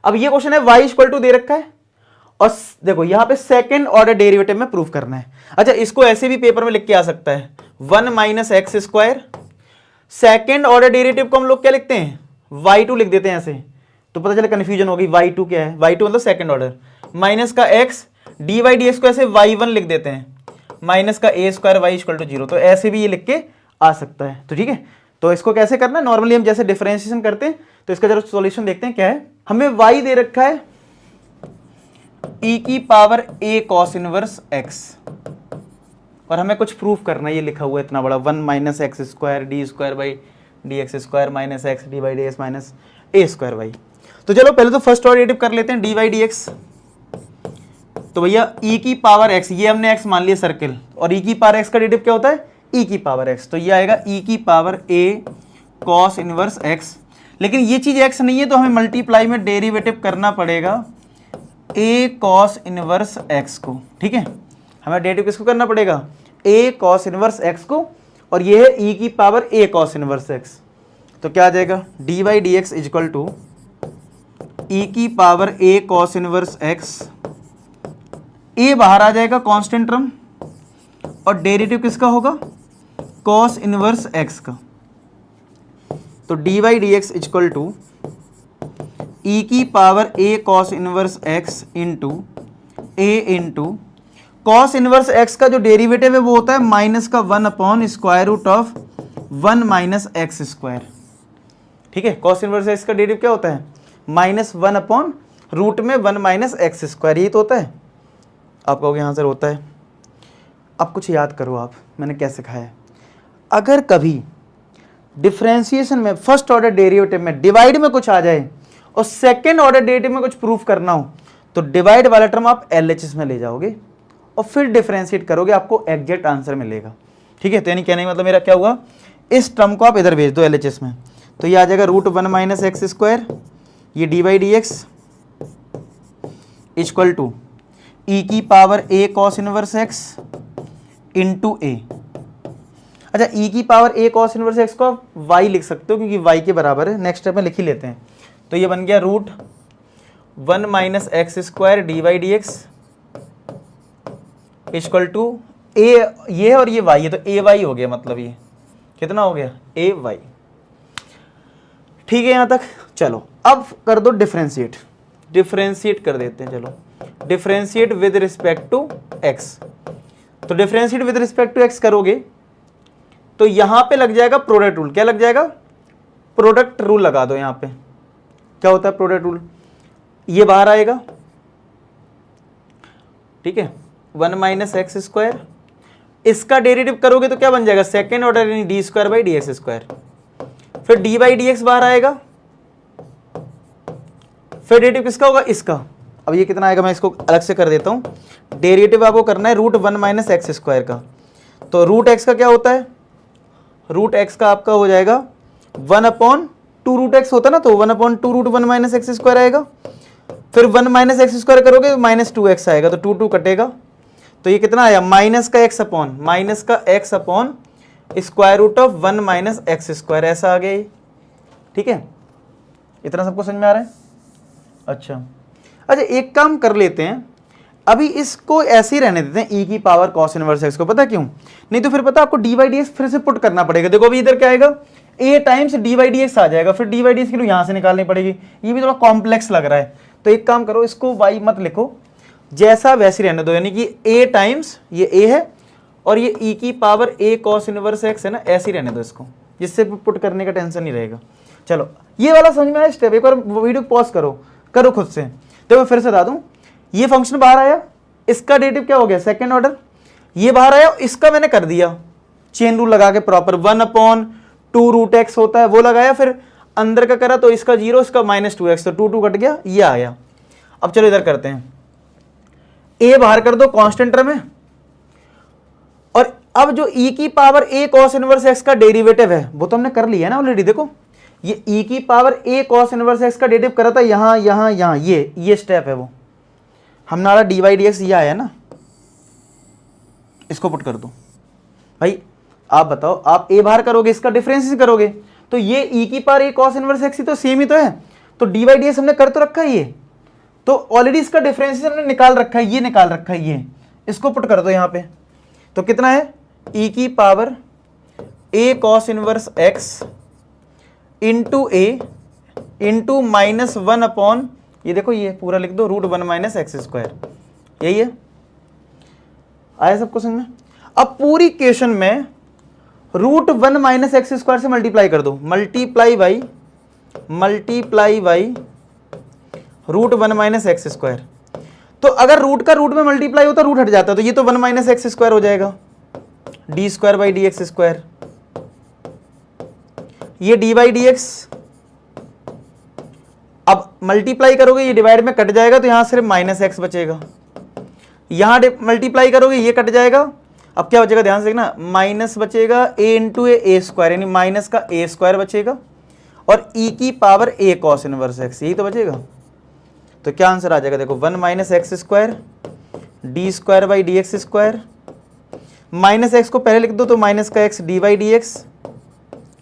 अब ये क्वेश्चन है y इक्वल टू दे रखा है और देखो यहां पे सेकंड ऑर्डर डेरिवेटिव में प्रूफ करना है। अच्छा, इसको ऐसे भी पेपर में लिख के आ सकता है 1 minus x square, second order derivative को हम लोग क्या लिखते हैं y2 लिख देते हैं ऐसे, तो पता चले कंफ्यूजन हो गई y2 क्या है, y2 मतलब सेकंड ऑर्डर, माइनस का x dy dx को ऐसे y1 लिख देते हैं, माइनस का a square y equal to 0, तो ऐसे भी ये लिख के आ सकता है। तो ठीक है, तो इसको कैसे करना है, नॉर्मली हम जैसे डिफरेंशिएशन करते हैं, तो इसका जरा सॉल्यूशन देखते हैं क्या है। हमें y दे रखा है e की power a cos inverse x, और हमें कुछ प्रूफ करना है, ये लिखा हुआ है इतना बड़ा 1 minus x square d square by d x square minus x d by d x minus a square y. तो चलो पहले तो फर्स्ट ऑर्डर डेरिवेटिव कर लेते हैं डी बाई डी एक्स। तो भैया e की पावर x, ये हमने x मान लिया सर्किल, और e की पावर x का डेरिवेटिव क्या होता है e की पावर x, तो ये आएगा e की power a cos inverse x। लेकिन ये चीज x नहीं है तो हमें मल्टीप्लाई में डेरिवेटिव करना पड़ेगा a cos इनवर्स x को। ठीक है, हमें डेरिवेटिव किसको करना पड़ेगा a cos इनवर्स x को, और ये है e की power a cos inverse x। तो क्या आ जाएगा d by d x equal to e की power a cos inverse x, a बाहर आ जाएगा कांस्टेंट टर्म, और डेरिवेटिव किसका होगा cos इनवर्स x का। तो d by d x equal to e की power a cos inverse x into a into cos inverse x का जो डेरिवेटिव है वो होता है माइनस का 1 upon square root of 1 minus x square. ठीक है, cos इनवर्स x का डेरिवेटिव क्या होता है माइनस 1 अपॉन रूट में 1 माइनस एक्स स्क्वायर, यही तो होता है। आप कहोगे यहाँ सर होता है, अब कुछ याद करो आप, मैंने क्या सिखाया है। अगर कभी डिफरेंशिएशन में फर्स्ट ऑर्डर डेरिवेटिव में डिवाइड में कुछ आ जाए और सेकेंड ऑर्डर डेरिवेटिव में कुछ प्रूफ करना हो, तो डिवाइड वाला टर्म आप LHS में ले जाओगे और फिर डिफरेंशिएट करोगे, आपको एग्जैक्ट आंसर मिलेगा। ठीक है, तो यानी कहने का मतलब मेरा क्या हुआ, इस टर्म को आप इधर भेज दो LHS में, तो ये आ जाएगा रूट 1 माइनस एक्स स्क्वायर, ये d by d x equal to e की power a cos inverse x into a। अच्छा, e की power a cos inverse x को आप y लिख सकते हो क्योंकि y के बराबर है, नेक्स्ट स्टेप में लिख ही लेते हैं। तो ये बन गया root 1 minus x square d by d x equal to a, ये और ये y है, तो a y हो गया, मतलब ये कितना हो गया a y। ठीक है यहाँ तक, चलो अब कर दो डिफरेंशिएट, डिफरेंशिएट कर देते हैं। चलो differentiate with respect to x, तो differentiate with respect to x करोगे तो यहां पे लग जाएगा प्रोडक्ट रूल। क्या लग जाएगा, प्रोडक्ट रूल लगा दो। यहां पे क्या होता है प्रोडक्ट रूल, ये बाहर आएगा, ठीक है 1 माइनस एक्स स्क्वायर, इसका डेरिवेटिव करोगे तो क्या बन जाएगा सेकेंड ऑर्डर यानी D square by d x square, फिर डी बाई डी एक्स बाहर आएगा, फिर डेरिवेटिव किसका होगा इसका। अब ये कितना आएगा, मैं इसको अलग से कर देता हूं। डेरिवेटिव आपको करना है रूट 1 माइनस एक्स स्क्वायर का, तो रूट एक्स का क्या होता है, रूट एक्स का आपका हो जाएगा 1 अपॉन 2 रूट एक्स होता है ना, तो 1 upon 2 root 1 minus x square आएगा, फिर 1 माइनस एक्स स्क्वायर करोगे माइनस 2x आएगा, तो 2 कटेगा, तो ये कितना आया माइनस का x upon square root of 1 minus x square, ऐसा आ गया ये। ठीक है, इतना सबको समझ में आ रहा है। अच्छा, एक काम कर लेते हैं, अभी इसको ऐसे ही रहने देते हैं e की पावर cos इनवर्स x को। पता क्यों, नहीं तो फिर पता आपको dy dx फिर से पुट करना पड़ेगा। देखो अभी इधर क्या आएगा a टाइम्स dy dx आ जाएगा, फिर dy dx की लोग यहां से निकालनी पड़ेगी, ये भी थोड़ा कॉम्प्लेक्स लग रहा है। तो एक काम करो, इसको y मत लिखो, जैसा वैसे रहने दो, यानी कि a टाइम्स ये a है और ये e की power a cos inverse x है ना, ऐसे ही रहने दो इसको, जिससे पुट करने का टेंशन नहीं रहेगा। चलो ये वाला समझ में आया स्टेप, एक बार वीडियो पॉज करो खुद से। देखो फिर से बता दूं, ये फंक्शन बाहर आया, इसका डेरिवेटिव क्या हो गया सेकंड ऑर्डर, ये बाहर आया, इसका मैंने कर दिया चेन रूल लगा के प्रॉपर 1 अपॉन 2 रूट एक्स होता है वो लगाया, फिर अंदर का करा तो इसका 0 इसका माइनस 2x, तो 2 कट गया, ये आया। अब चलो इधर करते हैं, a बाहर कर दो कांस्टेंट टर्म है, और अब जो e की power a cos inverse x का डेरिवेटिव है वो तो हमने कर लिया है ना ऑलरेडी। देखो ये e की power a cos inverse x का डेरिवेटिव करा था यहां, ये स्टेप है वो हमारा डी बाई डी एक्स, ये आया ना, इसको पुट कर दो। भाई आप बताओ, आप a बाहर करोगे इसका डिफरेंस करोगे तो ये ई की पावर ए कॉस इनवर्स एक्स ही तो सेम ही तो है, तो डी बाई डी एक्स हमने कर तो रखा है ये, तो ऑलरेडी इसका डिफरेंशियल हमने निकाल रखा है, ये निकाल रखा है, ये इसको पुट कर दो यहाँ पे, तो कितना है ई की पावर ए कॉस इनवर्स एक्स इंटू ए इंटू माइनस 1 अपॉन, ये देखो ये पूरा लिख दो, रूट 1 माइनस एक्स स्क्वायर, यही है। आया सबको समझ में? अब पूरी क्वेश्चन में रूट 1 माइनस एक्स स्क्वायर से मल्टीप्लाई कर दो, multiply by root 1 minus x square. तो अगर रूट का रूट में मल्टीप्लाई होता रूट हट जाता, तो ये तो 1 माइनस एक्स स्क्वायर हो जाएगा, d square by d x square, ये डी बाई डी एक्स। अब मल्टीप्लाई करोगे ये डिवाइड में कट जाएगा, तो यहां सिर्फ माइनस एक्स बचेगा, यहां मल्टीप्लाई करोगे ये कट जाएगा, अब क्या बचेगा ध्यान से देखना, माइनस बचेगा ए इंटू ए स्क्वायर, यानी माइनस का ए स्क्वायर बचेगा, और ई की पावर ए कॉस इनवर्स एक्स, यही तो बचेगा। तो क्या आंसर आ जाएगा देखो, 1 minus x square d square by d x square, minus x को पहले लिख दो तो माइनस का x d by d x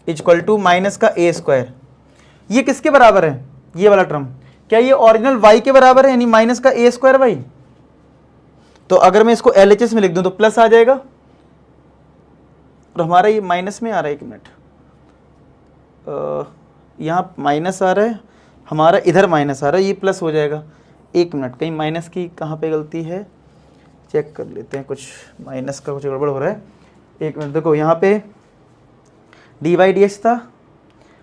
equal to minus का ए स्क्वायर। ये किसके बराबर है, ये वाला टर्म, क्या ये ओरिजिनल y के बराबर है, यानी माइनस का ए स्क्वायर वाई। तो अगर मैं इसको LHS में लिख दूं तो प्लस आ जाएगा, और हमारा ये माइनस में आ रहा है, एक मिनट, यहाँ माइनस आ रहा है, हमारा इधर माइनस आ रहा है, ये प्लस हो जाएगा। एक मिनट, कहीं माइनस की कहाँ पे गलती है, चेक कर लेते हैं, कुछ माइनस का कुछ गड़बड़ हो रहा है। एक मिनट देखो, यहाँ पे डी बाई डी एक्स था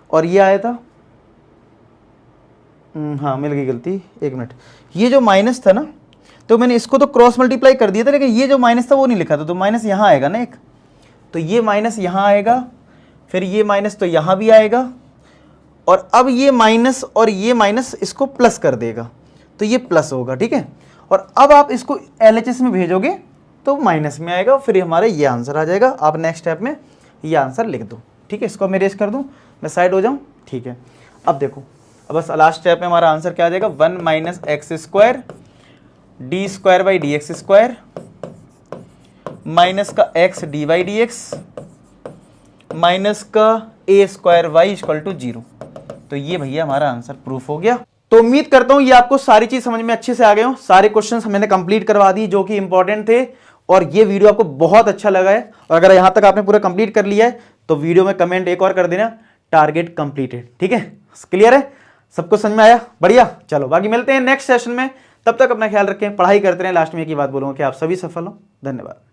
और ये आया था, हाँ मिल गई गलती, एक मिनट, ये जो माइनस था ना, तो मैंने इसको तो क्रॉस मल्टीप्लाई कर दिया था, लेकिन ये जो माइनस था वो नहीं लिखा था, तो माइनस यहाँ आएगा ना एक, तो ये माइनस यहाँ आएगा, फिर ये माइनस तो यहाँ भी आएगा, और अब ये माइनस और ये माइनस इसको प्लस कर देगा, तो ये प्लस होगा, ठीक है। और अब आप इसको LHS में भेजोगे तो माइनस में आएगा, फिर हमारा ये आंसर आ जाएगा। आप नेक्स्ट स्टेप में ये आंसर लिख दो, ठीक है। इसको मैं रेस कर दूँ, मैं साइड हो जाऊँ, ठीक है। अब देखो, अब बस लास्ट स्टेप में हमारा आंसर क्या आ जाएगा, 1 minus x square d square by d x square minus का x d by d x minus का a square y equal to 0। तो ये भैया हमारा आंसर प्रूफ हो गया। तो उम्मीद करता हूं ये आपको सारी चीज समझ में अच्छे से आ गए हो, सारे क्वेश्चंस मैंने कंप्लीट करवा दी जो कि इंपॉर्टेंट थे, और ये वीडियो आपको बहुत अच्छा लगा है। और अगर यहां तक आपने पूरा कंप्लीट कर लिया है तो वीडियो में कमेंट एक और कर देना, टारगेट कंप्लीटेड, ठीक है। क्लियर है, सबको समझ में आया, बढ़िया। चलो बाकी मिलते हैं नेक्स्ट सेशन में, तब तक अपना ख्याल रखें, पढ़ाई करते रहें। लास्ट में एक ही बात बोलूंगा कि आप सभी सफल हो। धन्यवाद।